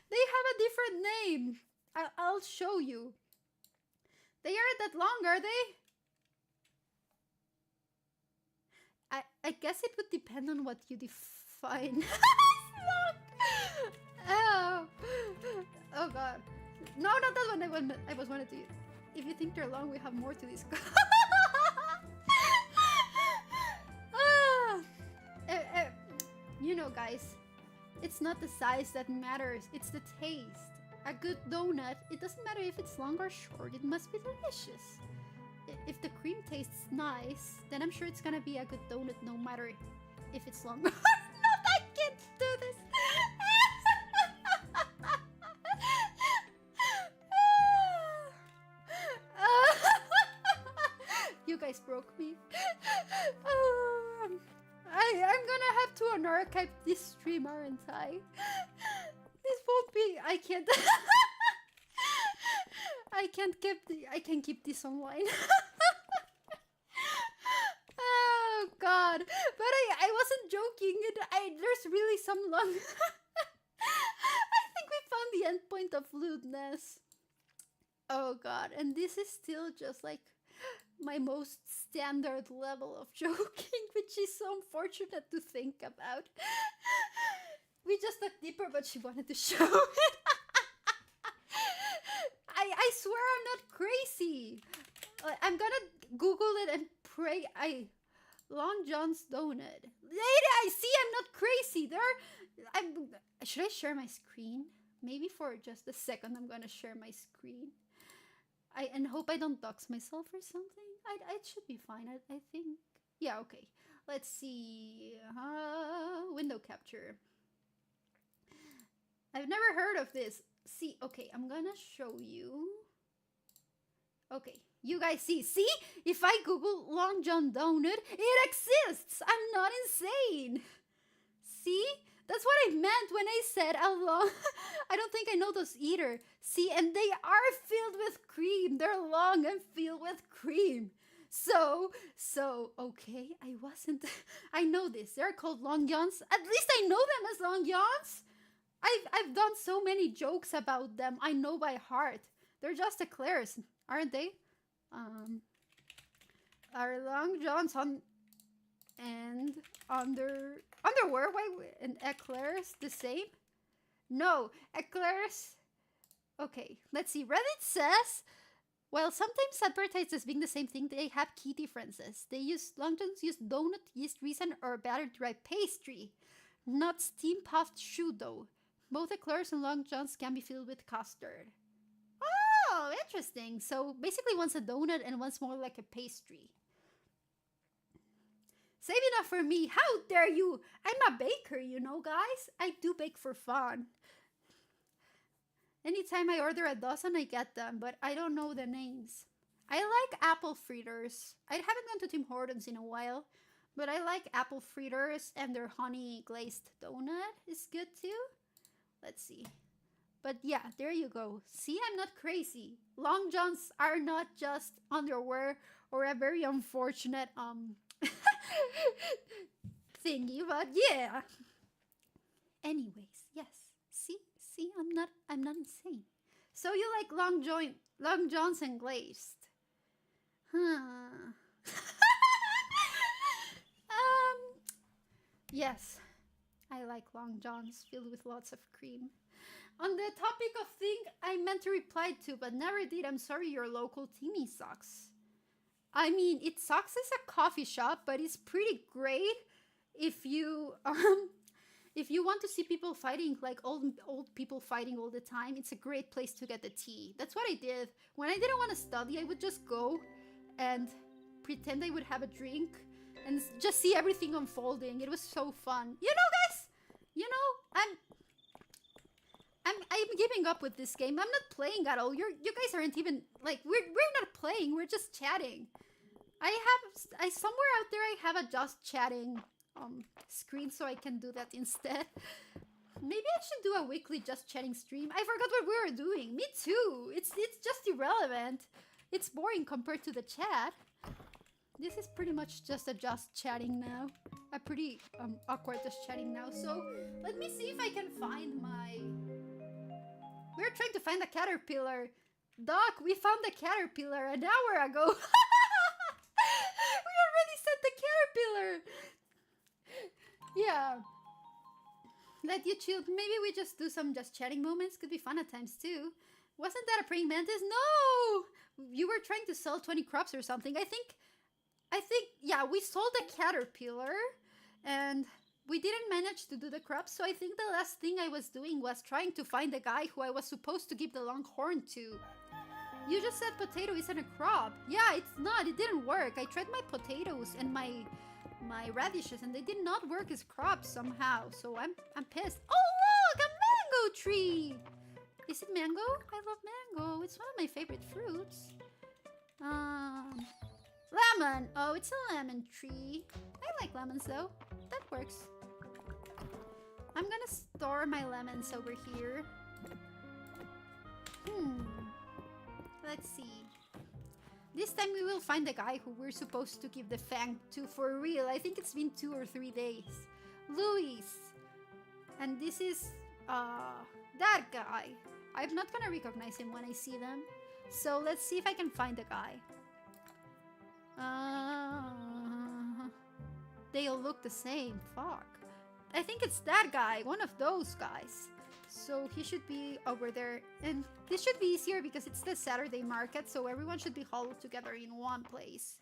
They have a different name. I'll show you. They aren't that long, are they? I guess it would depend on what you define. Oh god. No, not that one. I was wanted to. If you think they're long, we have more to discuss. You know, guys, it's not the size that matters, it's the taste. A good donut, it doesn't matter if it's long or short, it must be delicious. If the cream tastes nice, then I'm sure it's gonna be a good donut no matter if it's long. No, I can't do this. You guys broke me. I'm gonna have to unarchive this stream, aren't I? This won't be. I can't. I can keep this online. Oh god! But I wasn't joking. There's really some long. I think we found the endpoint of lewdness. Oh god! And this is still just like my most standard level of joking, which is so unfortunate to think about. We just dug deeper, but she wanted to show it. I swear I'm not crazy. I'm gonna Google it and pray. Long John's donut. I see I'm not crazy. Should I share my screen? Maybe for just a second I'm gonna share my screen. And hope I don't dox myself or something. It should be fine, I think. Yeah, okay. Let's see. Window capture. I've never heard of this. See, okay, I'm gonna show you. Okay, you guys see? See? If I Google Long John Donut, it exists! I'm not insane! See? That's what I meant when I said a long. I don't think I know those either. See, and they are filled with cream. They're long and filled with cream. Okay, I wasn't. I know this. They're called Long Johns. At least I know them as Long Johns. I've done so many jokes about them. I know by heart. They're just eclairs, aren't they? Are Long Johns on and underwear and eclairs the same? No, eclairs. Okay, let's see. Reddit says, while sometimes advertised as being the same thing, they have key differences. Long Johns use donut, yeast resin, or batter-dry pastry, not steam-puffed shoe dough. Both eclairs and Long Johns can be filled with custard. Oh, interesting. So basically one's a donut and one's more like a pastry. Save enough for me. How dare you? I'm a baker, you know, guys. I do bake for fun. Anytime I order a dozen, I get them, but I don't know the names. I like apple fritters. I haven't gone to Tim Hortons in a while, but I like apple fritters, and their honey glazed donut is good too. Let's see. But yeah, there you go. See, I'm not crazy. Long Johns are not just underwear or a very unfortunate thingy, but yeah. Anyways, yes. See, I'm not insane. So you like Long Johns and glazed? Huh. Yes. I like Long Johns filled with lots of cream. On the topic of thing I meant to reply to, but never did. I'm sorry, your local Timmy sucks. I mean, it sucks as a coffee shop, but it's pretty great if you want to see people fighting, like old people fighting all the time. It's a great place to get the tea. That's what I did. When I didn't want to study, I would just go and pretend I would have a drink and just see everything unfolding. It was so fun. You know, guys, you know, I'm giving up with this game. I'm not playing at all. You guys aren't even like we're not playing. We're just chatting. I somewhere out there I have a just chatting screen, so I can do that instead. Maybe I should do a weekly just chatting stream. I forgot what we were doing. Me too. It's just irrelevant. It's boring compared to the chat. This is pretty much just a just chatting now. A pretty awkward just chatting now. So let me see if I can find my. We're trying to find a caterpillar. Doc, we found the caterpillar an hour ago. We already sent the caterpillar. Yeah. Let you chill. Maybe we just do some just chatting moments. Could be fun at times too. Wasn't that a praying mantis? No! You were trying to sell 20 crops or something. I think, yeah, we sold a caterpillar and we didn't manage to do the crops. So I think the last thing I was doing was trying to find the guy who I was supposed to give the long horn to. You just said potato isn't a crop. Yeah, it's not. It didn't work. I tried my potatoes and my radishes and they did not work as crops somehow. So I'm pissed. Oh, look, a mango tree. Is it mango? I love mango. It's one of my favorite fruits. Lemon. Oh, it's a lemon tree. I like lemons though. That works. I'm gonna store my lemons over here. Let's see. This time we will find the guy who we're supposed to give the fang to for real. I think it's been 2 or 3 days. Luis. And this is that guy. I'm not gonna recognize him when I see them. So let's see if I can find the guy. They all look the same. Fuck. I think it's that guy. One of those guys. So he should be over there. And this should be easier because it's the Saturday market. So everyone should be huddled together in one place.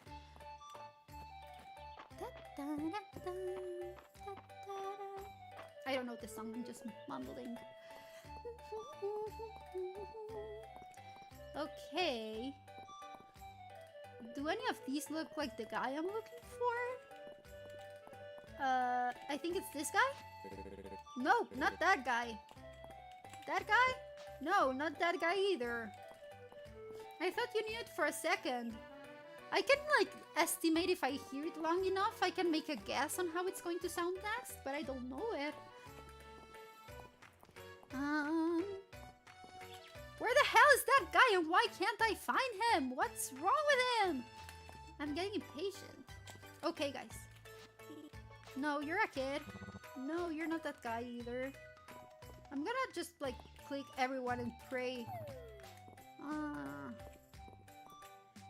I don't know the song. I'm just mumbling. Okay. Do any of these look like the guy I'm looking for? I think it's this guy? No, not that guy. That guy? No, not that guy either. I thought you knew it for a second. I can like estimate if I hear it long enough. I can make a guess on how it's going to sound next, but I don't know it. Where the hell is that guy and why can't I find him? What's wrong with him? I'm getting impatient. Okay, guys. No, you're a kid. No, you're not that guy either. I'm gonna just like click everyone and pray.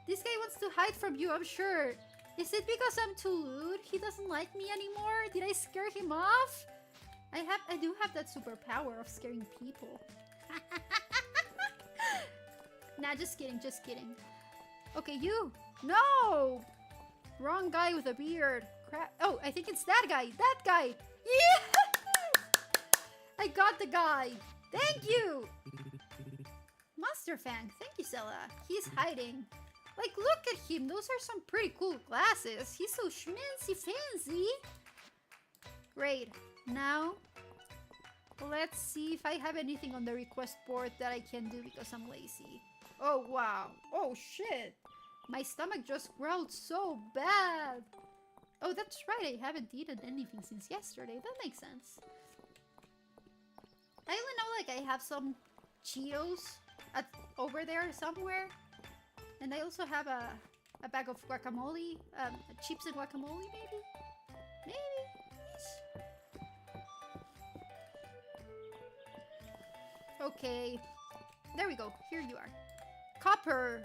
This guy wants to hide from you, I'm sure. Is it because I'm too lewd? He doesn't like me anymore? Did I scare him off? I do have that superpower of scaring people. Nah, just kidding, just kidding. Okay, you. No! Wrong guy with a beard. Crap. Oh, I think it's that guy. That guy. Yeah! I got the guy. Thank you. Monster Fang. Thank you, Zella. He's hiding. Like, look at him. Those are some pretty cool glasses. He's so schmancy fancy. Great. Now, let's see if I have anything on the request board that I can do because I'm lazy. Oh, wow. Oh, shit. My stomach just growled so bad. Oh, that's right. I haven't eaten anything since yesterday. That makes sense. I only know, like, I have some Cheetos over there somewhere. And I also have a bag of guacamole. Chips and guacamole, maybe? Maybe. Okay. There we go. Here you are. Copper.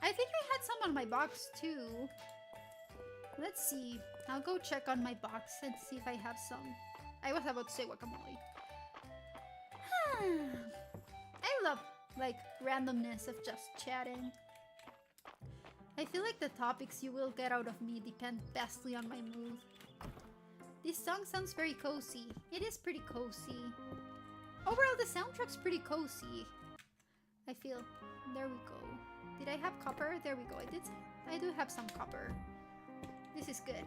I think I had some on my box too. Let's see. I'll go check on my box and see if I have some. I was about to say guacamole. I love like randomness of just chatting. I feel like the topics you will get out of me depend vastly on my mood. This song sounds very cozy. It is pretty cozy. Overall, the soundtrack's pretty cozy. I feel. There we go. Did I have copper? There we go. I do have some copper. This is good.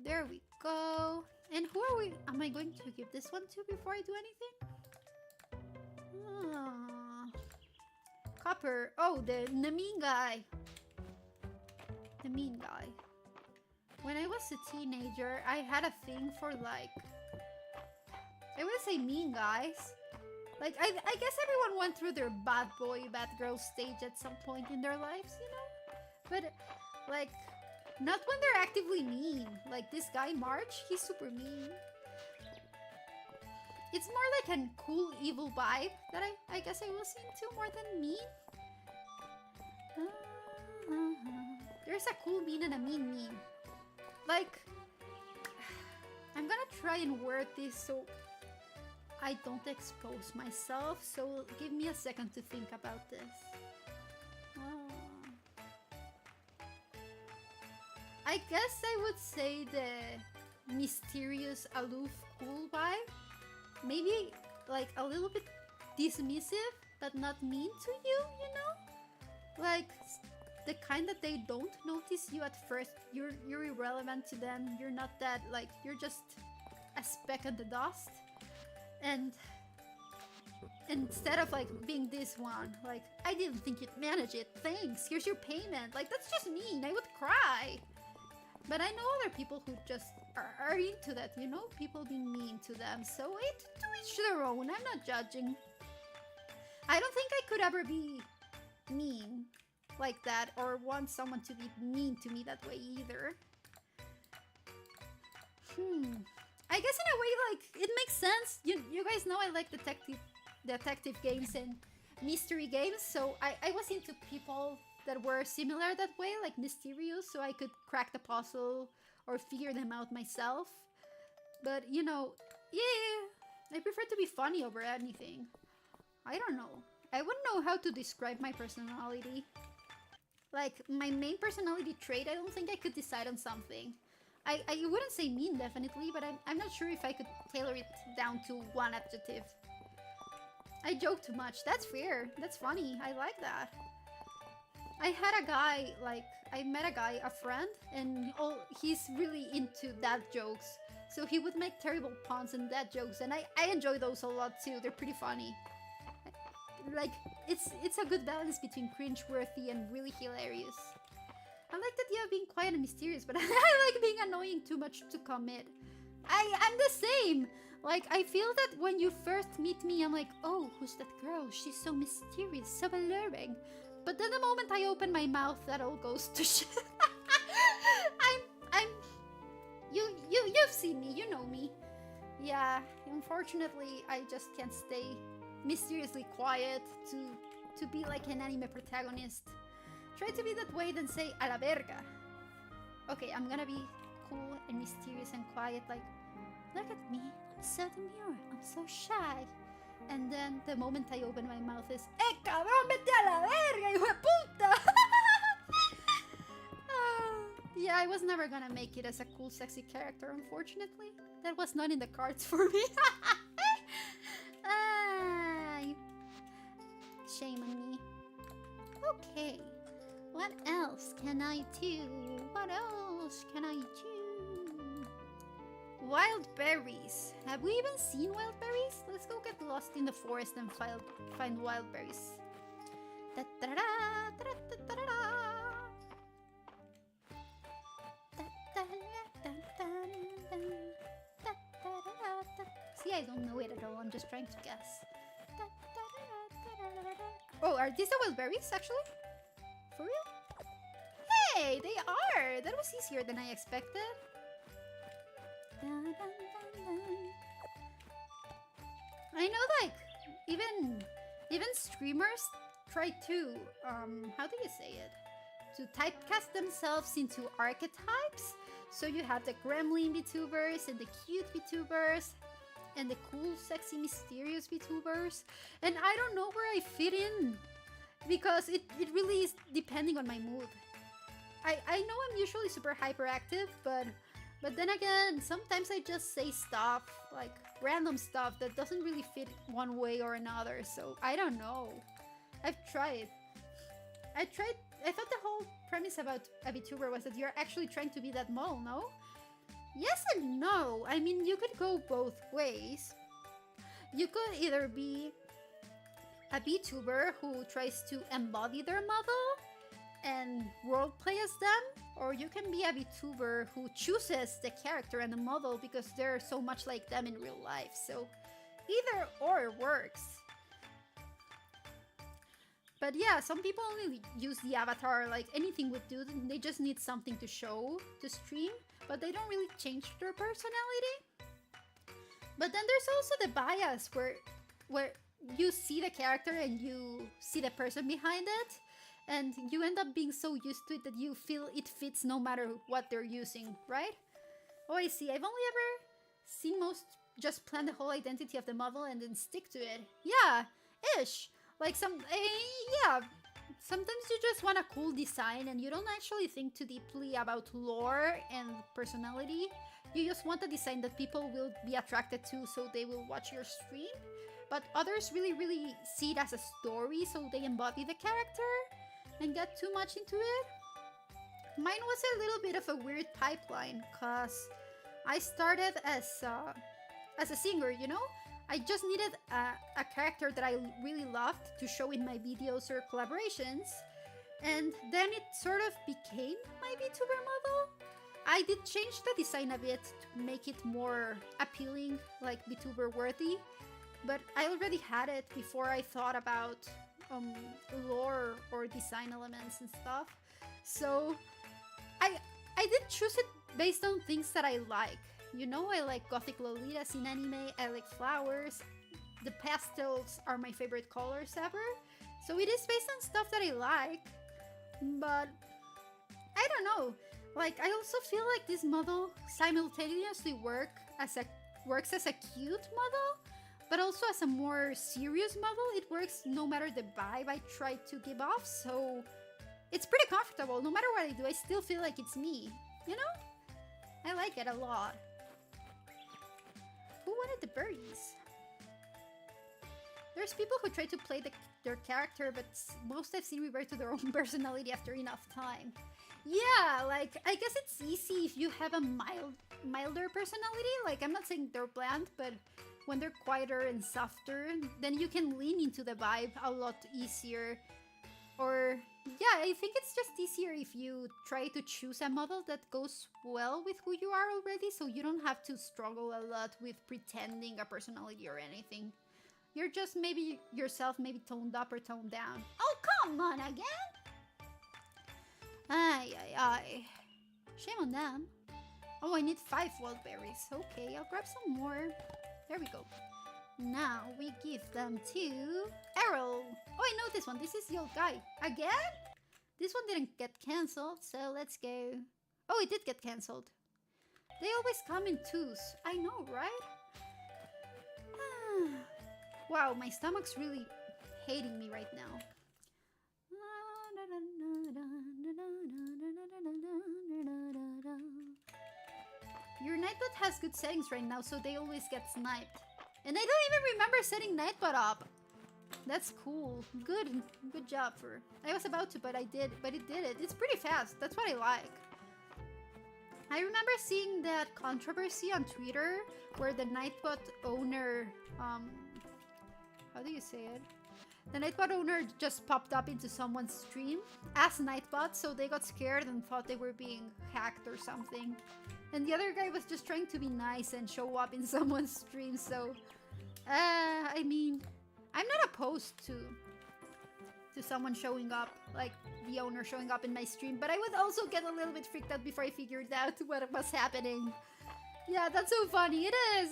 There we go. And who are we? Am I going to give this one to before I do anything? Copper. Oh, the mean guy. The mean guy. When I was a teenager, I had a thing for like... I wouldn't say mean guys. Like, I guess everyone went through their bad boy, bad girl stage at some point in their lives, you know? But, like, not when they're actively mean. Like, this guy, March, he's super mean. It's more like a cool, evil vibe that I guess I was into more than mean. There's a cool mean and a mean mean. Like, I'm gonna try and word this so I don't expose myself, so give me a second to think about this. I guess I would say the mysterious, aloof, cool vibe. Maybe like a little bit dismissive, but not mean to you, you know? Like the kind that they don't notice you at first. You're irrelevant to them. You're not that, like, you're just a speck in the dust. And instead of like being this one, like, I didn't think you'd manage it. Thanks, here's your payment. Like, that's just mean. I would cry. But I know other people who just are into that, you know? People being mean to them. So to each their own. I'm not judging. I don't think I could ever be mean like that or want someone to be mean to me that way either. I guess in a way, like, it makes sense. You guys know I like detective games and mystery games, so I was into people that were similar that way, like mysterious, so I could crack the puzzle or figure them out myself. But, you know, yeah, I prefer to be funny over anything. I don't know. I wouldn't know how to describe my personality. Like, my main personality trait, I don't think I could decide on something. I wouldn't say mean, definitely, but I'm not sure if I could tailor it down to one adjective. I joke too much. That's fair. That's funny. I like that. I had a guy, like, I met a guy, a friend, and he's really into dad jokes. So he would make terrible puns and dad jokes, and I enjoy those a lot too. They're pretty funny. Like, it's a good balance between cringeworthy and really hilarious. I like the idea of being quiet and mysterious, but I like being annoying too much to commit. I'm the same. Like, I feel that when you first meet me, I'm like, oh, who's that girl? She's so mysterious, so alluring. But then the moment I open my mouth, that all goes to shit. You've seen me, you know me. Yeah, unfortunately, I just can't stay mysteriously quiet to be like an anime protagonist. Try to be that way, then say a la verga. Okay, I'm gonna be cool and mysterious and quiet, like, look at me, I'm so demure, I'm so shy. And then the moment I open my mouth is, cabrón, vete a la verga, hijo de puta! Yeah, I was never gonna make it as a cool, sexy character, unfortunately. That was not in the cards for me. Shame on me. Okay, what else can I do? What else can I do? Wild berries. Have we even seen wild berries? Let's go get lost in the forest and find wild berries. See, I don't know it at all. I'm just trying to guess. Oh, are these the wild berries, actually? For real? Hey, they are! That was easier than I expected. I know, like, even streamers try to, how do you say it? To typecast themselves into archetypes. So you have the gremlin VTubers and the cute VTubers and the cool, sexy, mysterious VTubers. And I don't know where I fit in because it really is depending on my mood. I know I'm usually super hyperactive, but then again, sometimes I just say stuff, like random stuff that doesn't really fit one way or another, so I don't know. I've tried. I thought the whole premise about a VTuber was that you're actually trying to be that model, no? Yes and no. I mean, you could go both ways. You could either be a VTuber who tries to embody their model and roleplay as them, or you can be a VTuber who chooses the character and the model because they're so much like them in real life. So either or works. But yeah, some people only use the avatar, like anything would do. They just need something to show to stream, but they don't really change their personality. But then there's also the bias where you see the character and you see the person behind it, and you end up being so used to it that you feel it fits no matter what they're using, right? Oh, I see. I've only ever seen most just plan the whole identity of the model and then stick to it. Yeah, ish. Like yeah, sometimes you just want a cool design and you don't actually think too deeply about lore and personality. You just want a design that people will be attracted to, so they will watch your stream. But others really see it as a story, so they embody the character and get too much into it. Mine was a little bit of a weird pipeline, cause I started as a singer, you know? I just needed a character that I really loved to show in my videos or collaborations, and then it sort of became my VTuber model. I did change the design a bit to make it more appealing, like VTuber worthy, but I already had it before I thought about lore or design elements and stuff. So I did choose it based on things that I like. You know, I like gothic lolitas in anime, I like flowers, the pastels are my favorite colors ever, so it is based on stuff that I like, but I don't know, like I also feel like this model simultaneously works as a cute model, but also as a more serious model. It works no matter the vibe I try to give off, so it's pretty comfortable. No matter what I do, I still feel like it's me, you know? I like it a lot. Who wanted the berries? There's people who try to play the their character, but most I've seen revert to their own personality after enough time. Yeah, like I guess it's easy if you have a milder personality. Like I'm not saying they're bland, but when they're quieter and softer, then you can lean into the vibe a lot easier. Or yeah, I think it's just easier if you try to choose a model that goes well with who you are already, so you don't have to struggle a lot with pretending a personality or anything. You're just maybe yourself, maybe toned up or toned down. Oh, come on again! Ay, ay, ay. Shame on them. Oh, I need 5 wild berries. Okay, I'll grab some more. There we go. Now we give them to Errol. Oh, I know this one. This is the old guy. Again? This one didn't get cancelled, so let's go. Oh, it did get cancelled. They always come in twos. I know, right? Wow, my stomach's really hating me right now. Your Nightbot has good settings right now, so they always get sniped. And I don't even remember setting Nightbot up. That's cool. Good job for... I was about to, but it did it. It's pretty fast. That's what I like. I remember seeing that controversy on Twitter where the Nightbot owner... how do you say it? The Nightbot owner just popped up into someone's stream as Nightbot, so they got scared and thought they were being hacked or something. And the other guy was just trying to be nice and show up in someone's stream, so... I mean, I'm not opposed to someone showing up, like the owner showing up in my stream, but I would also get a little bit freaked out before I figured out what was happening. Yeah, that's so funny. It is.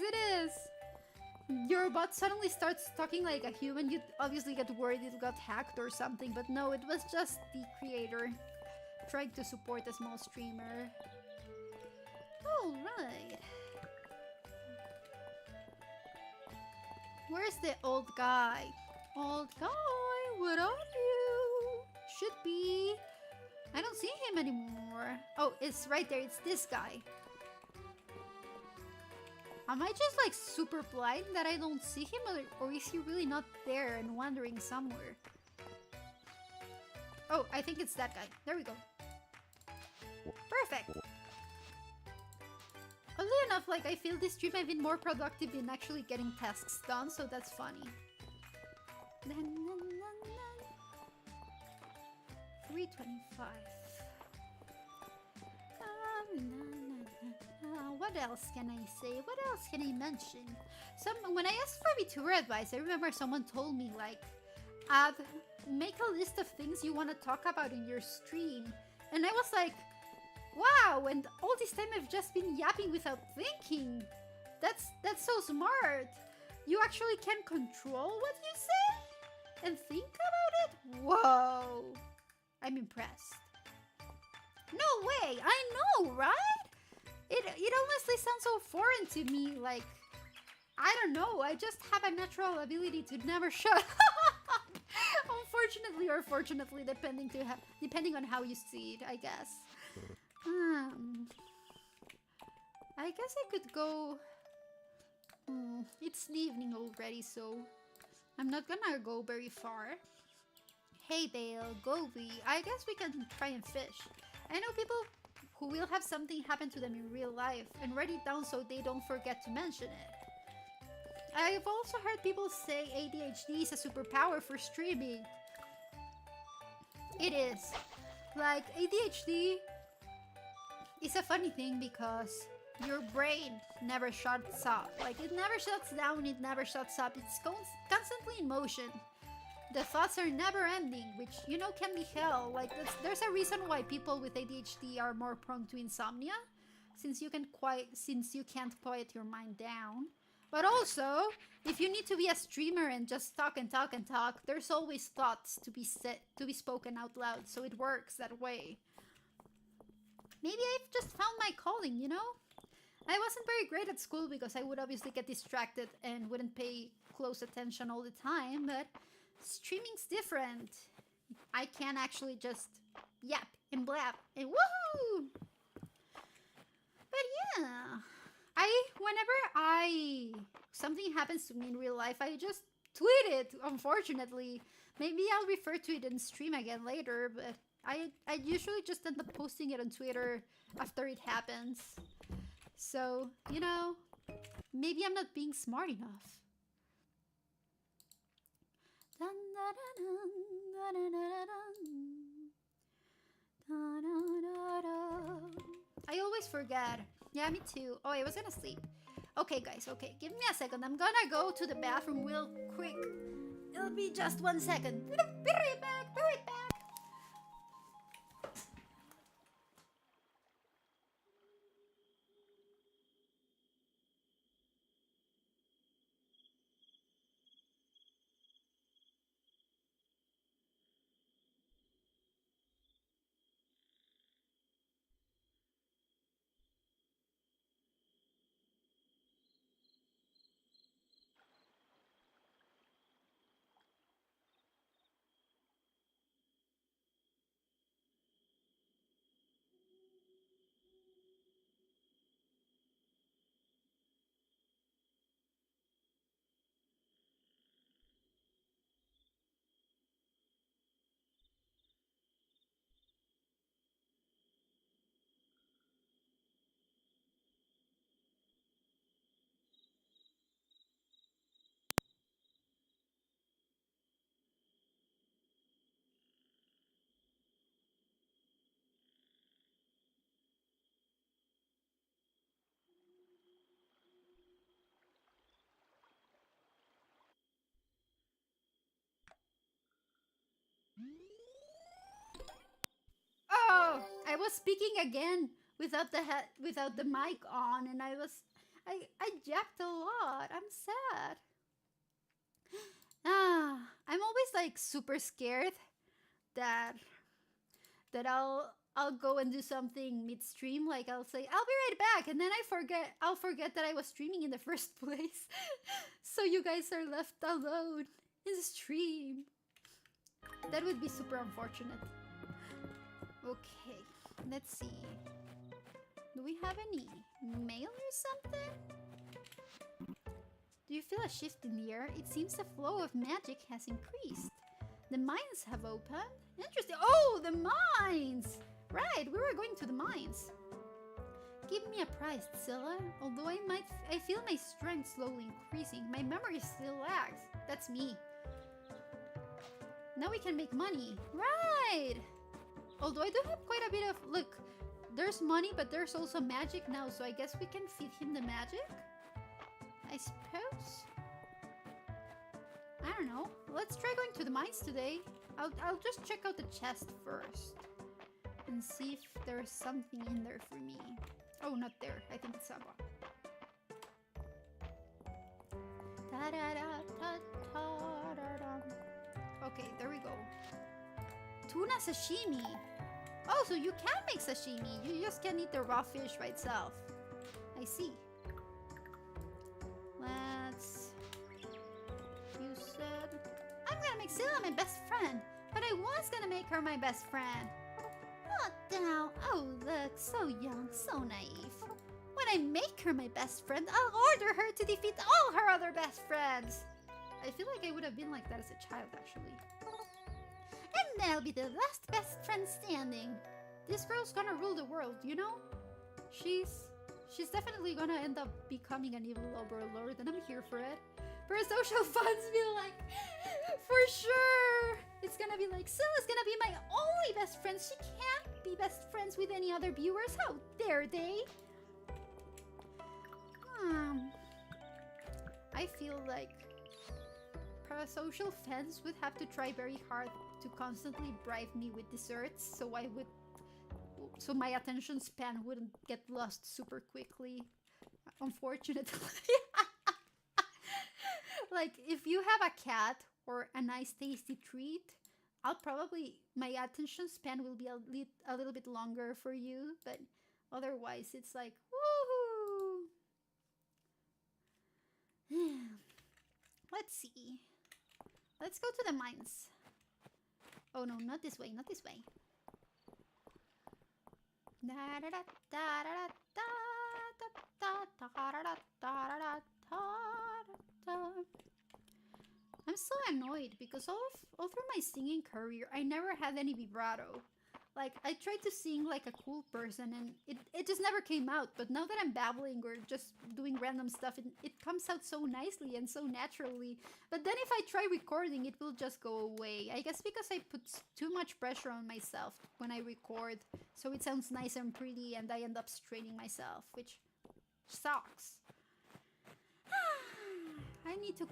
Your bot suddenly starts talking like a human, you'd obviously get worried it got hacked or something, but no, it was just the creator trying to support a small streamer. Alright. Where's the old guy? Old guy, what are you? Should be. I don't see him anymore. Oh, it's right there. It's this guy. Am I just like super blind that I don't see him? Or is he really not there and wandering somewhere? Oh, I think it's that guy. There we go. Perfect. Oddly enough, like I feel this stream I've been more productive in actually getting tasks done, so that's funny. 325. What else can I say? What else can I mention? When I asked for VTuber advice, I remember someone told me like, make a list of things you want to talk about in your stream. And I was like, wow, and all this time I've just been yapping without thinking. That's so smart. You actually can control what you say and think about it? Whoa. I'm impressed. No way, I know, right? It honestly sounds so foreign to me, like, I don't know, I just have a natural ability to never shut up. Unfortunately or fortunately, depending on how you see it, I guess. I guess I could go... it's the evening already, so I'm not gonna go very far. Hey Bale, Gobi, I guess we can try and fish. I know people who will have something happen to them in real life and write it down so they don't forget to mention it. I've also heard people say ADHD is a superpower for streaming. It is. Like, ADHD is a funny thing because your brain never shuts up. Like, it never shuts down, it never shuts up. It's constantly in motion. The thoughts are never ending, which, you know, can be hell. Like, there's a reason why people with ADHD are more prone to insomnia, since you can't quiet your mind down. But also, if you need to be a streamer and just talk and talk and talk, there's always thoughts to be spoken out loud, so it works that way. Maybe I've just found my calling, you know? I wasn't very great at school because I would obviously get distracted and wouldn't pay close attention all the time, but streaming's different. I can actually just yap and blab and woohoo! But yeah, whenever something happens to me in real life, I just tweet it, unfortunately. Maybe I'll refer to it in stream again later, but I usually just end up posting it on Twitter after it happens. So, you know, maybe I'm not being smart enough. I always forget. Yeah, me too. Oh, I was gonna sleep. Okay, guys, okay. Give me a second. I'm gonna go to the bathroom real quick. It'll be just 1 second. Be right back. Be right back. Oh, I was speaking again without without the mic on, and I jacked a lot. I'm sad. I'm always like super scared that I'll go and do something midstream. Like I'll say I'll be right back, and then I'll forget that I was streaming in the first place. So you guys are left alone in the stream. That would be super unfortunate. Okay, let's see. Do we have any mail or something? Do you feel a shift in the air? It seems the flow of magic has increased. The mines have opened. Interesting. Oh, the mines! Right, we were going to the mines. Give me a prize, Zilla. Although I feel my strength slowly increasing. My memory still lags. That's me. Now we can make money. Right! Although I do have quite a bit of... Look, there's money, but there's also magic now, so I guess we can feed him the magic? I suppose? I don't know. Let's try going to the mines today. I'll just check out the chest first. And see if there's something in there for me. Oh, not there. I think it's Saba. Okay, there we go. Tuna sashimi. Oh, so you can make sashimi. You just can't eat the raw fish by itself. I see. You said... I'm gonna make Scylla my best friend. But I was gonna make her my best friend. What now? Oh, look. So young. So naive. When I make her my best friend, I'll order her to defeat all her other best friends. I feel like I would have been like that as a child, actually. And then I'll be the last best friend standing. This girl's gonna rule the world, you know? She's definitely gonna end up becoming an evil overlord, and I'm here for it. For social funds, be like, for sure! It's gonna be like, Scylla's gonna be my only best friend. She can't be best friends with any other viewers. How dare they? I feel like parasocial fans would have to try very hard to constantly bribe me with desserts, so my attention span wouldn't get lost super quickly. Unfortunately. Like, if you have a cat or a nice tasty treat, my attention span will be a little bit longer for you, but otherwise it's like, woohoo! Let's see. Let's go to the mines. Oh no, not this way, not this way. I'm so annoyed because all through my singing career, I never had any vibrato. Like, I tried to sing like a cool person and it just never came out. But now that I'm babbling or just doing random stuff, it comes out so nicely and so naturally. But then if I try recording, it will just go away. I guess because I put too much pressure on myself when I record. So it sounds nice and pretty and I end up straining myself, which sucks. I need to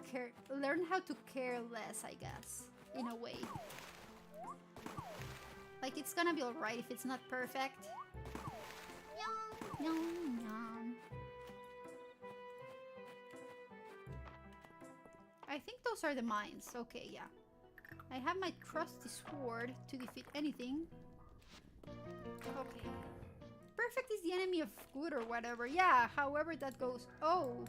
learn how to care less, I guess, in a way. Like, it's gonna be alright if it's not perfect. Yum, yum, yum. I think those are the mines. Okay, yeah. I have my trusty sword to defeat anything. Okay. Perfect is the enemy of good or whatever. Yeah, however that goes. Oh.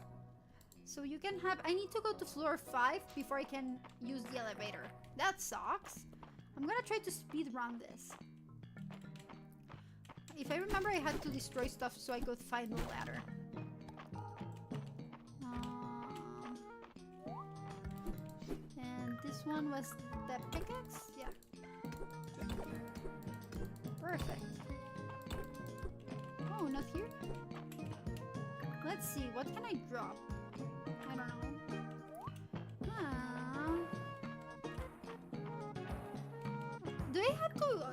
So you can have... I need to go to floor 5 before I can use the elevator. That sucks. I'm gonna try to speedrun this. If I remember, I had to destroy stuff so I could find the ladder. And this one was the pickaxe? Yeah. Perfect. Oh, not here? Let's see, what can I drop? I don't know.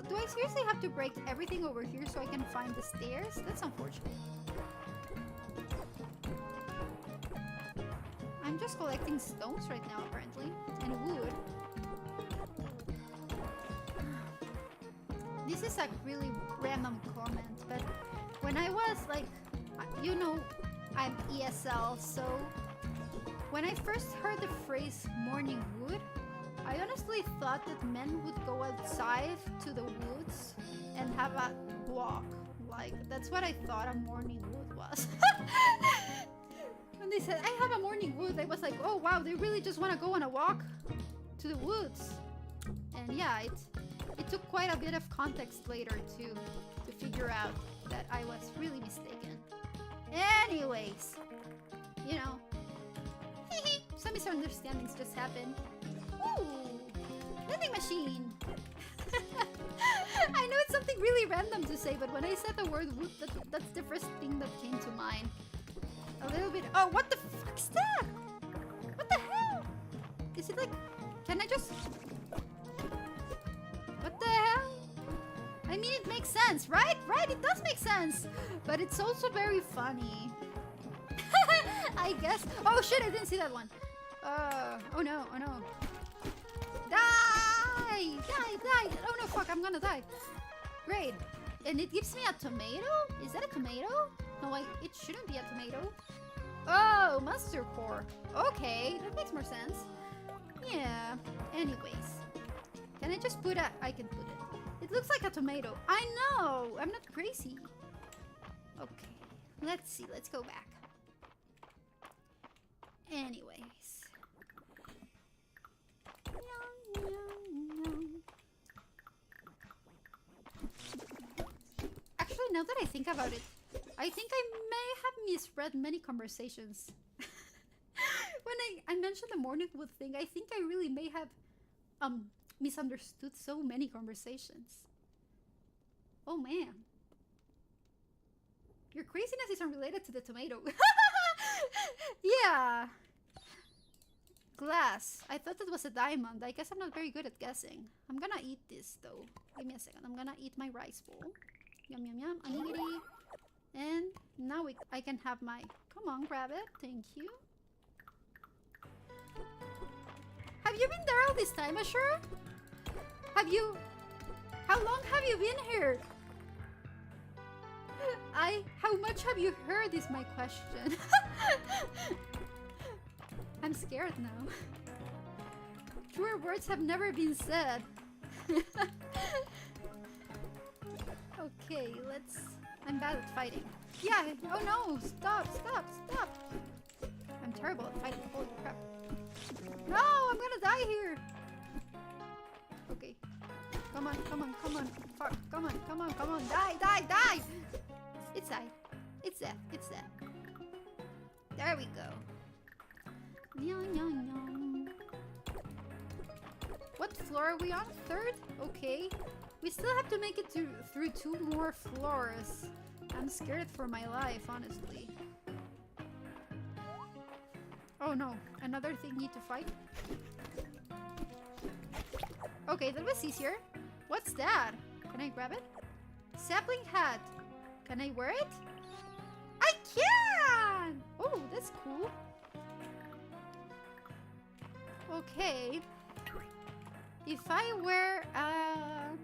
Do I seriously have to break everything over here so I can find the stairs? That's unfortunate. I'm just collecting stones right now, apparently. And wood. This is a really random comment, but when I was like, you know, I'm ESL, so when I first heard the phrase morning wood, I honestly thought that men would go outside to the woods and have a walk. Like, that's what I thought a morning wood was. When they said, I have a morning wood, I was like, oh wow, they really just want to go on a walk to the woods. And yeah, it took quite a bit of context later to figure out that I was really mistaken. Anyways, you know, some misunderstandings just happened. Ooh, vending machine. I know it's something really random to say, but when I said the word wood, that's the first thing that came to mind. A little bit. Oh, what the fuck is that? What the hell? Is it like? Can I just? What the hell? I mean, it makes sense, right? Right? It does make sense, but it's also very funny. I guess. Oh shit! I didn't see that one. Oh no! Oh no! Die! Die! Die! Oh no! Fuck! I'm gonna die. Great. And it gives me a tomato? Is that a tomato? No, it shouldn't be a tomato. Oh, mustard core. Okay, that makes more sense. Yeah. Anyways, can I just put I can put it. It looks like a tomato. I know. I'm not crazy. Okay. Let's see. Let's go back. Anyways. Actually, now that I think about it, I think I may have misread many conversations. When I mentioned the morning wood thing, I think I really may have misunderstood so many conversations. Oh man. Your craziness is unrelated to the tomato. Yeah. Glass. I thought that was a diamond. I guess I'm not very good at guessing. I'm gonna eat this though. Give me a second. I'm gonna eat my rice bowl. Yum yum yum. Onigiri. And now I can have my... Come on, grab it. Thank you. Have you been there all this time, Ashura? Have you... How long have you been here? How much have you heard is my question. I'm scared now. Truer words have never been said. Okay, let's... I'm bad at fighting. Yeah, oh no, stop, stop, stop. I'm terrible at fighting, holy crap. No, I'm gonna die here. Okay. Come on, come on, come on. Fuck, come on, come on, come on. Die, die, die! It's that. It's that. It's that. There we go. What floor are we on? Third? Okay. We still have to make it through 2 more floors. I'm scared for my life, honestly. Oh no, another thing need to fight? Okay, that was easier. What's that? Can I grab it? Sapling hat. Can I wear it? I can! Oh, that's cool. Okay. If I wear a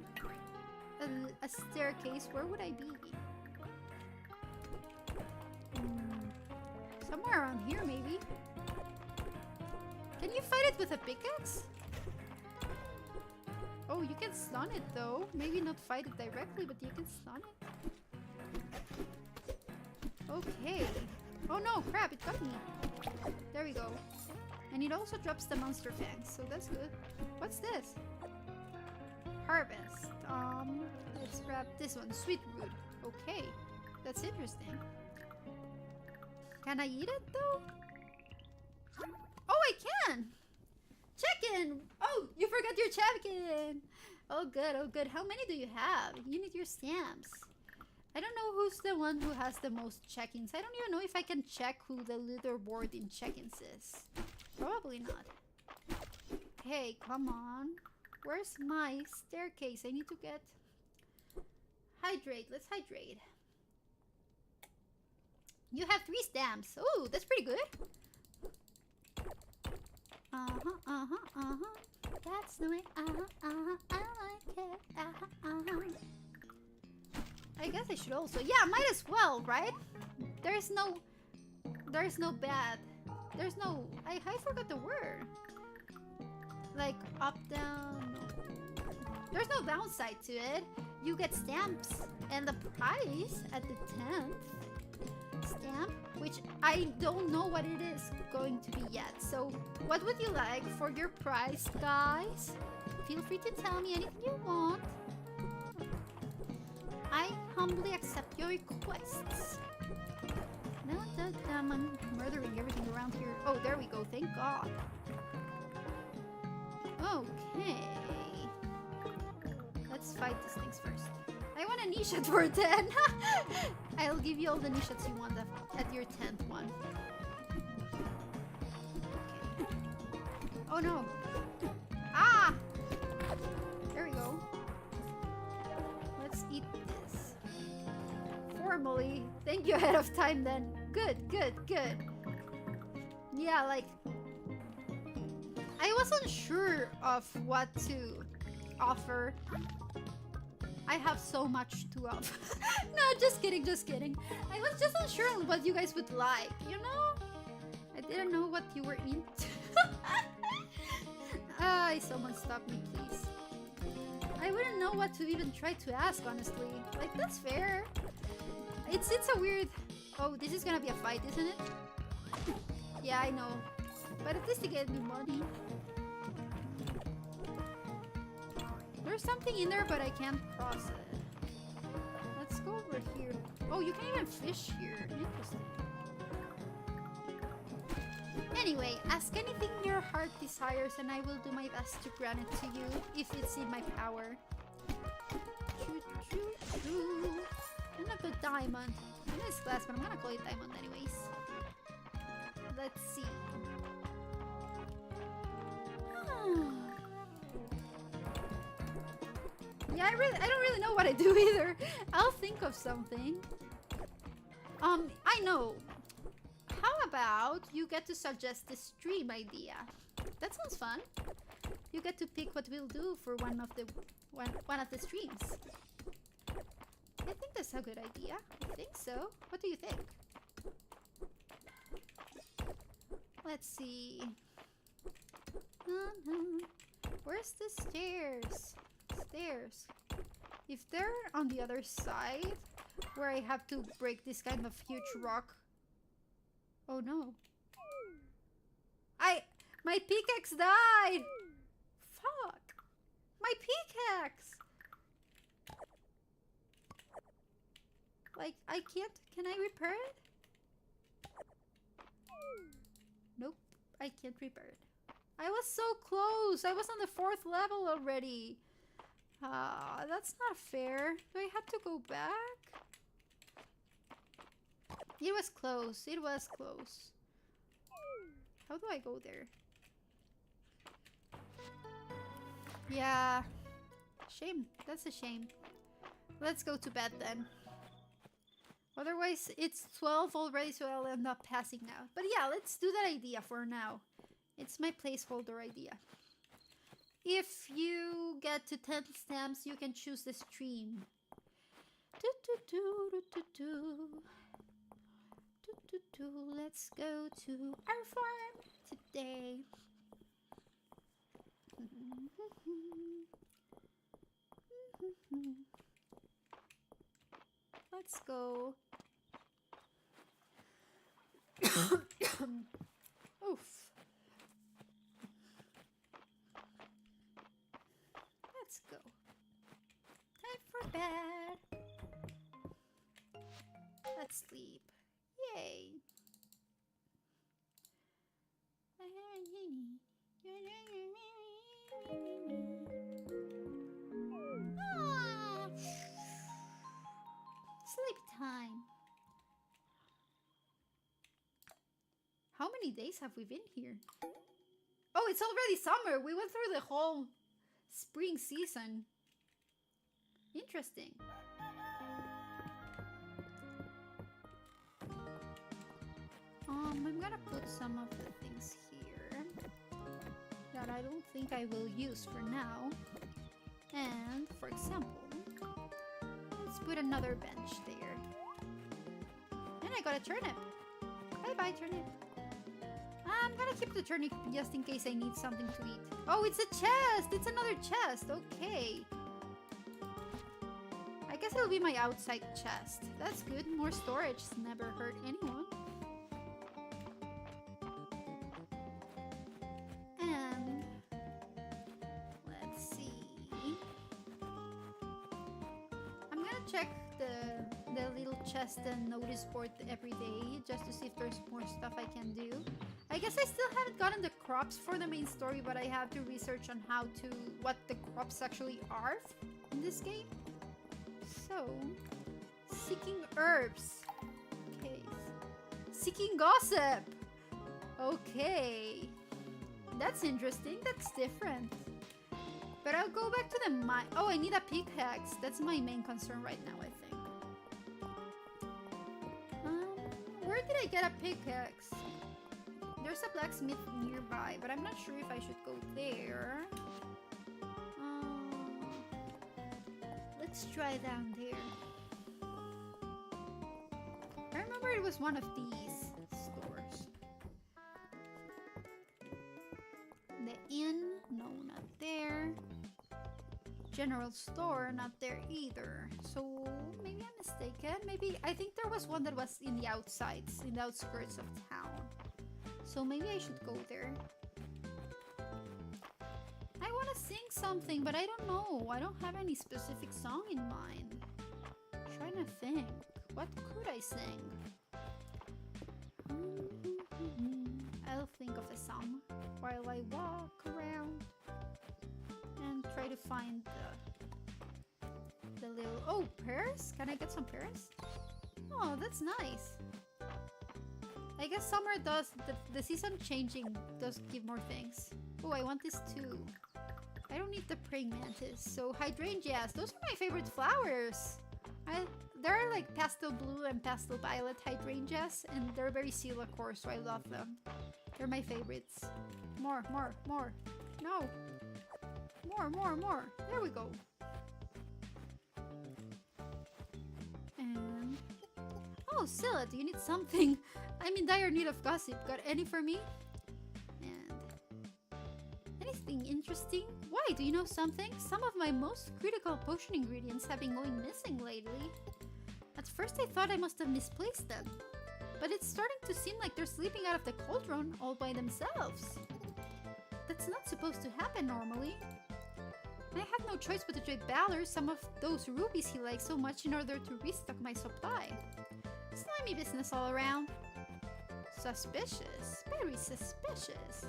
staircase, where would I be? Somewhere around here, maybe. Can you fight it with a pickaxe? Oh, you can stun it though. Maybe not fight it directly, but you can stun it. Okay. Oh no, crap, it got me. There we go. And it also drops the monster fangs, so that's good. What's this? Harvest. Let's grab this one. Sweet root. Okay. That's interesting. Can I eat it though? Oh, I can! Chicken! Oh, you forgot your chicken! Oh good, oh good. How many do you have? You need your stamps. I don't know who's the one who has the most check-ins. I don't even know if I can check who the leaderboard in check-ins is. Probably not. Hey, come on. Where's my staircase? I need to get... Hydrate. Let's hydrate. You have 3 stamps. Oh, that's pretty good. That's the way. I like it. I guess I should also. Yeah, might as well, right? There's no bad. There's no. I forgot the word. Like up, down. No. There's no downside to it. You get stamps, and the prize at the 10th stamp, which I don't know what it is going to be yet. So, what would you like for your prize, guys? Feel free to tell me anything you want. I humbly accept your requests. No, I'm murdering everything around here. Oh, there we go. Thank God. Okay. Let's fight these things first. I want a niche at for 10. I'll give you all the niches you want at your 10th one. Okay. Oh no. Ah! There we go. Let's eat this. Formally. Thank you ahead of time then. Good, good, good. Yeah, like... I wasn't sure of what to offer. I have so much to offer. No, just kidding, just kidding. I was just unsure on what you guys would like, you know? I didn't know what you were into. Someone stop me, please. I wouldn't know what to even try to ask, honestly. Like, that's fair. It's a weird... Oh, this is gonna be a fight, isn't it? Yeah, I know. But at least they get me money. There's something in there, but I can't cross it. Let's go over here. Oh, you can even fish here. Interesting. Anyway, ask anything your heart desires and I will do my best to grant it to you if it's in my power. Choo, choo, choo. I'm not good diamond. I know it's glass, but I'm gonna call it diamond anyways. Let's see. Yeah, I don't really know what I do either. I'll think of something. I know. How about you get to suggest the stream idea? That sounds fun. You get to pick what we'll do for one of the streams. I think that's a good idea. I think so. What do you think? Let's see. Where's the stairs? Stairs. If they're on the other side, where I have to break this kind of huge rock. Oh no. My pickaxe died! Fuck! My pickaxe! Like, I can't... Can I repair it? Nope. I can't repair it. I was so close. I was on the 4th level already. That's not fair. Do I have to go back? It was close. It was close. How do I go there? Yeah. Shame. That's a shame. Let's go to bed then. Otherwise, it's 12 already, so I'll end up passing out. But yeah, let's do that idea for now. It's my placeholder idea. If you get to 10 stamps, you can choose the stream. Let's go to our farm today. Let's go. Oof. Let's go. Time for bed. Let's sleep. Yay. Ah. Sleep time. How many days have we been here? Oh, it's already summer. We went through the whole spring season. Interesting. I'm gonna put some of the things here that I don't think I will use for now. And, for example, let's put another bench there. And I got a turnip. Bye-bye, turnip. I'm gonna keep the turnip just in case I need something to eat. Oh, it's a chest! It's another chest! Okay. I guess it'll be my outside chest. That's good. More storage never hurt anyone. And let's see. I'm gonna check the little chest and notice board every day just to see if there's more stuff I can do. I guess I still haven't gotten the crops for the main story, but I have to research on what the crops actually are in this game. So, seeking herbs. Okay. Seeking gossip. Okay. That's interesting. That's different. But I'll go back to the mine. Oh, I need a pickaxe. That's my main concern right now, I think. Where did I get a pickaxe? There's a blacksmith nearby, but I'm not sure if I should go there. Let's try down there. I remember it was one of these stores. The inn? No, not there. General store? Not there either. So maybe I'm mistaken. Maybe I think there was one that was in the outsides, in the outskirts of town. So maybe I should go there. I want to sing something, but I don't know. I don't have any specific song in mind. I'm trying to think. What could I sing? I'll think of a song while I walk around and try to find the little... Oh, pears? Can I get some pears? Oh, that's nice. I guess summer does... The season changing does give more things. Oh, I want this too. I don't need the praying mantis. So hydrangeas, those are my favorite flowers. They're like pastel blue and pastel violet hydrangeas, and they're very seal core, so I love them. They're my favorites. More. No. More. There we go. And... Oh, Scylla, do you need something? I'm in dire need of gossip. Got any for me? Anything interesting? Why? Do you know something? Some of my most critical potion ingredients have been going missing lately. At first I thought I must have misplaced them, but it's starting to seem like they're sleeping out of the cauldron all by themselves. That's not supposed to happen normally. I had no choice but to trade Balor some of those rubies he likes so much in order to restock my supply. Slimy business all around. Suspicious. Very suspicious.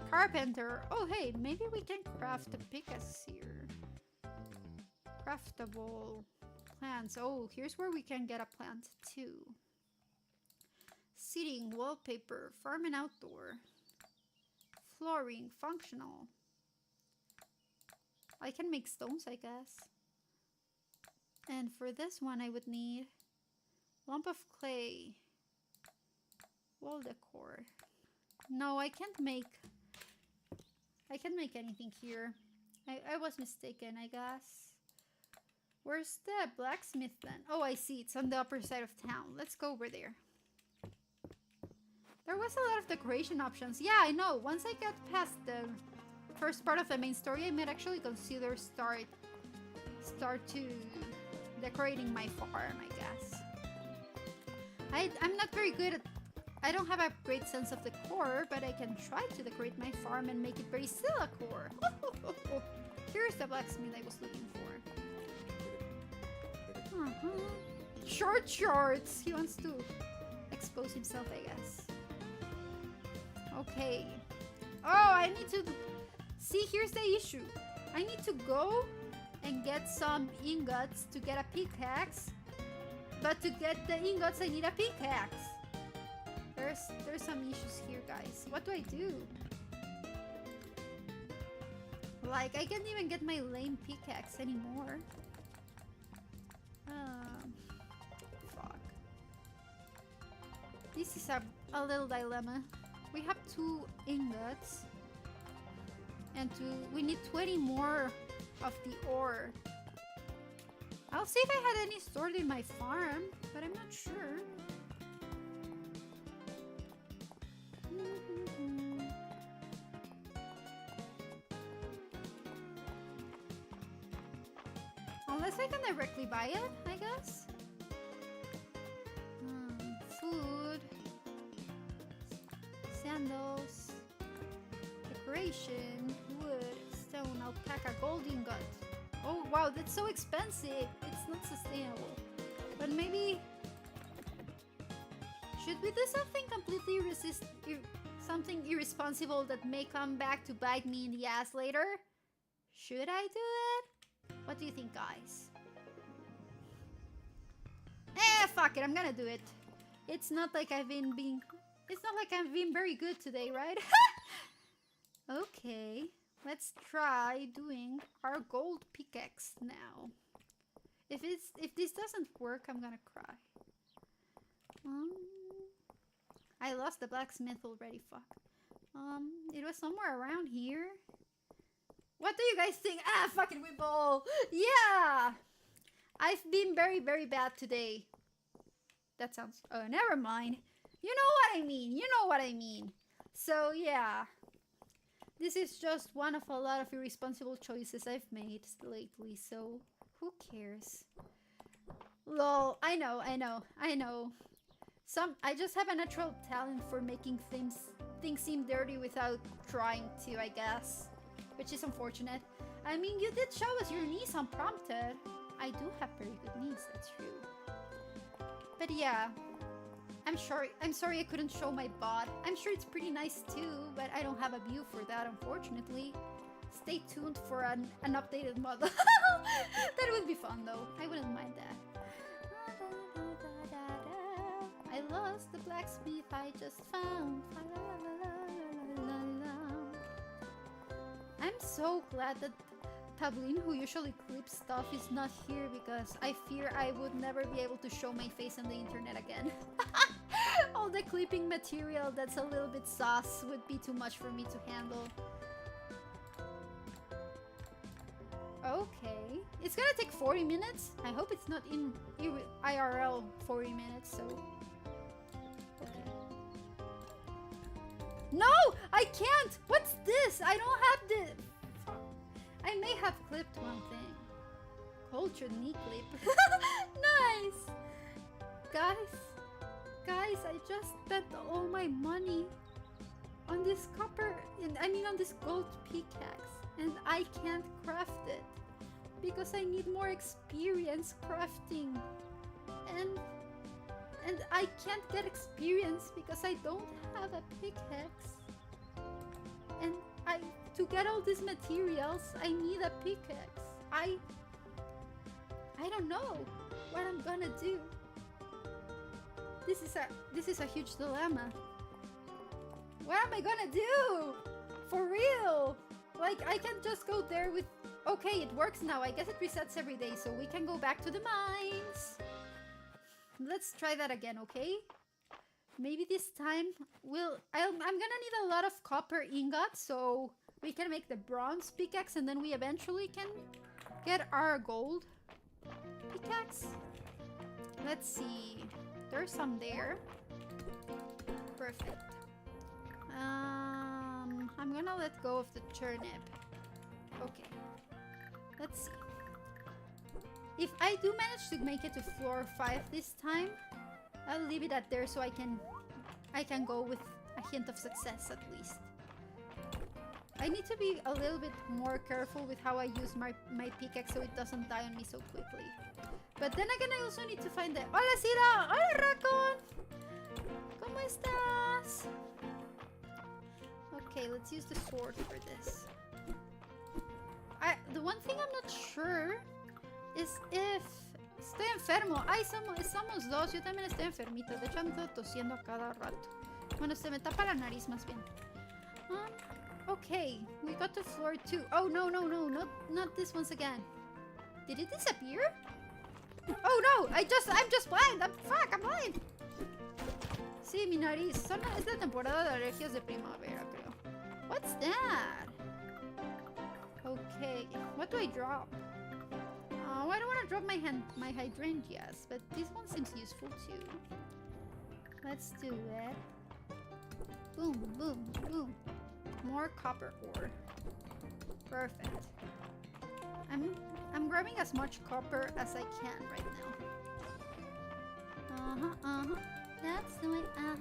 Carpenter. Oh, hey, maybe we can craft a pickaxe here. Craftable plants. Oh, here's where we can get a plant too. Seating, wallpaper, farm and outdoor. Flooring, functional. I can make stones, I guess. And for this one, I would need lump of clay. Wall decor. No, I can't make anything here. I was mistaken, I guess. Where's the blacksmith then? Oh, I see. It's on the upper side of town. Let's go over there. There was a lot of decoration options. Yeah, I know. Once I get past the first part of the main story, I might actually consider start to decorating my farm, I guess. I'm not very good at... I don't have a great sense of decor, but I can try to decorate my farm and make it very Sillacore. Here's the blacksmith I was looking for. Short shorts! He wants to expose himself, I guess. Okay. Oh, I need to... See, here's the issue. I need to go and get some ingots to get a pickaxe. But to get the ingots, I need a pickaxe. There's some issues here, guys. What do I do? Like, I can't even get my lame pickaxe anymore. Fuck. This is a little dilemma. We have 2 ingots. And we need 20 more of the ore. I'll see if I had any stored in my farm, but I'm not sure. Unless I can directly buy it, I guess. Food. Sandals. Decoration. Wood. Stone. Alpaca. Gold ingot. Oh wow, that's so expensive. It's not sustainable. But maybe... Should we do something completely something irresponsible that may come back to bite me in the ass later? Should I do it? What do you think, guys? Fuck it, I'm gonna do it. It's not like I've been very good today, right? Okay, let's try doing our gold pickaxe now. If this doesn't work, I'm gonna cry. I lost the blacksmith already, fuck. It was somewhere around here. What do you guys think? Fucking Wimble! Yeah! I've been very, very bad today. That sounds... Oh, never mind. You know what I mean. You know what I mean. So, yeah. This is just one of a lot of irresponsible choices I've made lately, so who cares? Lol, I know. I just have a natural talent for making things seem dirty without trying to, I guess. Which is unfortunate. I mean, you did show us your knees unprompted. I do have very good knees, that's true. But yeah, I'm sorry I couldn't show my bod. I'm sure it's pretty nice too, but I don't have a view for that, unfortunately. Stay tuned for an updated model. That would be fun though. I wouldn't mind that. I lost the blacksmith I just found. I'm so glad that Tablin, who usually clips stuff, is not here because I fear I would never be able to show my face on the internet again. All the clipping material that's a little bit sus would be too much for me to handle. Okay. It's gonna take 40 minutes. I hope it's not in IRL 40 minutes, so... Okay. No! I can't! What's this? I don't have this! I may have clipped one thing. Cultured knee clip. Nice! Guys, I just spent all my money on this on this gold pickaxe. And I can't craft it. Because I need more experience crafting. And I can't get experience because I don't have a pickaxe. And to get all these materials, I need a pickaxe. I don't know what I'm gonna do. This is a huge dilemma. What am I gonna do? For real? Like, I can just go there with... Okay, it works now. I guess it resets every day, so we can go back to the mines. Let's try that again, okay? Maybe this time I'm gonna need a lot of copper ingots, so we can make the bronze pickaxe, and then we eventually can get our gold pickaxe. Let's see. There's some there. Perfect. I'm gonna let go of the turnip. Okay. Let's see. If I do manage to make it to floor 5 this time, I'll leave it at there so I can go with a hint of success at least. I need to be a little bit more careful with how I use my pickaxe so it doesn't die on me so quickly. But then again, I also need to find the... Hola, Sira! Hola, Raccoon! ¿Cómo estás? Okay, let's use the sword for this. The one thing I'm not sure is if... Estoy enfermo. Ay, somos dos. Yo también estoy enfermita. De hecho, ando tosiendo a cada rato. Bueno, se me tapa la nariz más bien. Okay, we got to floor 2. Oh, no, not this once again. Did it disappear? Oh no, I'm just blind. I'm blind. Sí, mi nariz. Es la temporada de alergias de primavera, creo. What's that? Okay, what do I drop? Oh, I don't want to drop my hydrangeas, but this one seems useful too. Let's do it. Boom, boom, boom. More copper ore. Perfect. I'm grabbing as much copper as I can right now. That's the way. I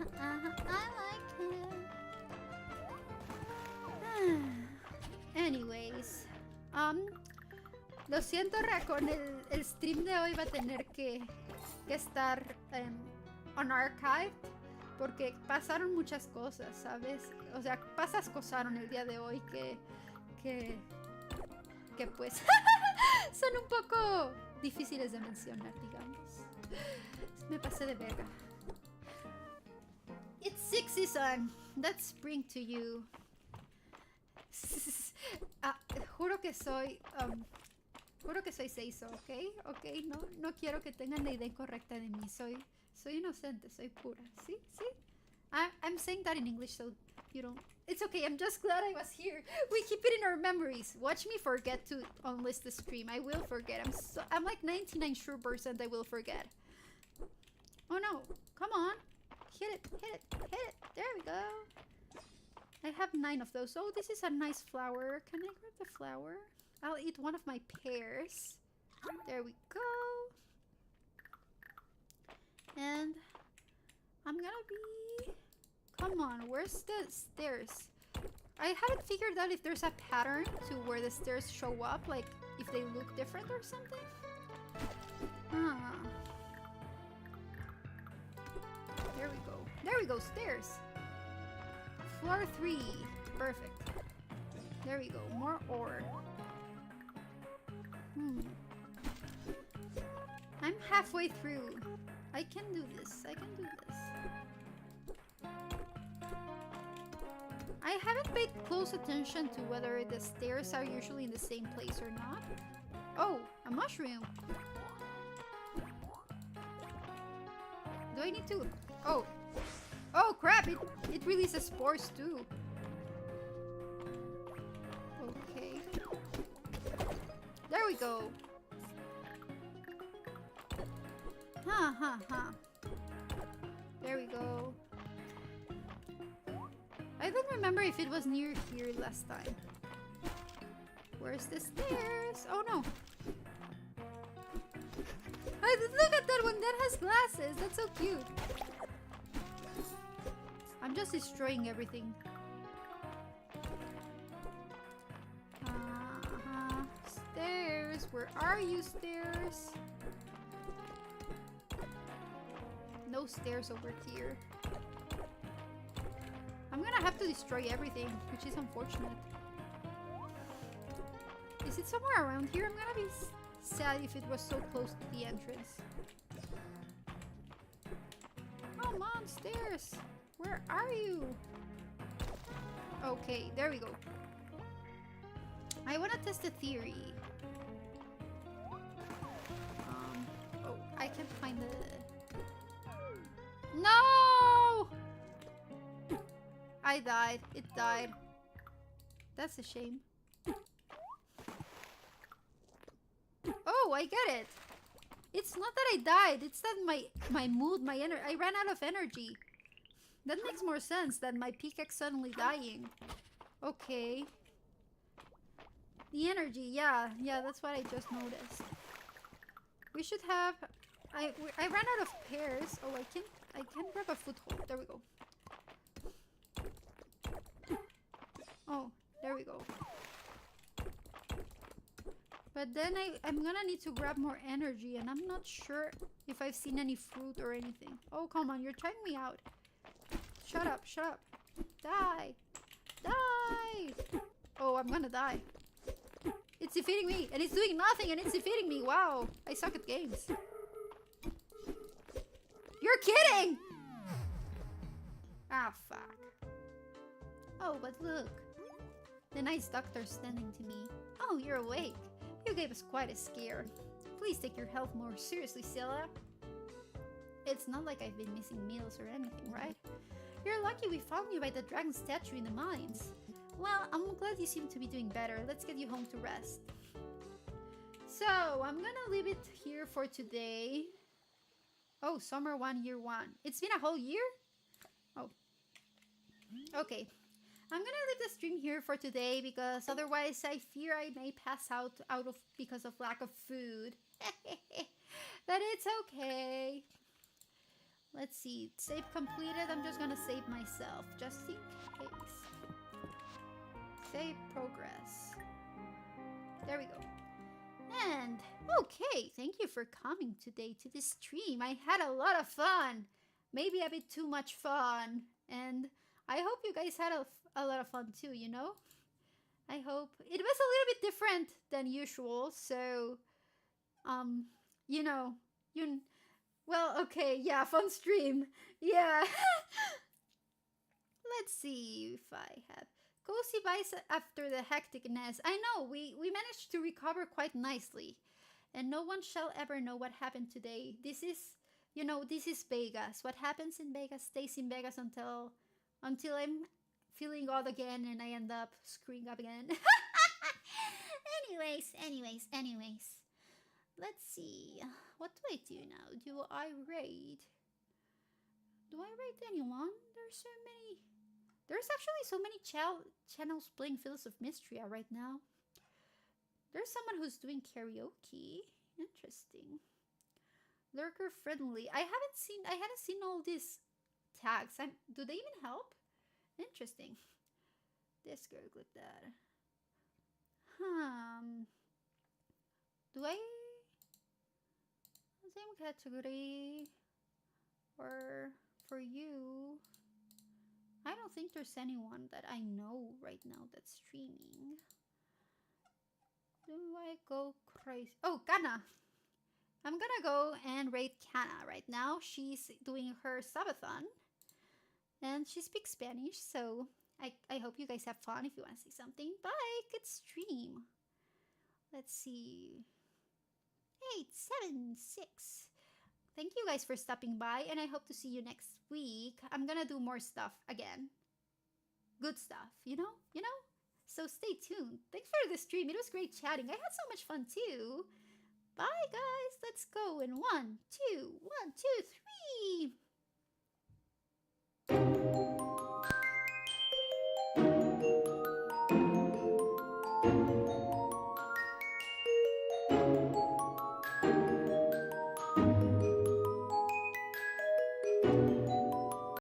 like it. Anyways, lo siento, Raccoon, el stream de hoy va a tener que estar unarchived porque pasaron muchas cosas, ¿sabes? O sea, pasaron el día de hoy que pues son un poco difíciles de mencionar, digamos. Me pasé de verga. It's 60-sun. That's spring to you. Juro que soy Seiso, ¿ok? Ok, no quiero que tengan la idea incorrecta de mí. Soy inocente, soy pura. ¿Sí? I'm saying that in English so you don't... It's okay, I'm just glad I was here. We keep it in our memories. Watch me forget to unlist the stream. I will forget. I'm like 99% sure I will forget. Oh no, come on. Hit it. There we go. I have 9 of those. Oh, this is a nice flower. Can I grab the flower? I'll eat one of my pears. There we go. And I'm gonna be... Come on, where's the stairs? I haven't figured out if there's a pattern to where the stairs show up, like if they look different or something. There we go, stairs. Floor 3. Perfect. There we go, more ore. I'm halfway through. I can do this. I haven't paid close attention to whether the stairs are usually in the same place or not. Oh, a mushroom. Do I need to... Oh crap, it releases spores too. Okay. There we go. There we go. I don't remember if it was near here last time. Where's the stairs? Oh no. Look at that one, that has glasses. That's so cute. I'm just destroying everything. Stairs. Where are you, stairs? No stairs over here. I'm gonna have to destroy everything, which is unfortunate. Is it somewhere around here? I'm gonna be sad if it was so close to the entrance. Come on, stairs! Where are you? Okay, there we go. I wanna test a theory. Oh, I can't find the... No! I died. It died. That's a shame. Oh, I get it. It's not that I died. It's that my mood, my energy... I ran out of energy. That makes more sense than my pickaxe suddenly dying. Okay. The energy, yeah. Yeah, that's what I just noticed. We should have... I ran out of pears. Oh, I can grab a foothold. There we go. Oh, there we go. But then I'm gonna need to grab more energy, and I'm not sure if I've seen any fruit or anything. Oh, come on, you're trying me out. Shut up, shut up. Die. Die! Oh, I'm gonna die. It's defeating me, and it's doing nothing, and it's defeating me. Wow, I suck at games. You're kidding! Ah, fuck. Oh, but look. The nice doctor's standing to me. Oh, you're awake. You gave us quite a scare. Please take your health more seriously, Scylla. It's not like I've been missing meals or anything, right? You're lucky we found you by the dragon statue in the mines. Well, I'm glad you seem to be doing better. Let's get you home to rest. So, I'm gonna leave it here for today. Oh, summer 1, year 1. It's been a whole year? Oh. Okay. I'm gonna leave the stream here for today because otherwise I fear I may pass out because of lack of food. But it's okay. Let's see. Save completed. I'm just gonna save myself just in case. Save progress. There we go. And okay, thank you for coming today to this stream. I had a lot of fun. Maybe a bit too much fun. And I hope you guys had a lot of fun too, you know? I hope it was a little bit different than usual, so you know, well, okay, yeah, fun stream. Yeah. Let's see if I have cozy vibes after the hecticness. I know, we managed to recover quite nicely. And no one shall ever know what happened today. This is, you know, this is Vegas. What happens in Vegas stays in Vegas until I'm feeling odd again and I end up screwing up again. Anyways. Let's see. What do I do now? Do I raid anyone? There's actually so many channels playing Fields of Mystria right now. There's someone who's doing karaoke. Interesting. Lurker friendly. I hadn't seen all these tags. Do they even help? Interesting. This girl clip that. Do I same category or for you? I don't think there's anyone that I know right now that's streaming. Do I go crazy? Oh, Kana! I'm gonna go and raid Kana right now. She's doing her subathon. And she speaks Spanish, so I hope you guys have fun if you want to see something. Bye! Good stream! Let's see. 876. Thank you guys for stopping by, and I hope to see you next week. I'm gonna do more stuff again. Good stuff, you know? So stay tuned. Thanks for the stream. It was great chatting. I had so much fun too. Bye, guys. Let's go in 1, 2, 1, 2, 3.